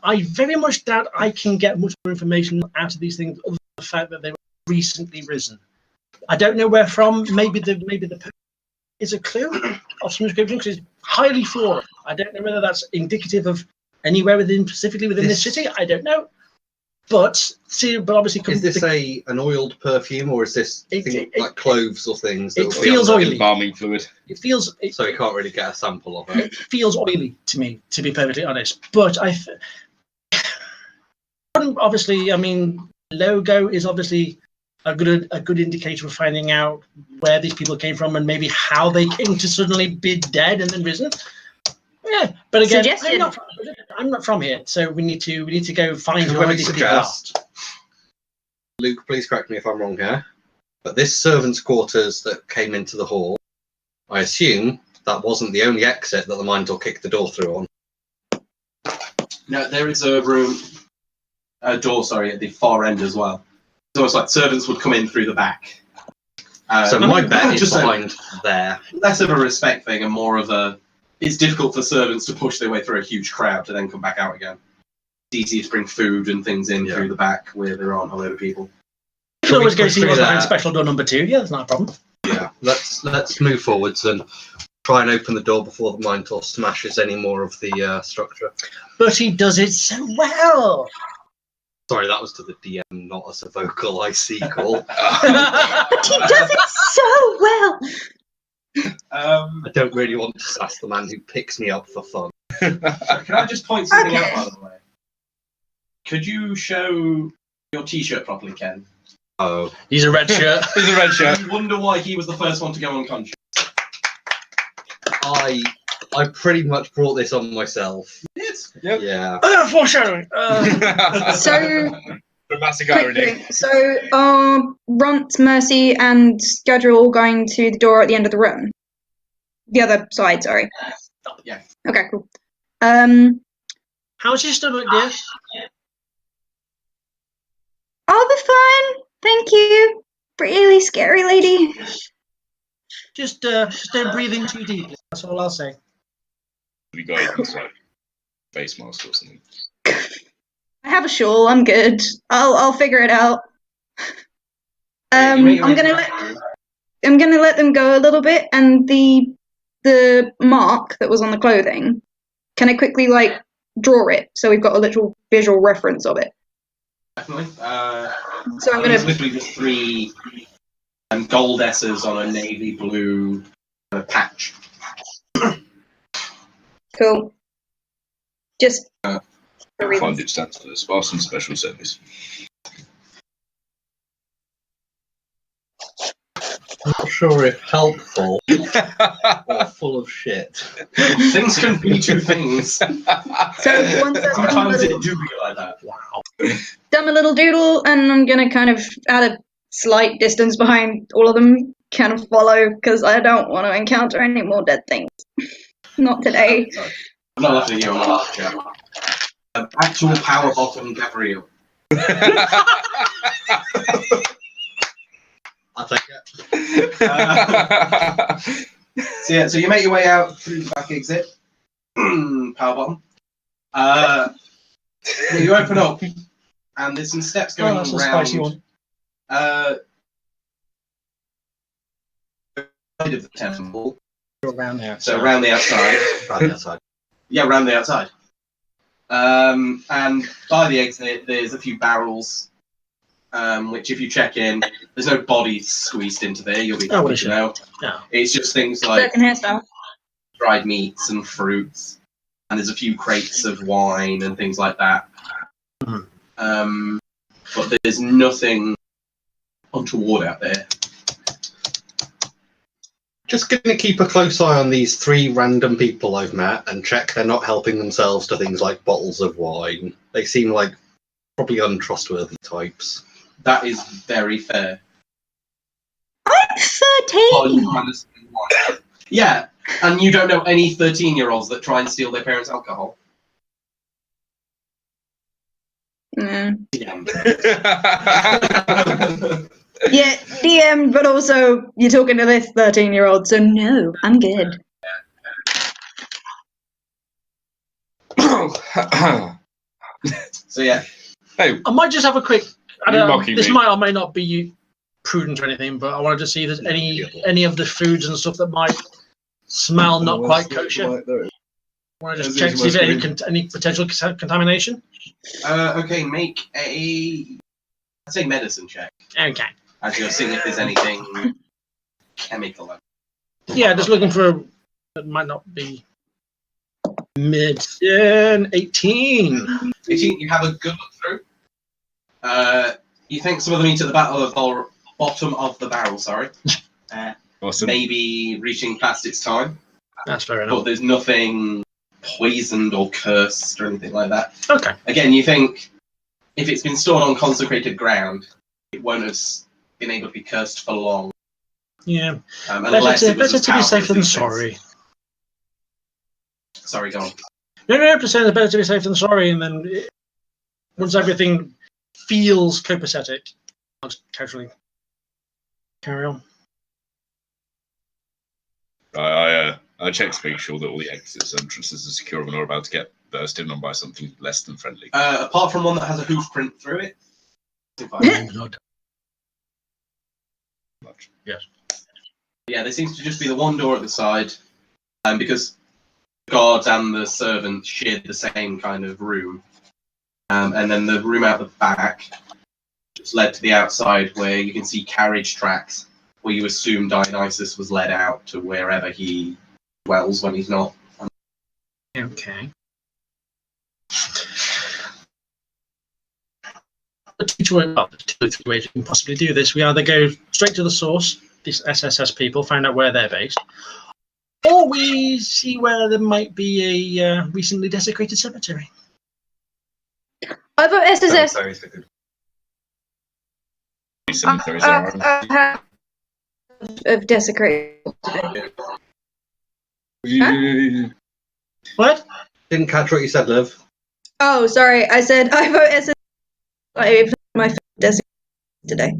I very much doubt I can get much more information out of these things, other than the fact that they were recently risen. I don't know where from. Maybe the is a clue of some description because it's highly floral. I don't know whether that's indicative of anywhere specifically within this city. I don't know. But obviously, is this an oiled perfume, or is this like cloves or things? It feels oily. Embalming fluid. It feels so you can't really get a sample of it. It feels oily to me, to be perfectly honest. But obviously, I mean, logo is obviously a good indicator of finding out where these people came from and maybe how they came to suddenly be dead and then risen. Yeah, but again, I'm not from here, so we need to go find whoever these people are. Luke, please correct me if I'm wrong here, but this servants' quarters that came into the hall, I assume that wasn't the only exit that the Minotaur kicked the door through on. No, there is a door, at the far end as well. It's almost like servants would come in through the back. So my bet is behind there. Less of a respect thing and more of a... It's difficult for servants to push their way through a huge crowd to then come back out again. It's easy to bring food and things in through the back where there aren't a load of people. You can always go see what's behind special door number 2. Yeah, that's not a problem. Yeah, let's move forwards and try and open the door before the Minotaur smashes any more of the structure. But he does it so well. Sorry, that was to the DM, not as a vocal IC call. But he does it so well. I don't really want to sass the man who picks me up for fun. Can I just point something out, by the way? Could you show your t-shirt properly, Ken? Oh. He's a red shirt. He's a red shirt. I wonder why he was the first one to go unconscious. I pretty much brought this on myself. Yes. Yep. Yeah. Foreshadowing. So... Dramatic irony. So, Runt, Mercy, and Gadra are all going to the door at the end of the room. The other side, sorry. Yeah. Okay, cool. How's your stomach, dear? I'll be fine, thank you. Really scary lady. Just don't breathe in too deeply. That's all I'll say. We got like face mask or something. I have a shawl. I'm good. I'll figure it out. I'm gonna let them go a little bit, and the mark that was on the clothing. Can I quickly draw it so we've got a little visual reference of it? Definitely. So I'm gonna. It's literally just 3 gold S's on a navy blue patch. Cool. Just. Fundage stands for Spartan Special Service. I'm not sure if helpful or full of shit. Things can be 2 things. So once I've sometimes it do be like that. Wow. Done a little doodle, and I'm gonna kind of add a slight distance behind all of them, kind of follow, because I don't want to encounter any more dead things. Not today. I'm not laughing at you, I'm not laughing at you. Actual power bottom Gabriel. I'll take it. So you make your way out through the back exit. Power bottom. You open up, and there's some steps going that's around. a spicy one. Of the temple. Around there. So around the outside. Around the outside. Yeah, around the outside. And by the exit, there's a few barrels, which if you check in, there's no bodies squeezed into there. You'll be able to know. No. It's just things like hairstyle. dried meats and fruits, and there's a few crates of wine and things like that. But there's nothing untoward out there. Just going to keep a close eye on these 3 random people I've met and check they're not helping themselves to things like bottles of wine. They seem like probably untrustworthy types. That is very fair. I'm 13! Yeah, and you don't know any 13-year-olds that try and steal their parents' alcohol. Yeah. Yeah, DM, but also you're talking to this 13-year-old, so no, I'm good. So yeah. Hey, I might just have a quick. This me. might or may not be prudent or anything, but I wanted to see if there's any of the foods and stuff that might smell not quite kosher. Want to just check to see if there's any potential contamination? Okay, make I'd say medicine check. Okay. As you're seeing if there's anything chemical. Yeah, just looking for. It might not be. Medicine 18. 18. You have a good look through. You think some of the meat at the bottom of the barrel. Sorry. Awesome. Maybe reaching past its time. That's fair enough. But there's nothing poisoned or cursed or anything like that. Okay. Again, you think if it's been stored on consecrated ground, it won't have been able to be cursed for long. Yeah. Better to be safe than sorry. Sorry, go on. No, just saying it's better to be safe than sorry, and then once everything feels copacetic, I'll just casually carry on. I check to make sure that all the exits and entrances are secure and we're not about to get burst in on by something less than friendly. Apart from one that has a hoof print through it. Yes. Yeah, there seems to just be the one door at the side, because the guards and the servants shared the same kind of room, and then the room out the back just led to the outside where you can see carriage tracks where you assume Dionysus was led out to wherever he dwells when he's not. Okay. There's two ways we can possibly do this. We either go straight to the source, these SSS people, find out where they're based, or we see where there might be a recently desecrated cemetery. I vote SSS. Cemeteries are Of desecrated. What? Didn't catch what you said, Liv. Oh, sorry. I said I vote SSS. My desecrated today.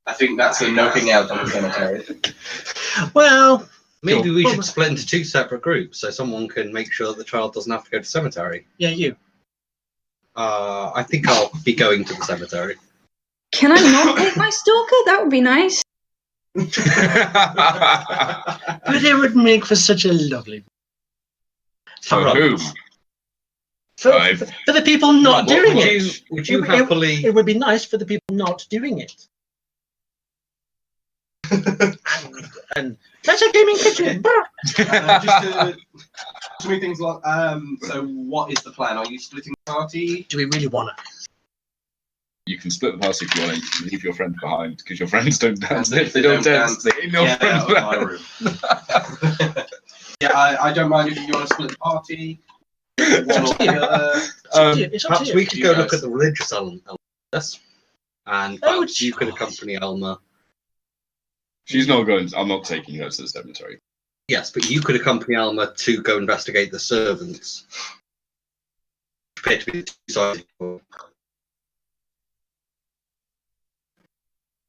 I think that's a knocking out on the cemetery. Well, maybe we should split into two separate groups so someone can make sure the child doesn't have to go to cemetery. Yeah, you. I think I'll be going to the cemetery. Can I not take my stalker? That would be nice. But it would make for such a lovely. For whom? For the people not doing it. Would you happily? It would be nice for the people not doing it. and that's a gaming kitchen. Just to move things along. So, what is the plan? Are you splitting the party? Do we really want to? You can split the party if you want. You can leave your friend behind because your friends don't dance. If they don't dance, they ain't no friends. My room. Yeah, I don't mind if you want to split the party. Perhaps we could go look at the religious element of this, and perhaps you could accompany Elma. She's not going. I'm not taking her to the cemetery. Yes, but you could accompany Alma to go investigate the servants. Appear to be the two sides.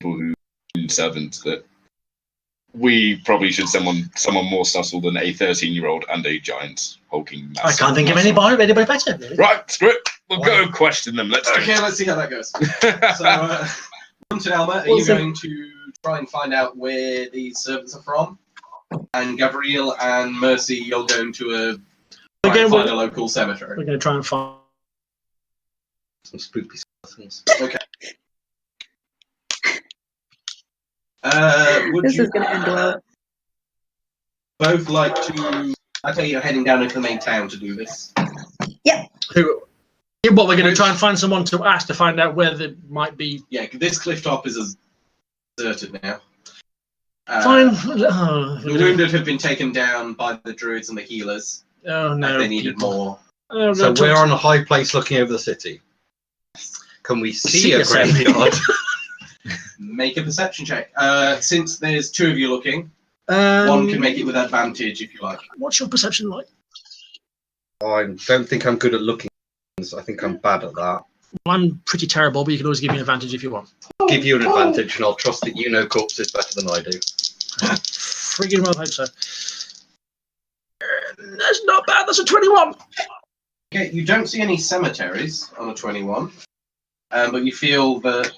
People who servants that we probably should someone more subtle than a 13-year-old and a giant hulking. I can't think of anybody better. Really. Right, screw it. We'll go question them. Let's see how that goes. So, Hunter Alma, are you going to try and find out where these servants are from? And Gabrielle and Mercy, you're going to find a local cemetery. We're going to try and find some spooky skeletons. Okay. This is going to end well. Both like to? I tell you, you're heading down into the main town to do this. Yep. What we're going to try and find someone to ask to find out where there might be. Yeah, this cliff top is deserted now. Fine. The wounded have been taken down by the druids and the healers. Oh no! They needed more. So we're on a high place looking over the city. Can we see a graveyard? Make a perception check. Since there's two of you looking, one can make it with advantage if you like. What's your perception like? I don't think I'm good at looking. I think I'm bad at that. I'm pretty terrible, but you can always give me an advantage if you want. I'll give you an advantage, and I'll trust that you know corpses better than I do. Friggin' well hope so. That's not bad, that's a 21! Okay, you don't see any cemeteries on a 21, but you feel that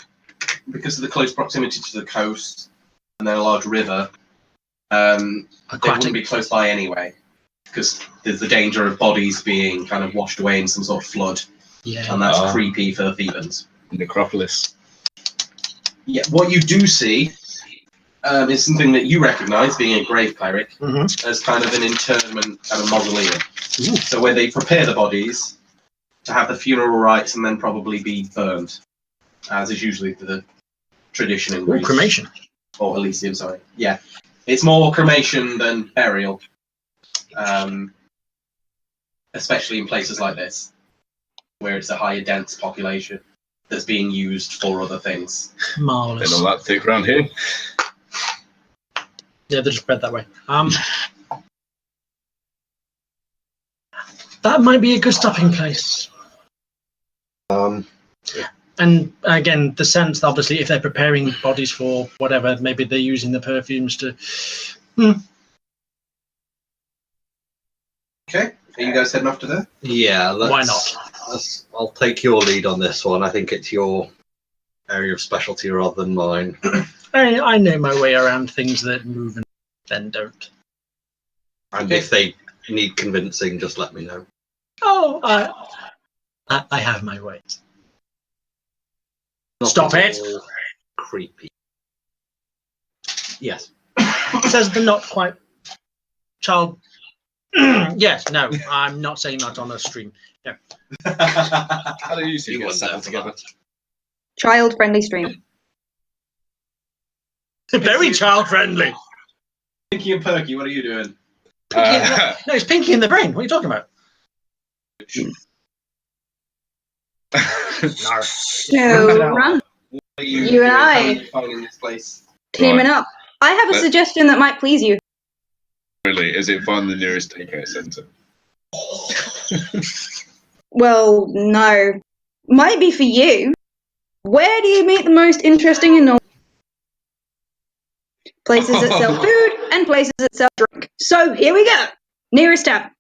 because of the close proximity to the coast and then a large river, they wouldn't be close by anyway, because there's the danger of bodies being kind of washed away in some sort of flood, and that's creepy for the Thebans. Necropolis. Yeah, what you do see is something that you recognise, being a grave cleric, as kind of an interment kind of mausoleum. So where they prepare the bodies to have the funeral rites and then probably be burned, as is usually the tradition in Greece. Cremation. Or Elysium, sorry. Yeah. It's more cremation than burial. Especially in places like this, where it's a higher dense population that's being used for other things. Marvellous. They're not that thick around here. Yeah, they're just bred that way. That might be a good stopping place. And again, the sense that obviously if they're preparing bodies for whatever, maybe they're using the perfumes to... Okay, are you guys heading off to there? Yeah, why not? I'll take your lead on this one. I think it's your area of specialty rather than mine. I know my way around things that move and then don't. And if they need convincing, just let me know. Oh, I have my ways. Stop it! Creepy. Yes. Says the not quite child. Yes, no, I'm not saying that on a stream. No. How do you two get settled together? Child-friendly stream. Very child-friendly. Pinky and Perky, what are you doing? No, it's Pinky in the brain. What are you talking about? No. So, run. You and I finding this place. teaming up. I have a suggestion that might please you. Really? Is it find the nearest daycare centre? Well, no. Might be for you. Where do you meet the most interesting and normal places that sell food and places that sell drink? So here we go. Nearest tavern.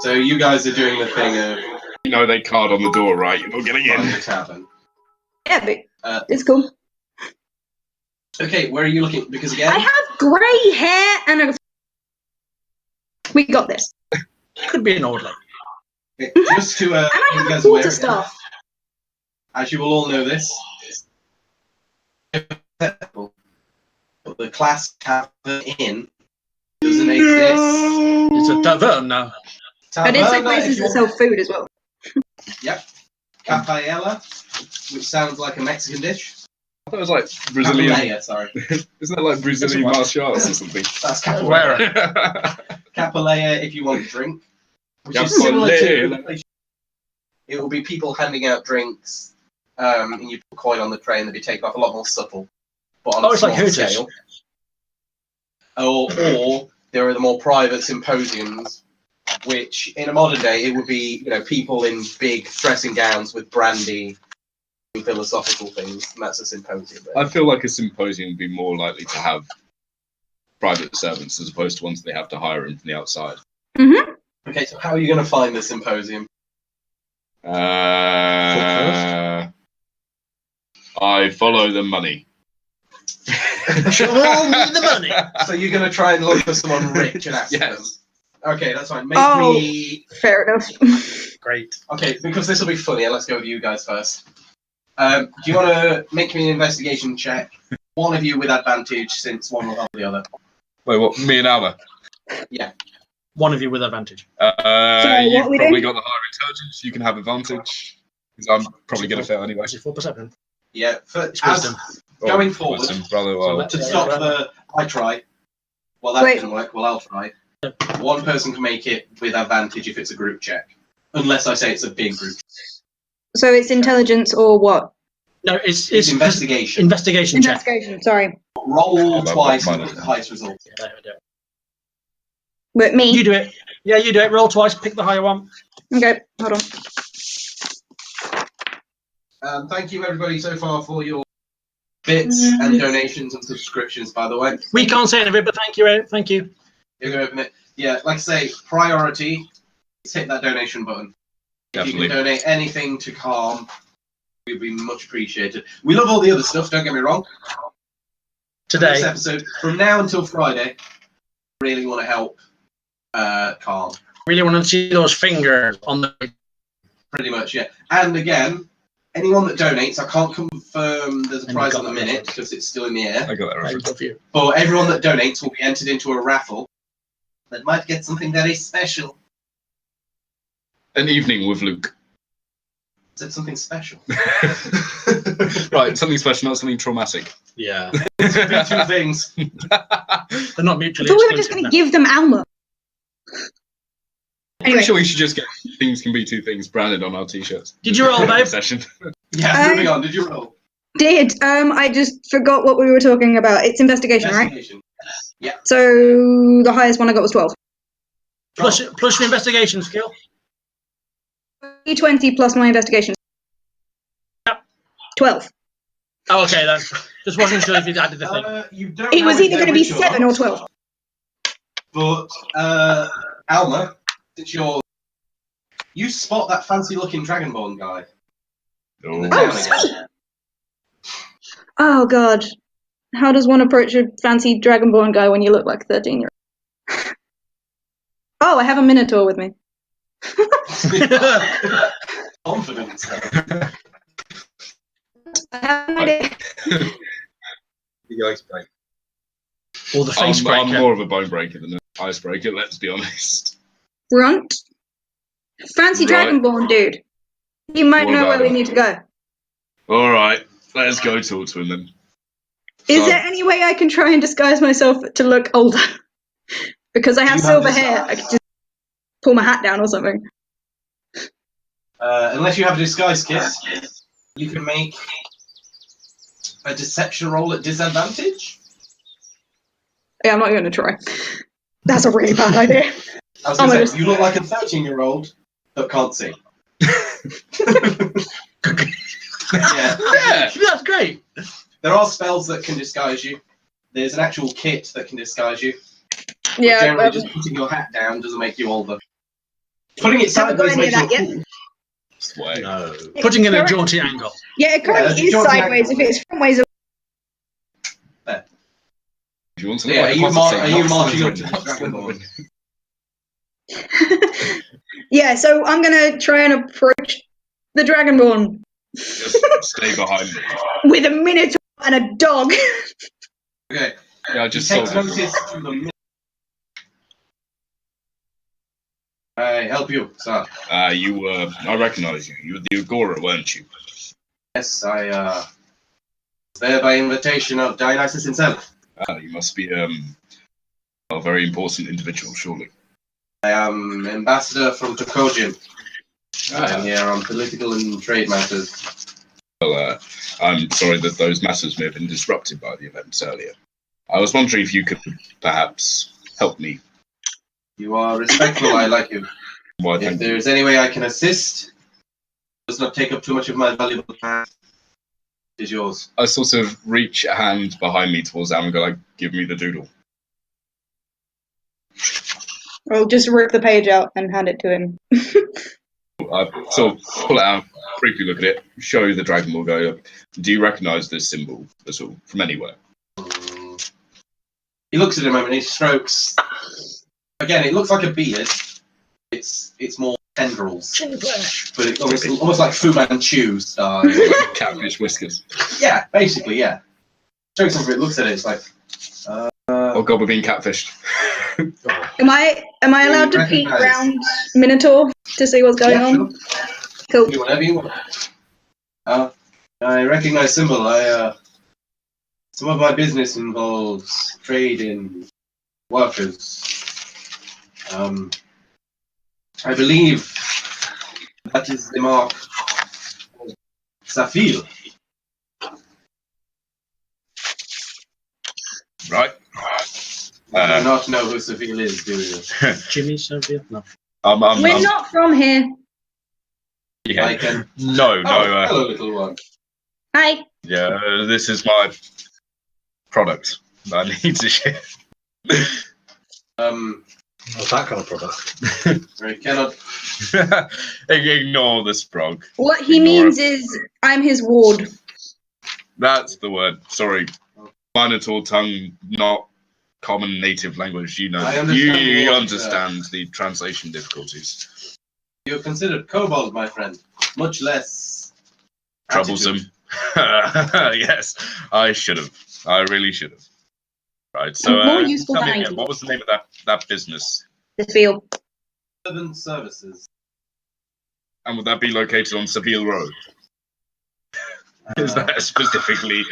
So you guys are doing the thing of... You know they card on the door, right? You're not getting in. The tavern. Yeah, but it's cool. Okay, where are you looking? Because again... I have grey hair and a... We got this. Could be an old lady. Okay, just to and I you have guys a aware, quarterstaff. as you will all know this, the class tavern inn doesn't exist. It's a tavern now. I did say places that sell food as well. Yep. Capaella, which sounds like a Mexican dish. I thought it was like Brazilian. Capoeira, sorry. Isn't that like Brazilian martial arts or something? That's capoeira. Capoeira if you want a drink. Which is similar to... It will be people handing out drinks, and you put a coin on the tray and they'll be taken off a lot more subtle. But on a it's like small Hooters. scale. Or there are the more private symposiums, which in a modern day it would be, you know, people in big dressing gowns with brandy and philosophical things, and that's a symposium. I feel like a symposium would be more likely to have private servants as opposed to ones they have to hire in from the outside. Mm-hmm. Okay, so how are you going to find the symposium? I follow the money. Show me the money. So you're going to try and look for someone rich and ask them? Okay, that's fine. Make me... fair enough. Great. Okay, because this will be funny, let's go with you guys first. Do you want to make me an investigation check? One of you with advantage, since one will help the other. Wait, what? Me and Alba? Yeah. One of you with advantage. You've probably got the higher intelligence. You can have advantage. Because I'm probably going to fail anyway. 4%. Yeah. Wisdom. Going forward, well. to stop the... I try. Well, that didn't work. Well, I'll try. One person can make it with advantage if it's a group check. Unless I say it's a big group. So it's intelligence or what? No, it's investigation. Investigation check. Investigation, sorry. Roll twice and pick the highest result. But me? You do it. Yeah, you do it. Roll twice, pick the higher one. Okay, hold on. Thank you, everybody, so far for your bits and donations and subscriptions, by the way. We can't say anything, but thank you, Ed. Thank you. You're going to open it. Yeah, like I say, priority is hit that donation button. Definitely. If you can donate anything to Calm, we'd be much appreciated. We love all the other stuff, don't get me wrong. Today. This episode, from now until Friday, really want to help Calm. Really want to see those fingers on the... Pretty much, yeah. And again, anyone that donates, I can't confirm there's a prize at the minute because it's still in the air. I got that reference. But everyone that donates will be entered into a raffle that might get something very special. An evening with Luke. Is it something special? Right, something special, not something traumatic. Yeah. Two things. They're not mutually I thought we were just going to give them Alma. I'm Anyway. pretty sure we should just get things can be two things branded on our t-shirts. Did you roll, babe? Session. Yeah, moving on. Did you roll? Did. I just forgot what we were talking about. It's investigation, right? Yeah. So the highest one I got was 12. Plus your investigation skill. 20 plus my investigation. Yep. 12. Oh, okay, then. Just wasn't sure if you'd added the thing. You don't It was know if either they're going to be rich 7 not, or 12. But, Alma, since you spot that fancy-looking Dragonborn guy. In the town again. Oh, God. How does one approach a fancy Dragonborn guy when you look like a 13-year-old? Oh, I have a Minotaur with me. Confidence. I have an idea. The icebreaker. Or the face breaker. I'm more of a bone breaker than an icebreaker, let's be honest. Front. Fancy Right. Dragonborn dude. You might What know about where we him? need to go. Alright, let's go talk to him then. Is So- there any way I can try and disguise myself to look older? Because I have You have silver this- hair. I could just pull my hat down or something. Unless you have a disguise kit, you can make a deception roll at disadvantage. Yeah, I'm not going to try. That's a really bad idea. I was going to say, you look like a 13-year-old that can't see. Yeah. Yeah, that's great. There are spells that can disguise you. There's an actual kit that can disguise you. Yeah, Generally, just putting your hat down doesn't make you older. Putting it Haven't got sideways any of makes that you yet. cool. Sway. No. Putting in a jaunty angle. Yeah, it currently is George sideways. If Michael. it's frontways, Do you want to Yeah, look are you like marching up a to the Dragonborn? Dragonborn? yeah. So I'm going to try and approach the Dragonborn Just stay behind me. with a Minotaur and a dog. Okay. Yeah, I just Take saw notice that. to the I help you, sir. I recognise you. You were the Agora, weren't you? Yes, I was there by invitation of Dionysus himself. You must be a very important individual, surely. I am ambassador from Tokojin. I am here on political and trade matters. Well, I'm sorry that those matters may have been disrupted by the events earlier. I was wondering if you could perhaps help me. You are respectful, I like you. Why, If thank you. there's any way I can assist, does not take up too much of my valuable time, it is yours. I sort of reach a hand behind me towards Am and go like, give me the doodle. I'll just rip the page out and hand it to him. I sort of pull it out, briefly look at it, show you the dragon ball, go, do you recognise this symbol at all, from anywhere? He looks at him and he strokes. Again, it looks like a beard. It's more tendrils, but it's almost like Fu Manchu style. Like catfish whiskers. Yeah, basically, yeah. Strokes over it, looks at it, it's like. Oh god, we're being catfished. Am I allowed to peek round Minotaur to see what's going on? Cool. Do whatever you want. I recognize symbol. Some of my business involves trade in workers. I believe that is the mark of Safil. Right. You do not know who Safil is, do you? Jimmy Soviet? No. We're not from here. Yeah. I can. No, Oh, hello, little one. Hi. Yeah, this is my product that I need to share. What's that kind of product? I cannot. Ignore the sprog. What he Ignore means it. is, I'm his ward. That's the word. Sorry. Minotaur tongue, not common native language. You know, I understand you what, understand the translation difficulties. You're considered kobold, my friend. Much less Troublesome. Yes, I should have. I really should have. Right, so More useful tell than me I again, do. what was the name of that business? This field. Servant services. And would that be located on Seville Road? Is that a specifically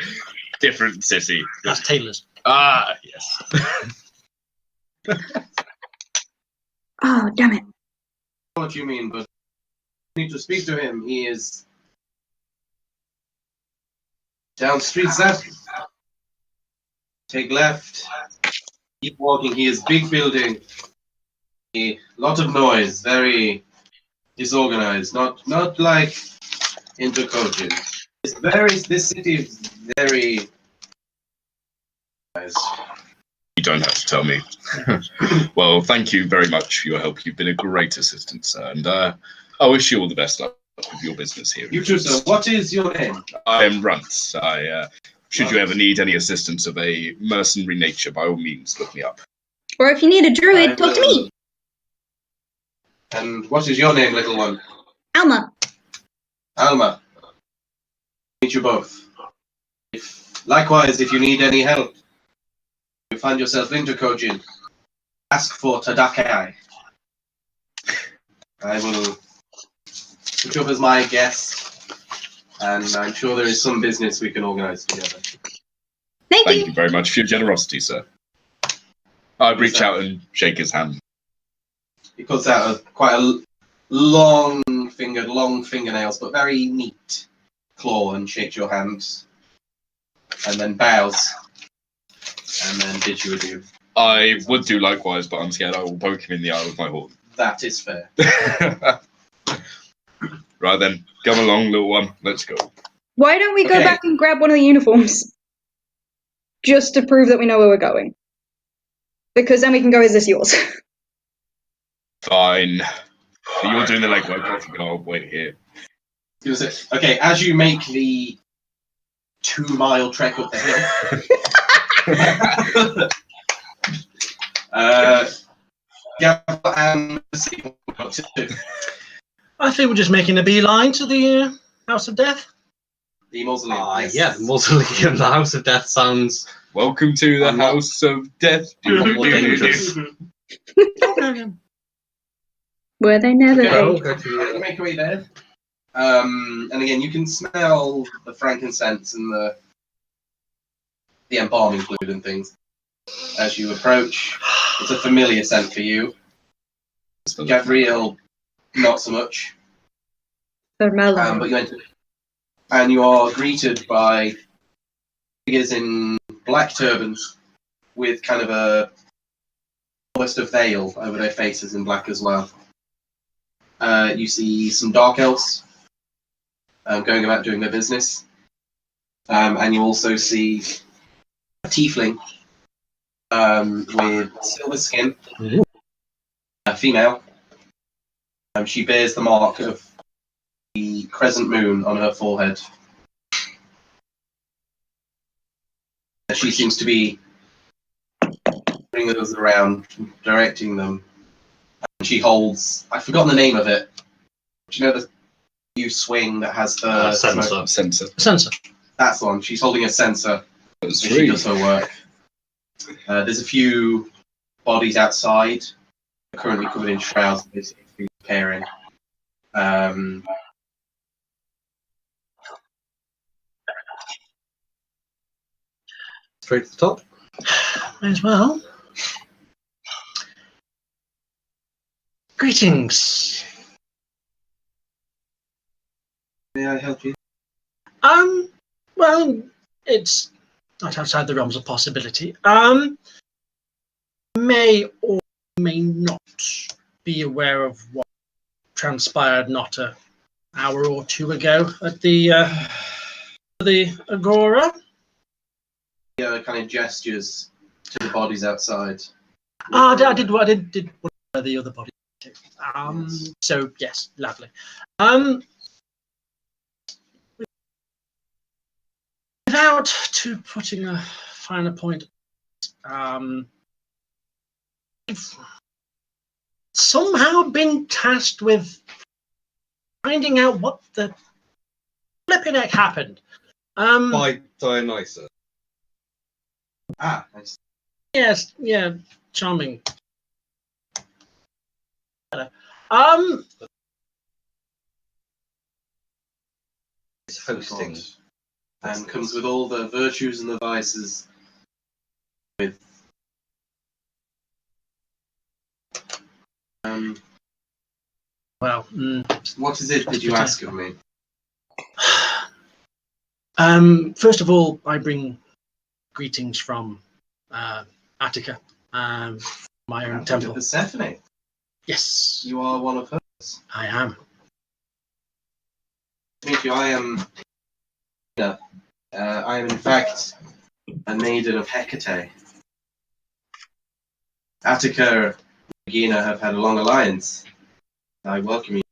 different city? That's Taylor's. Ah, yes. Oh, damn it. What you mean, but you need to speak to him. He is down street south. Take left. Keep walking. He is big building. A lot of noise. Very disorganized. Not like Intercogen. This city is very. You don't have to tell me. Well, thank you very much for your help. You've been a great assistant, sir, and I wish you all the best luck with your business here. You too, sir. What is your name? I am Runt. Should you ever need any assistance of a mercenary nature, by all means, look me up. Or if you need a druid, talk to me. And what is your name, little one? Alma. Alma. Meet you both. Likewise, if you need any help, you find yourself intercoaching, ask for Tadakai. I will put you up as my guest, and I'm sure there is some business we can organize together. Thank you very much for your generosity, sir. I'd reach out and shake his hand. He puts out quite a long fingernails, but very neat claw, and shakes your hand, and then bows, and then bids you adieu. I would do likewise, but I'm scared I will poke him in the eye with my horn. That is fair. Right then, come along, little one. Let's go. Why don't we go back and grab one of the uniforms? Just to prove that we know where we're going. Because then we can go, is this yours? Fine. You're doing the legwork. I'll wait here. Okay, as you make the 2-mile trek up the hill, I think we're just making a beeline to the House of Death. The mausoleum. Yeah, the mausoleum, the House of Death sounds. Welcome to the House of Death. More dangerous. Were they never? Make your way there. And again, you can smell the frankincense and the embalming fluid and things as you approach. It's a familiar scent for you. Gabriel, not so much. They're mellow. But you enter, and you are greeted by figures in black turbans with kind of almost a veil over their faces in black as well. You see some dark elves going about doing their business. And you also see a tiefling with silver skin, a female. She bears the mark of the crescent moon on her forehead. She seems to be bringing those around, directing them. And she holds, I've forgotten the name of it. Do you know the new swing that has the sensor? That's the one. She's holding a sensor as she does her work. There's a few bodies outside, currently covered in shrouds that they seem to be repairing. Straight to the top. May as well. Greetings. May I help you? Well, it's not outside the realms of possibility. May or may not be aware of what transpired not a hour or two ago at the Agora. Kind of gestures to the bodies outside. I did one of the other bodies. Yes. So yes, lovely. Without to putting a finer point, I've somehow been tasked with finding out what the flipping heck happened. By Dionysus. Ah, nice. Yes, yeah, charming. It's hosting. And comes with all the virtues and the vices. With well, what is it that you ask of me? First of all, I bring greetings from Attica, my own temple. Persephone. Yes, You are one of hers. I am. Thank you. I am in fact a maiden of Hecate. Attica and Regina have had a long alliance. I welcome you.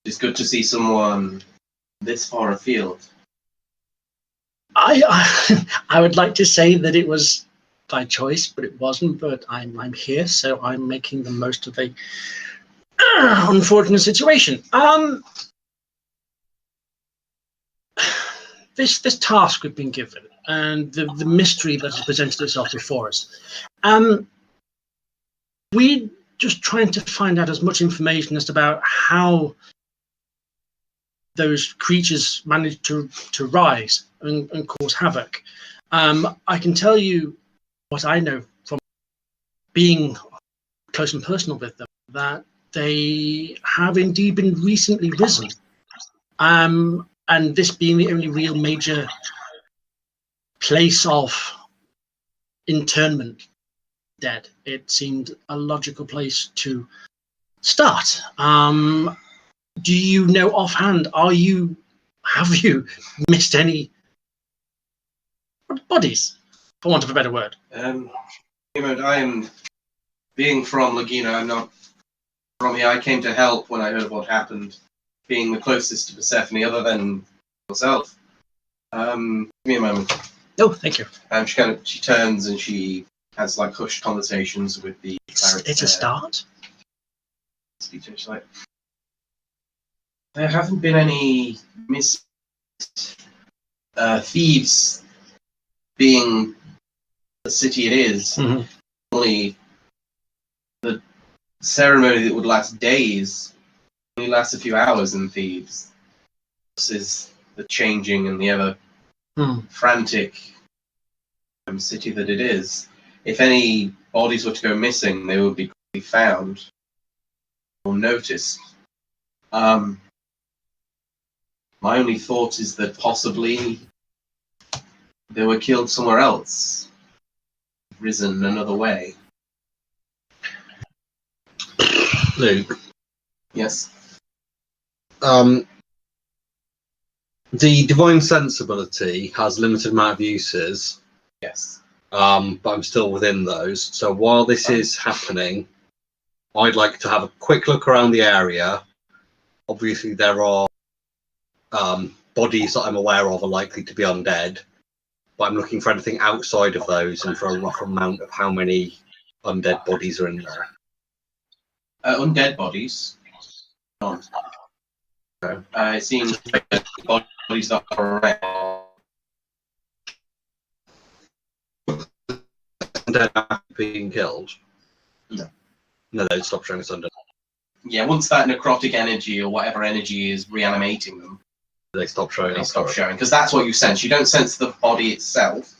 It's good to see someone this far afield. I would like to say that it was by choice, but it wasn't. But I'm here, so I'm making the most of a unfortunate situation. This task we've been given, and the mystery that has presented itself before us. We just trying to find out as much information as about how those creatures managed to rise and cause havoc. I can tell you what I know from being close and personal with them, that they have indeed been recently risen. And this being the only real major place of internment dead, it seemed a logical place to start. Do you know offhand, have you missed any bodies, for want of a better word? I am, being from Lagina, I'm not from here. I came to help when I heard what happened, being the closest to Persephone other than yourself. Give me a moment. Oh, thank you. She turns and she has like hushed conversations with the clerics. It's a start. Speak to her, she's like, there haven't been any Thebes being the city it is. Mm-hmm. Only the ceremony that would last days only lasts a few hours in Thebes. This is the changing and the ever frantic city that it is. If any bodies were to go missing, they would be quickly found or noticed. My only thought is that possibly they were killed somewhere else, risen another way. Luke. Yes. The divine sensibility has limited amount of uses. Yes. But I'm still within those. So while this is happening, I'd like to have a quick look around the area. Obviously, there are bodies that I'm aware of are likely to be undead, but I'm looking for anything outside of those and for a rough amount of how many undead bodies are in there. Undead bodies? None. Okay. It seems like bodies that are around. Undead after being killed? No. No, they stop showing us undead. Yeah, once that necrotic energy or whatever energy is reanimating them, they stop showing. They stop showing, because that's what you sense. You don't sense the body itself.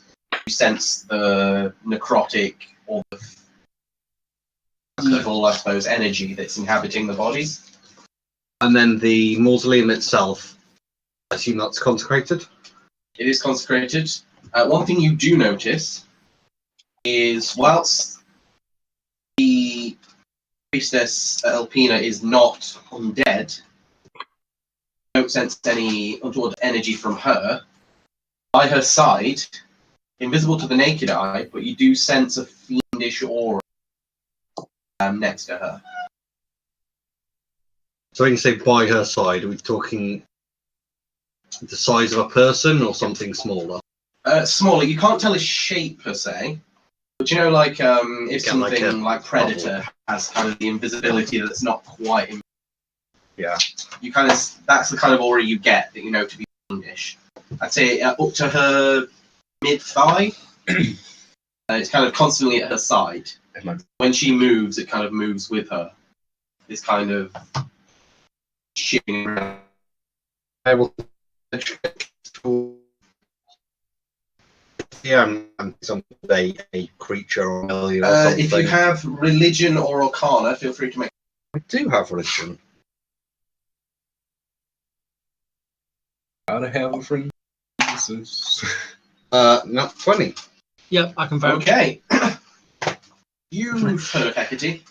You sense the necrotic or the evil, I suppose, energy that's inhabiting the bodies. And then the mausoleum itself, I assume that's consecrated? It is consecrated. One thing you do notice is whilst the priestess Elpina is not undead, don't sense any untoward energy from her. By her side, invisible to the naked eye, but you do sense a fiendish aura next to her. So when you say by her side, are we talking the size of a person or something smaller? Smaller. You can't tell a shape per se, but you know, like if something like Predator has kind of the invisibility that's not quite. Yeah. You kind of that's the kind of aura you get that you know to be fiendish. I'd say up to her mid thigh. It's kind of constantly at her side. When she moves, it kind of moves with her. This kind of shifting around. Yeah, some a creature or something. If you have religion or arcana, feel free to make. I do have religion. How to have a friend? Not 20. Yep, I can vote. Okay. You've heard of Hecate.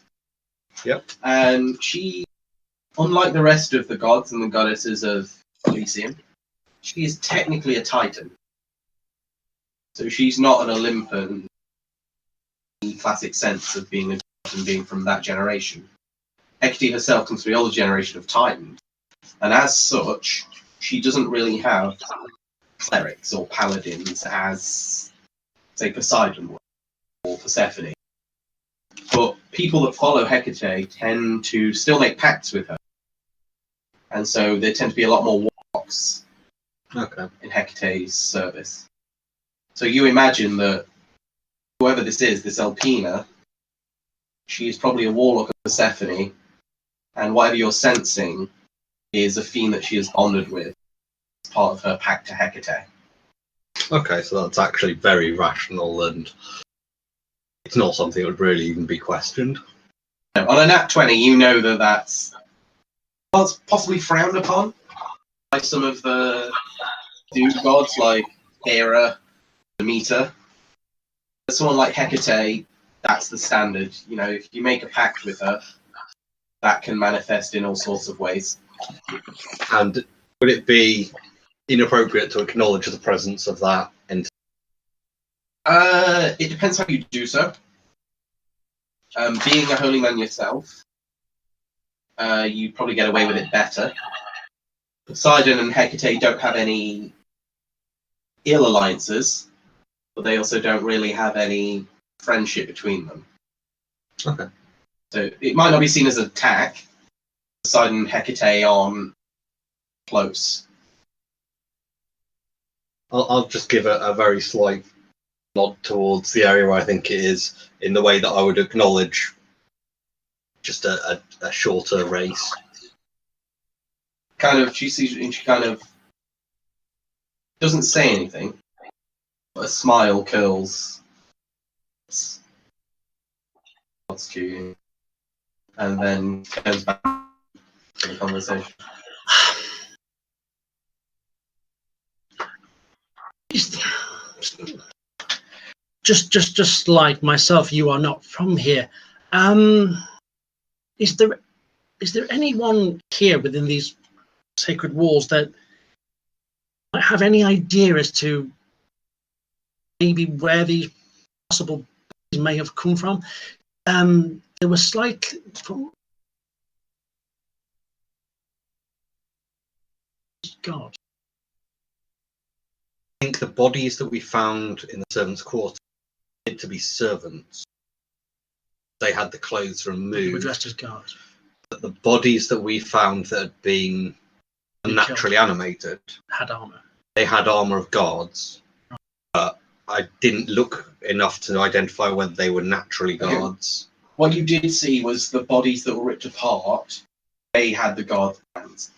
Yep. And she, unlike the rest of the gods and the goddesses of Elysium, she is technically a Titan. So she's not an Olympian in the classic sense of being a god and being from that generation. Hecate herself comes from the older generation of Titans. And as such, she doesn't really have clerics or paladins as, say, Poseidon would, or Persephone. But people that follow Hecate tend to still make pacts with her. And so there tend to be a lot more warlocks in Hecate's service. So you imagine that whoever this is, this Alpina, she is probably a warlock of Persephone, and whatever you're sensing is a fiend that she has bonded with as part of her pact to Hecate. Okay, so that's actually very rational, and it's not something that would really even be questioned. On a nat 20, you know that that's possibly frowned upon by some of the dude gods like Hera, Demeter. For someone like Hecate, that's the standard. You know, if you make a pact with her, that can manifest in all sorts of ways. And would it be inappropriate to acknowledge the presence of that entity? It depends how you do so. Being a holy man yourself, you probably get away with it better. Poseidon and Hecate don't have any ill alliances, but they also don't really have any friendship between them. Okay. So it might not be seen as an attack. Poseidon and Hecate on close. I'll just give a very slight nod towards the area where I think it is, in the way that I would acknowledge just a shorter race. Kind of, she sees and she kind of doesn't say anything, but a smile curls to you, and then turns back to the conversation. Just like myself, you are not from here. Is there anyone here within these sacred walls that might have any idea as to maybe where these possible bodies may have come from? There was slightly God. I think the bodies that we found in the servants' quarter need to be servants. They had the clothes removed. They were dressed as guards. But the bodies that we found that had been naturally animated had armor. They had armor of guards, but I didn't look enough to identify whether they were naturally guards. What you did see was the bodies that were ripped apart. They had the guard hands.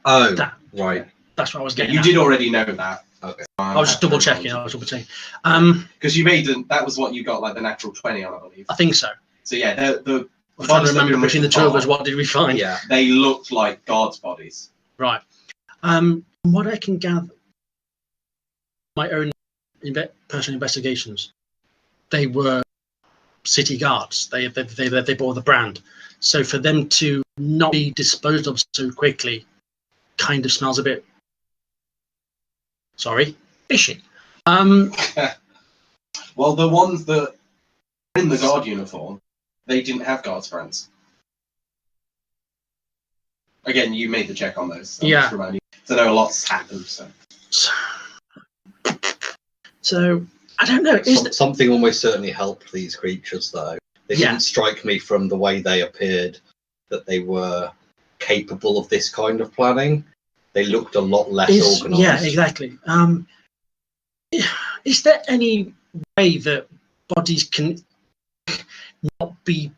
Oh, right. That's what I was getting. You did already know that. Okay. I was just double checking. Because you made that was what you got, like the natural 20 on, I believe. I think so. So yeah, the I'm trying to remember between the two of us, what did we find? Yeah, they looked like guards' bodies. Right. What I can gather, my own personal investigations, they were city guards. They bore the brand. So for them to not be disposed of so quickly kind of smells a bit, sorry, fishy. Well, the ones that were in the guard uniform, they didn't have guards friends. Again, you made the check on those. So Yeah. So no, a lot's happened. So I don't know. Something almost certainly helped these creatures, though. They didn't strike me from the way they appeared that they were capable of this kind of planning. They looked a lot less organised. Yeah, exactly. Is there any way that bodies can not be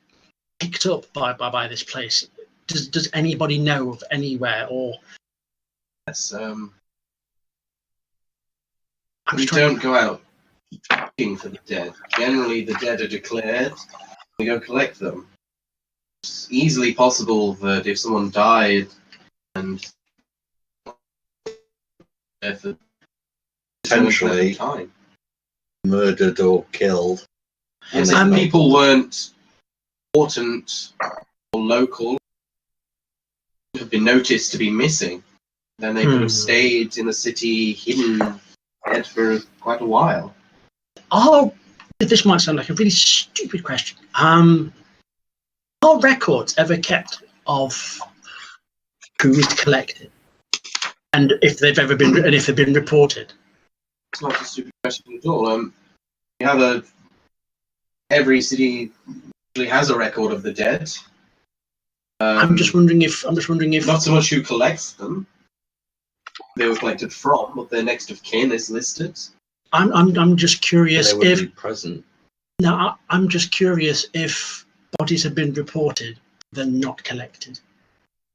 picked up by this place? Does anybody know of anywhere or? Yes. We don't go out looking for the dead. Generally, the dead are declared. We go collect them. It's easily possible that if someone died and potentially murdered or killed. Yes, if people weren't important or local, have been noticed to be missing, then they could have stayed in the city hidden dead for quite a while. Oh, this might sound like a really stupid question. Are records ever kept of who's collected, and if they've ever been reported? It's not a stupid question at all. You have every city usually has a record of the dead. I'm just wondering if not so much who collects them, they were collected from, but their next of kin is listed. I'm just curious they would be present. No, I'm just curious if bodies have been reported, then not collected,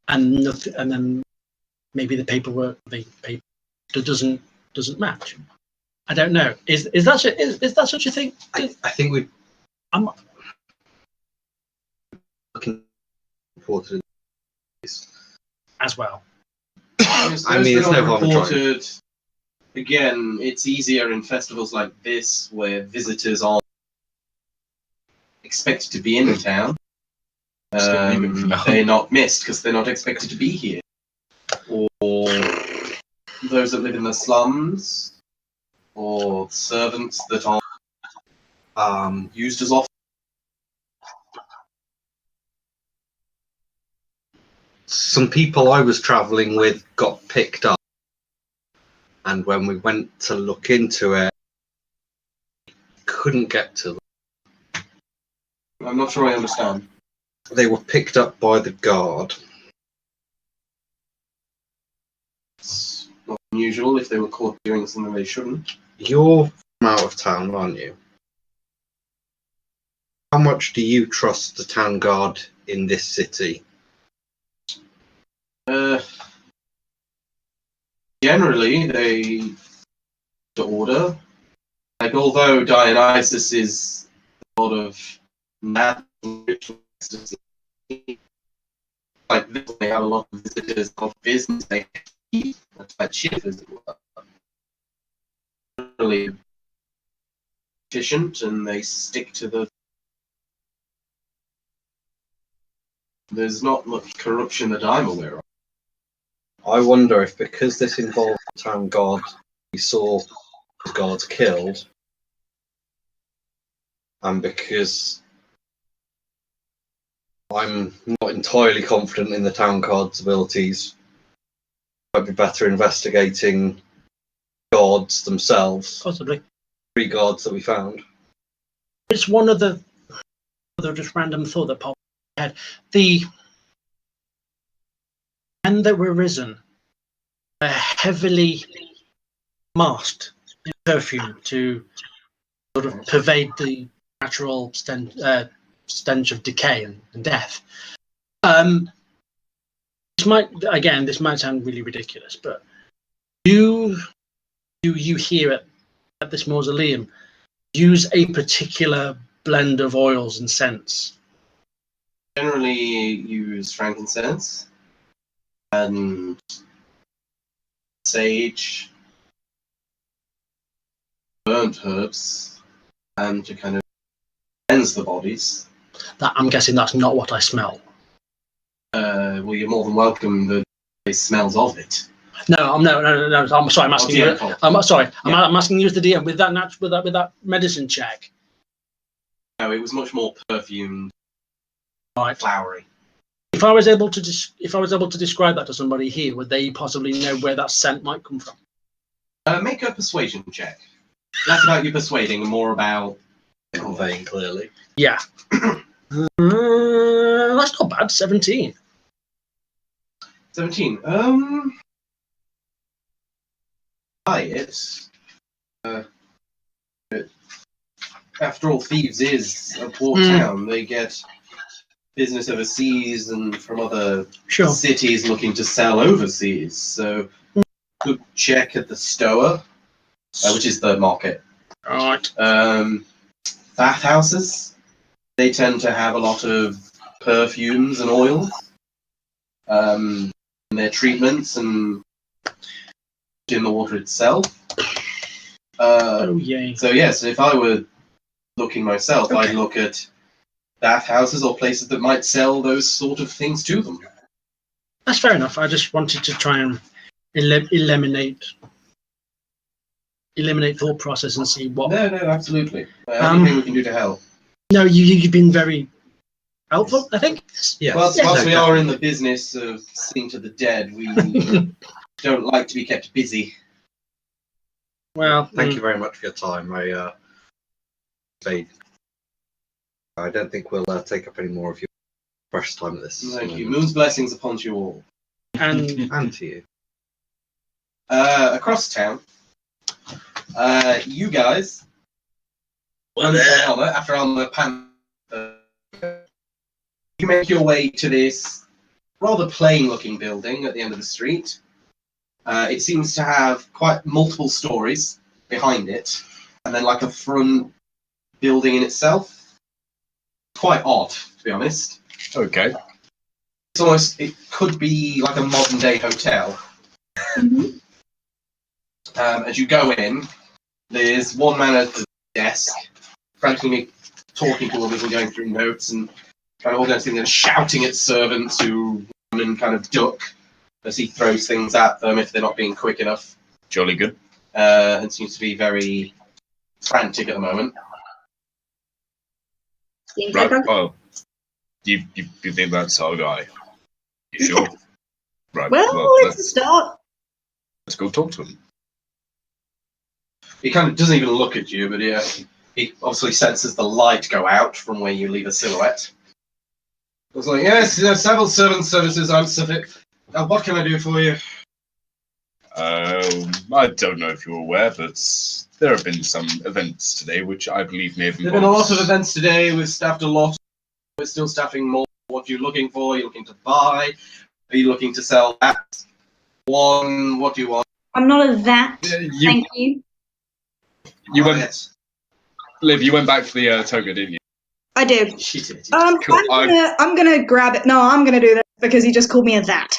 and then maybe the paperwork doesn't match. I don't know. Is that such a thing? I think I'm looking reported as well. I mean, it's no reported. Again, it's easier in festivals like this where visitors aren't expected to be in the town. They're not missed because they're not expected to be here. Or those that live in the slums, or servants that are used as often. Some people I was travelling with got picked up, and when we went to look into it, couldn't get to them. I'm not sure I understand. They were picked up by the guard. It's not unusual if they were caught doing something they shouldn't. You're from out of town, aren't you? How much do you trust the town guard in this city? Generally, they order. Like, although Dionysus is a lot of natural rituals, like this, they have a lot of visitors of business. They keep that shit as it were. Really efficient, and they stick to the. There's not much corruption that I'm aware of. I wonder if because this involved the town guard, we saw the guards killed, and because I'm not entirely confident in the town guard's abilities, might be better investigating guards themselves. Possibly. 3 guards that we found. It's one of the other just random thought that popped in my head. The men that were risen are heavily masked in perfume to sort of pervade the natural stench of decay and death. This might sound really ridiculous, but do you here at this mausoleum use a particular blend of oils and scents? Generally use frankincense and sage, burnt herbs, and to kind of cleanse the bodies. That I'm guessing that's not what I smell. Well, you're more than welcome. The smells of it. No. I'm sorry. I'm asking you. I'm sorry. Yeah. I'm asking you as the DM with that medicine check. No, it was much more perfumed, Right. flowery. If I was able to describe that to somebody here, would they possibly know where that scent might come from? Make a persuasion check. Less about you persuading, and more about Conveying clearly. Yeah. That's not bad. 17. 17. After all, Thebes is a port town. They get business overseas and from other cities looking to sell overseas. So, good check at the Stoa, which is the market. Right. Bathhouses. They tend to have a lot of perfumes and oils. In their treatments and in the water itself. Yay. So yes, if I were looking myself, I'd look at bathhouses or places that might sell those sort of things to them. That's fair enough. I just wanted to try and eliminate thought process and see what. No, absolutely. Anything we can do to help. No, you've been very helpful, I think. Yes. Whilst we are in the business of seeing to the dead, we don't like to be kept busy. Well, thank you very much for your time. I don't think we'll take up any more of your precious time at this. Thank you. Moon's blessings upon you all. And to you. Across town, you guys. After Alma you make your way to this rather plain-looking building at the end of the street. It seems to have quite multiple stories behind it, and then like a front building in itself. Quite odd, to be honest. Okay. It could be like a modern-day hotel. Mm-hmm. As you go in, there's one man at the desk, frantically talking to others and going through notes and kind of organizing and shouting at servants who run and kind of duck as he throws things at them if they're not being quick enough. Jolly good. And seems to be very frantic at the moment. Right, well, you think that's our guy? You sure? Right. Well, it's a start. Let's go talk to him. He kind of doesn't even look at you, but he obviously senses the light go out from where you leave a silhouette. It's like, yes, several servant services. I'm Civic. What can I do for you? I don't know if you're aware, but there have been some events today which I believe may have There have been a lot of events today. We've staffed a lot. We're still staffing more. What are you looking for? Are you looking to buy? Are you looking to sell that? What do you want? I'm not a that. Thank you. You went, Liv. You went back for the toga, didn't you? I did. Cool. I'm gonna grab it. No, I'm gonna do this because he just called me a that.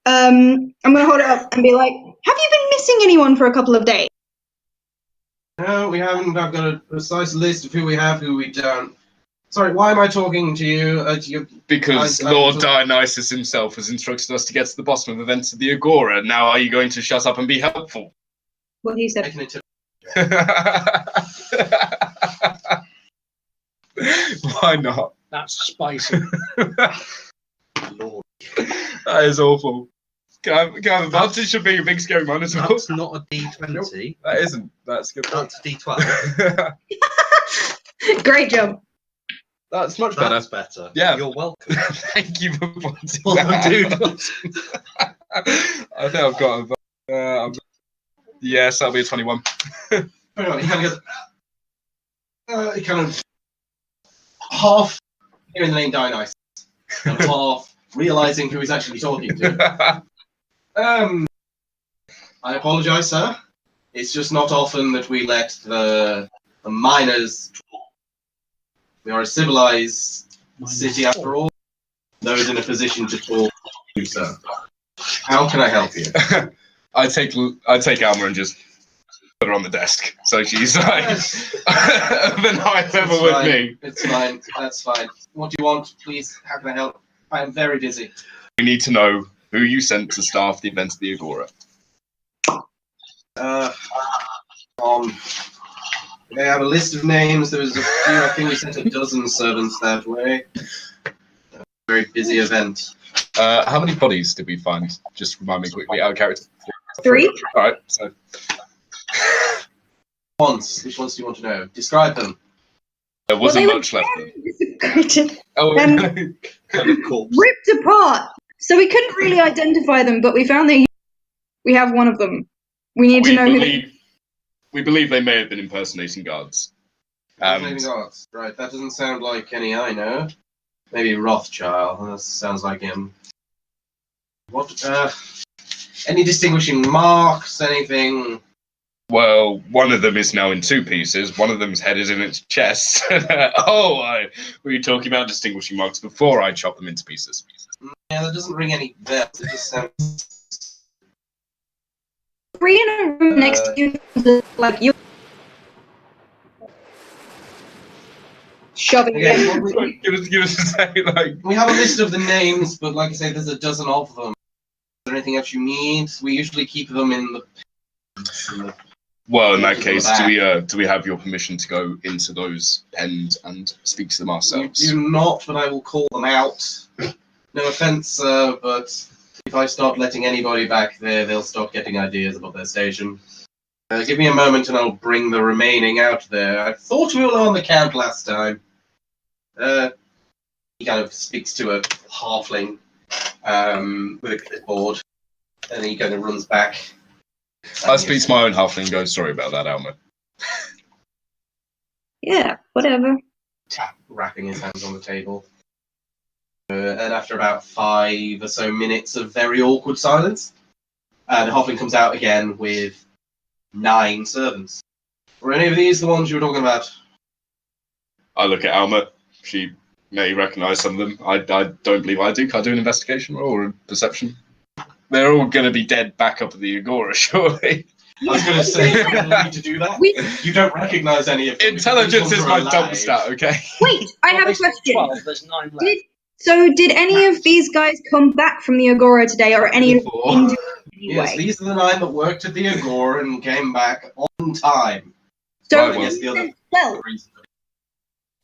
I'm gonna hold it up and be like, "Have you been missing anyone for a couple of days?" No, we haven't. I've got a precise list of who we have, who we don't. Sorry, why am I talking to you? Because Lord Dionysus himself has instructed us to get to the bottom of events of the Agora. Now, are you going to shut up and be helpful? Well, he said. Why not? That's spicy. Lord. That is awful. Can I have advantage of being a big scary minotaur? That's not a D20. That isn't. That's good. That's a D12. Great job. That's much better. That's better. Yeah. You're welcome. Thank you for pointing Well that done, dude. out. I think I've got yes, that'll be a 21. Anyway, he kind of half hearing the name Dionysus and half realizing who he's actually talking to. I apologize, sir. It's just not often that we let the miners talk. We are a civilized city after all. Those in a position to talk to, sir. How can I help you? I take Alma and just put her on the desk, so she's like the high level with me. It's fine. That's fine. What do you want, please? How can I help? I am very busy. We need to know who you sent to staff the event of the Agora. They have a list of names. There was a few. I think we sent a dozen servants that way. Very busy event. How many bodies did we find? Just remind me quickly. Out of character. 3. All right. So. Which ones do you want to know? Describe them. There wasn't much left. Ripped apart. So we couldn't really identify them, but we found we have one of them. We need to know who. We believe they may have been impersonating guards. Impersonating guards. Right, that doesn't sound like any I know. Maybe Rothschild. That sounds like him. What? Any distinguishing marks? Anything? Well, one of them is now in 2 pieces. One of them's head is in its chest. Were you talking about distinguishing marks before I chop them into pieces? Yeah, that doesn't ring any bells. It just sounds... 3 in a room next to you, like you. Shoving it. Give us a second, like... We have a list of the names, but like I say, there's a dozen of them. Is there anything else you need? We usually keep them in the... Well, in that case, do we have your permission to go into those pens and speak to them ourselves? You do not, but I will call them out. No offense, but if I start letting anybody back there, they'll start getting ideas about their station. Give me a moment and I'll bring the remaining out there. I thought we were on the count last time. He kind of speaks to a halfling with a clipboard, and he kind of runs back. I speak to my own halfling and go, sorry about that, Alma. Yeah, whatever. Wrapping his hands on the table. And after about 5 or so minutes of very awkward silence, the halfling comes out again with 9 servants. Were any of these the ones you were talking about? I look at Alma. She may recognise some of them. I don't believe I do. Can I do an investigation roll or a perception? They're all going to be dead back up at the Agora, surely. I was going to say, you don't need to do that. You don't recognise any of them. Intelligence is my dump stat, okay? Wait, I have a question. 12, there's 9 left. Did any of these guys come back from the Agora today, or any of them? Yes, these are the 9 that worked at the Agora and came back on time. So I guess the other 12.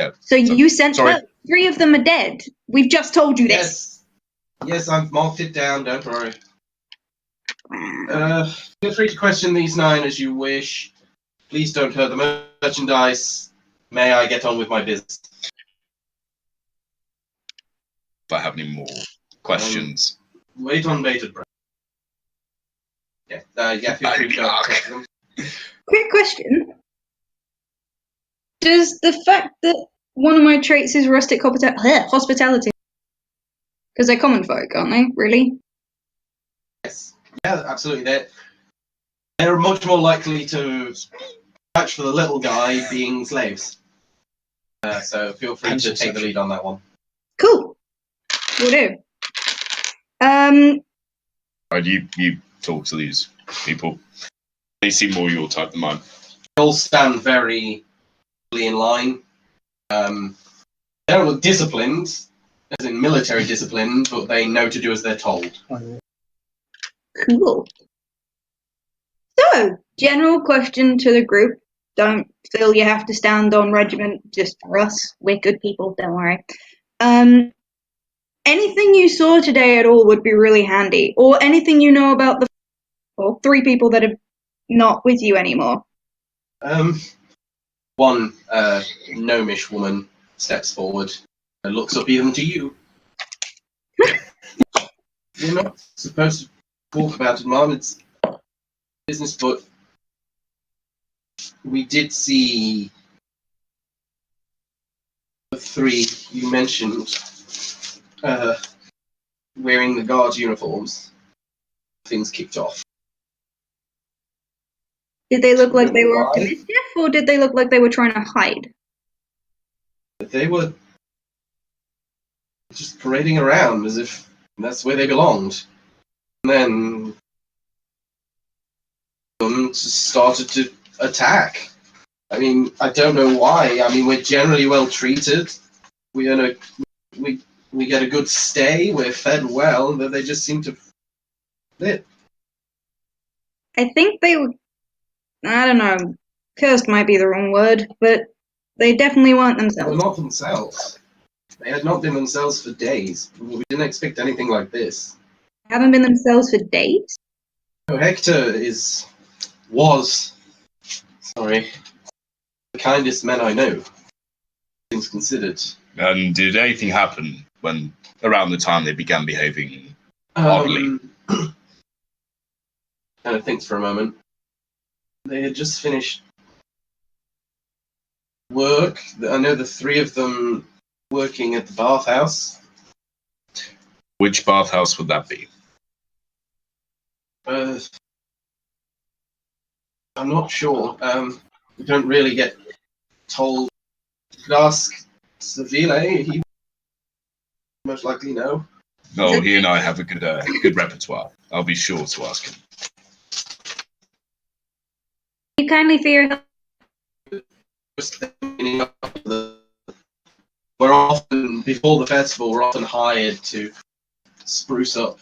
Yeah. So you sent 12. 3 of them are dead. We've just told you this. Yes, I've marked it down, don't worry. Feel free to question these 9 as you wish. Please don't hurt the merchandise. May I get on with my business? If I have any more questions. Wait on bated breath. Yeah, feel free to ask them. Quick question. Does the fact that one of my traits is rustic hospitality, because they're common folk, aren't they? Really? Yes. Yeah, absolutely. They're much more likely to match for the little guy being slaves. So feel free to take the lead on that one. Cool. Will do. Right, you talk to these people. They seem more your type than mine. They all stand very in line. They don't look disciplined, as in military disciplined, but they know to do as they're told. Cool. So, general question to the group. Don't feel you have to stand on regiment just for us. We're good people, don't worry. Anything you saw today at all would be really handy. Or anything you know about the 3 people that are not with you anymore. One gnomish woman steps forward and looks up even to you. You're not supposed to talk about it, Mom. It's business, but we did see the 3 you mentioned wearing the guards' uniforms. Things kicked off. Did they look like they were up to mischief, or did they look like they were trying to hide? They were just parading around as if that's where they belonged. And then some just started to attack. I mean, I don't know why. I mean, we're generally well treated. We get a good stay. We're fed well, but they just seem to It. I think they, I don't know, cursed might be the wrong word, but they definitely weren't They were themselves. not themselves. They had not been themselves for days. We didn't expect anything like this. Haven't been themselves for days? No, Hector was the kindest man I know. Things considered. And did anything happen when, around the time they began behaving oddly? Kind of thinks for a moment. They had just finished work. I know the three of them working at the bathhouse. Which bathhouse would that be? I'm not sure. We don't really get told. You could ask Seville. He most likely know. No, he and I have a good repertoire. I'll be sure to ask him. You kindly fear. We're often, before the festival, we're often hired to spruce up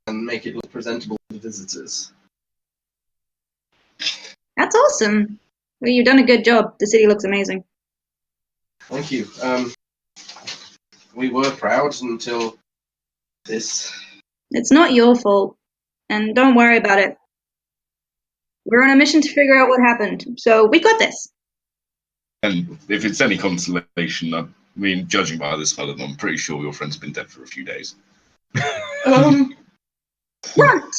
and make it look presentable to visitors. That's awesome. Well, you've done a good job. The city looks amazing. Thank you. We were proud until this. It's not your fault, and don't worry about it. We're on a mission to figure out what happened, so we got this. And if it's any consolation, I mean, judging by the smell of them, I'm pretty sure your friend's been dead for a few days. Grunt!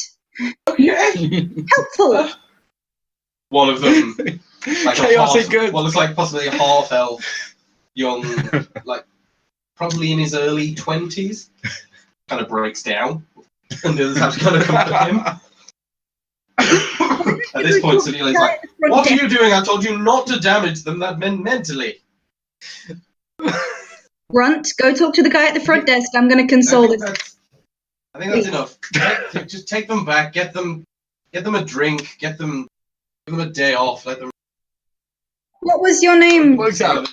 Okay. Helpful! One of them, like Chaotic good. Well, it's like possibly a half elf, young, like probably in his early 20s, kind of breaks down, and the others have to kind of comfort him. At this point, Seville's like, "What are you doing? I told you not to damage them. That meant mentally." Grunt, go talk to the guy at the front desk. I'm going to console this. I think that's enough. Just take them back. Get them a drink. Give them a day off. Let them. What was your name? Works out.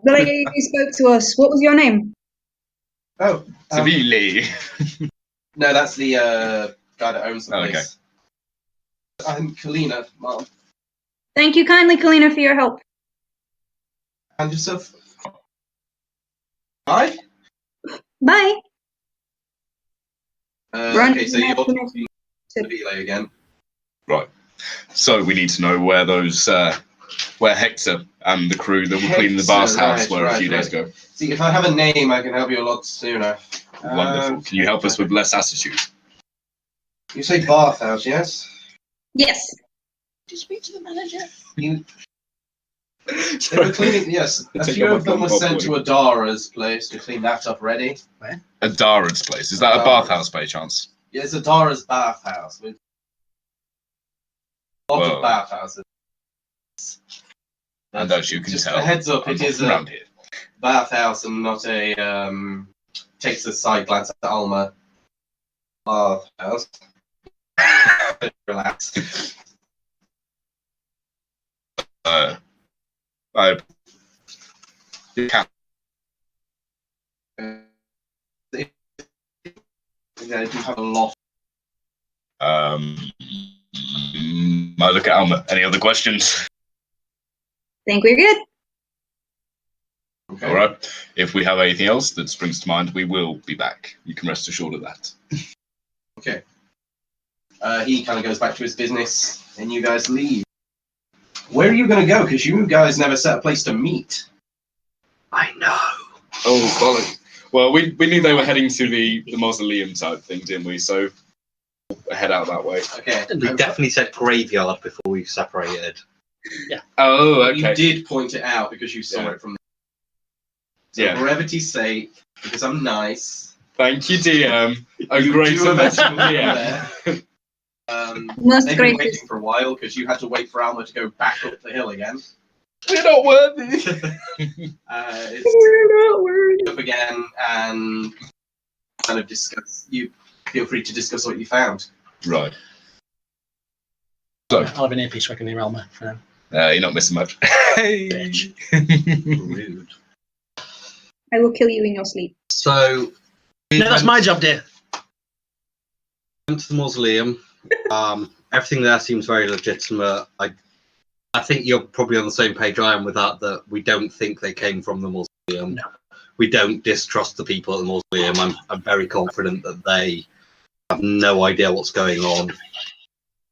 The lady who spoke to us. What was your name? Oh, Seville. no, that's the guy that owns the place. Okay. I'm Kalina, Mom. Thank you kindly, Kalina, for your help. And yourself. Bye. Bye. Okay, so you're talking to Seville again. Right. So we need to know where those, where Hector and the crew that were cleaning the bathhouse were a few days ago. See, if I have a name, I can help you a lot sooner. Wonderful. Can you help us with less attitude? You say bathhouse, yes? Yes. To speak to the manager. They were cleaning, yes. A few of them were sent to Adara's place to clean that up ready. Where? Adara's place. Is that a bathhouse by chance? Yeah, it's Adara's bathhouse. With lots of bathhouses. And as you can just tell, a heads up, it is around a here. bathhouse and not a takes a side glance at Alma bathhouse. Relax. You can. Yeah, I do have a lot. I look at Alma. Any other questions? Think we're good. Okay. All right. If we have anything else that springs to mind, we will be back. You can rest assured of that. Okay. He kind of goes back to his business, and you guys leave. Where are you going to go? Because you guys never set a place to meet. I know. Oh, golly. Well, we knew they were heading to the mausoleum type thing, didn't we? So we'll head out that way. Okay. We definitely said graveyard before we separated. Yeah. Oh, okay. You did point it out because you saw it from the... So for brevity's sake, because I'm nice. Thank you, DM. A great DM. They've been waiting for a while because you had to wait for Alma to go back up the hill again. We're not worthy. We're not worthy. Up again and kind of discuss. You feel free to discuss what you found. Right. So I'll have an earpiece so I can hear Alma for now. You're not missing much. Bitch. Rude. I will kill you in your sleep. So no, that's my job, dear. went to the mausoleum. Everything there seems very legitimate. I think you're probably on the same page I am with that we don't think they came from the mausoleum. No. We don't distrust the people at the mausoleum. I'm very confident that they have no idea what's going on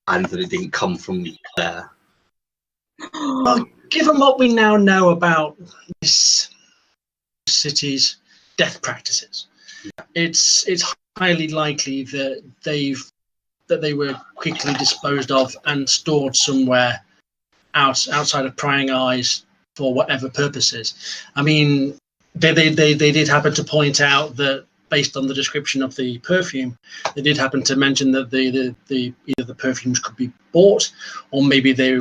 and that it didn't come from there. Well, given what we now know about this city's death practices, it's highly likely that they were quickly disposed of and stored somewhere outside of prying eyes for whatever purposes. I mean, they did happen to point out that based on the description of the perfume, they did happen to mention that either the perfumes could be bought, or maybe they,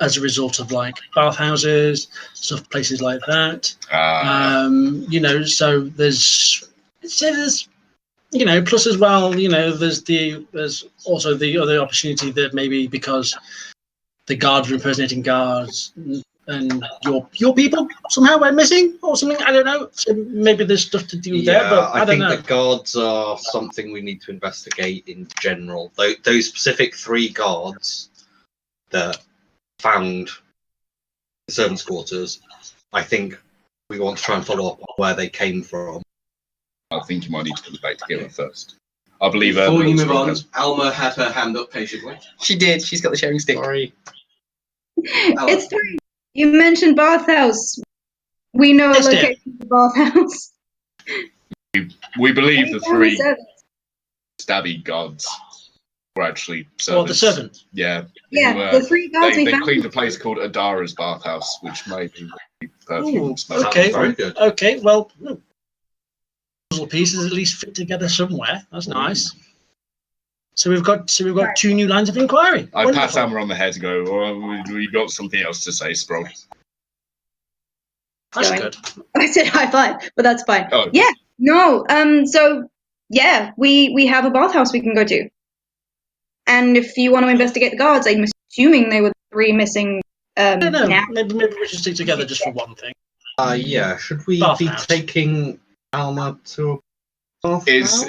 as a result of like bathhouses, stuff, places like that. So there's plus as well, there's also the other opportunity that maybe because the guards are impersonating guards and your people somehow went missing or something. I don't know. So maybe there's stuff to do there, but I don't know. I think the guards are something we need to investigate in general. Those specific 3 guards that found the servants' quarters, I think we want to try and follow up on where they came from. I think you might need to put it back together first. I believe. Before you move on, Alma had her hand up patiently. She did. She's got the sharing stick. Sorry. It's fine. You mentioned bathhouse. We know a location for bathhouse. We believe the 3 stabby guards were actually servants. Well, the servants. Yeah. Yeah, the 3 guards they found. cleaned a place called Adara's bathhouse, which may be perfume. Okay. Very good. Okay. Well, puzzle pieces at least fit together somewhere. That's nice. So we've got 2 new lines of inquiry. I pat Hammer on the head and go, "Oh, we got something else to say, Sprog." That's good. I said high five, but that's fine. Oh. Yeah. No. So yeah, we have a bathhouse we can go to. And if you want to investigate the guards, I'm assuming they were 3 missing. I don't know. Now. Maybe we should stick together just for one thing. Yeah. Should we Bathhouse. be taking Alma to a bathhouse?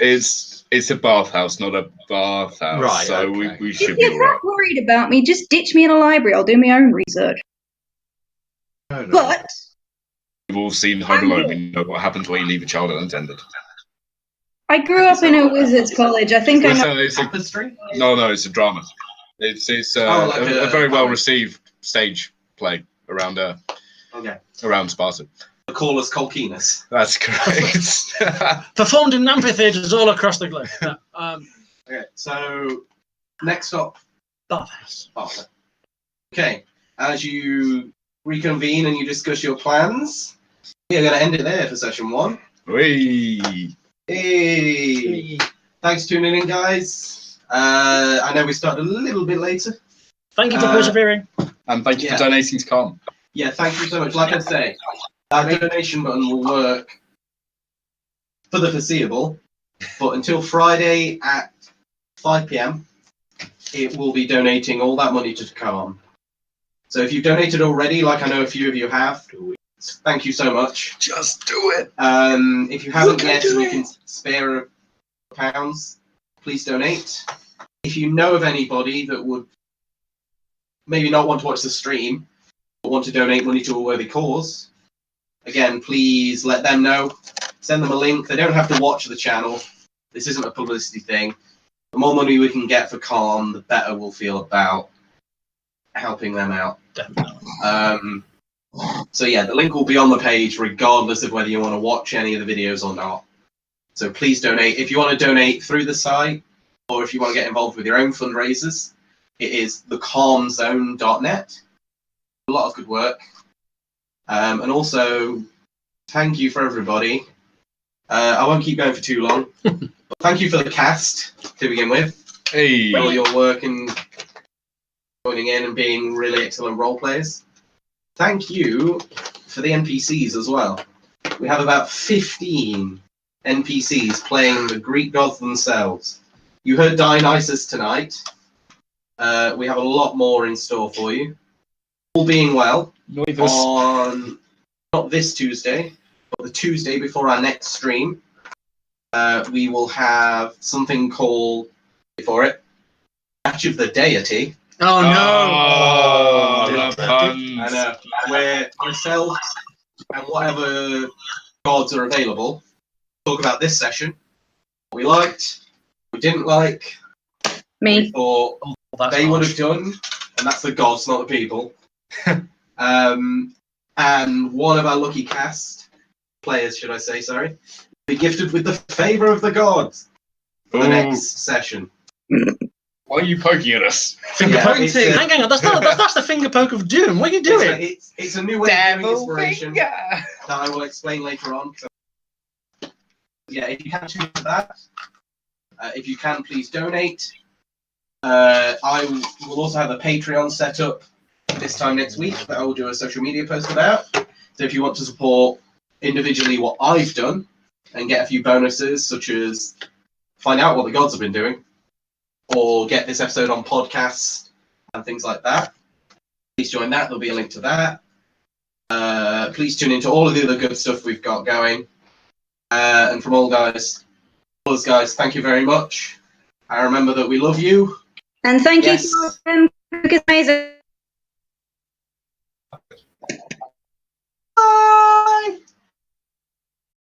It's a bathhouse, not a bathhouse. Right, so okay. we should If be you're alright. that worried about me, just ditch me in a library. I'll do my own research. No. But We've all seen Home Alone. We know what happens when you leave a child unattended. I grew up in a wizard's college. I think I know. Tapestry? No, it's a drama. It's a very well received stage play around Sparta. The Callus Colquinus. That's correct. Performed in amphitheatres all across the globe. Okay, so next up, Bathhouse. Okay, as you reconvene and you discuss your plans, we are going to end it there for session 1. Whee! Hey! Thanks for tuning in, guys. I know we started a little bit later. Thank you for persevering. And thank you for donating to Calm. Yeah, thank you so much. Like I say, that donation button will work for the foreseeable, but until Friday at 5 PM, it will be donating all that money to Calm. So if you've donated already, like I know a few of you have, thank you so much. Just do it. If you haven't yet and you can spare £1, please donate. If you know of anybody that would maybe not want to watch the stream, but want to donate money to a worthy cause, again, please let them know. Send them a link. They don't have to watch the channel. This isn't a publicity thing. The more money we can get for Calm, the better we'll feel about helping them out. Definitely. So yeah, the link will be on the page regardless of whether you want to watch any of the videos or not. So please donate. If you want to donate through the site, or if you want to get involved with your own fundraisers, it is thecalmzone.net. A lot of good work. And also, thank you for everybody. I won't keep going for too long. But thank you for the cast to begin with. Hey. For all your work and joining in and being really excellent role players. Thank you for the NPCs as well. We have about 15 NPCs playing the Greek gods themselves. You heard Dionysus tonight. We have a lot more in store for you. All being well, on not this Tuesday, but the Tuesday before our next stream, we will have something called for it. Match of the deity. Oh no! the puns. I know. Where myself and whatever gods are available talk about this session. What we liked, what we didn't like, Me. we thought they would have done, and that's the gods, not the people. And one of our lucky cast players, should I say, sorry, will be gifted with the favour of the gods for the next session. Why are you poking at us? Finger poking. Hang on, that's the finger poke of doom. What are you doing? It's a new way of doing inspiration that I will explain later on. So, yeah, if you can tune into that, if you can, please donate. I will also have a Patreon set up this time next week that I will do a social media post about. So if you want to support individually what I've done and get a few bonuses, such as find out what the gods have been doing, or get this episode on podcast and things like that, please join that. There'll be a link to that. Please tune into all of the other good stuff we've got going. And from all us guys, thank you very much. I remember that we love you. And thank you to Cook Amazing. Bye.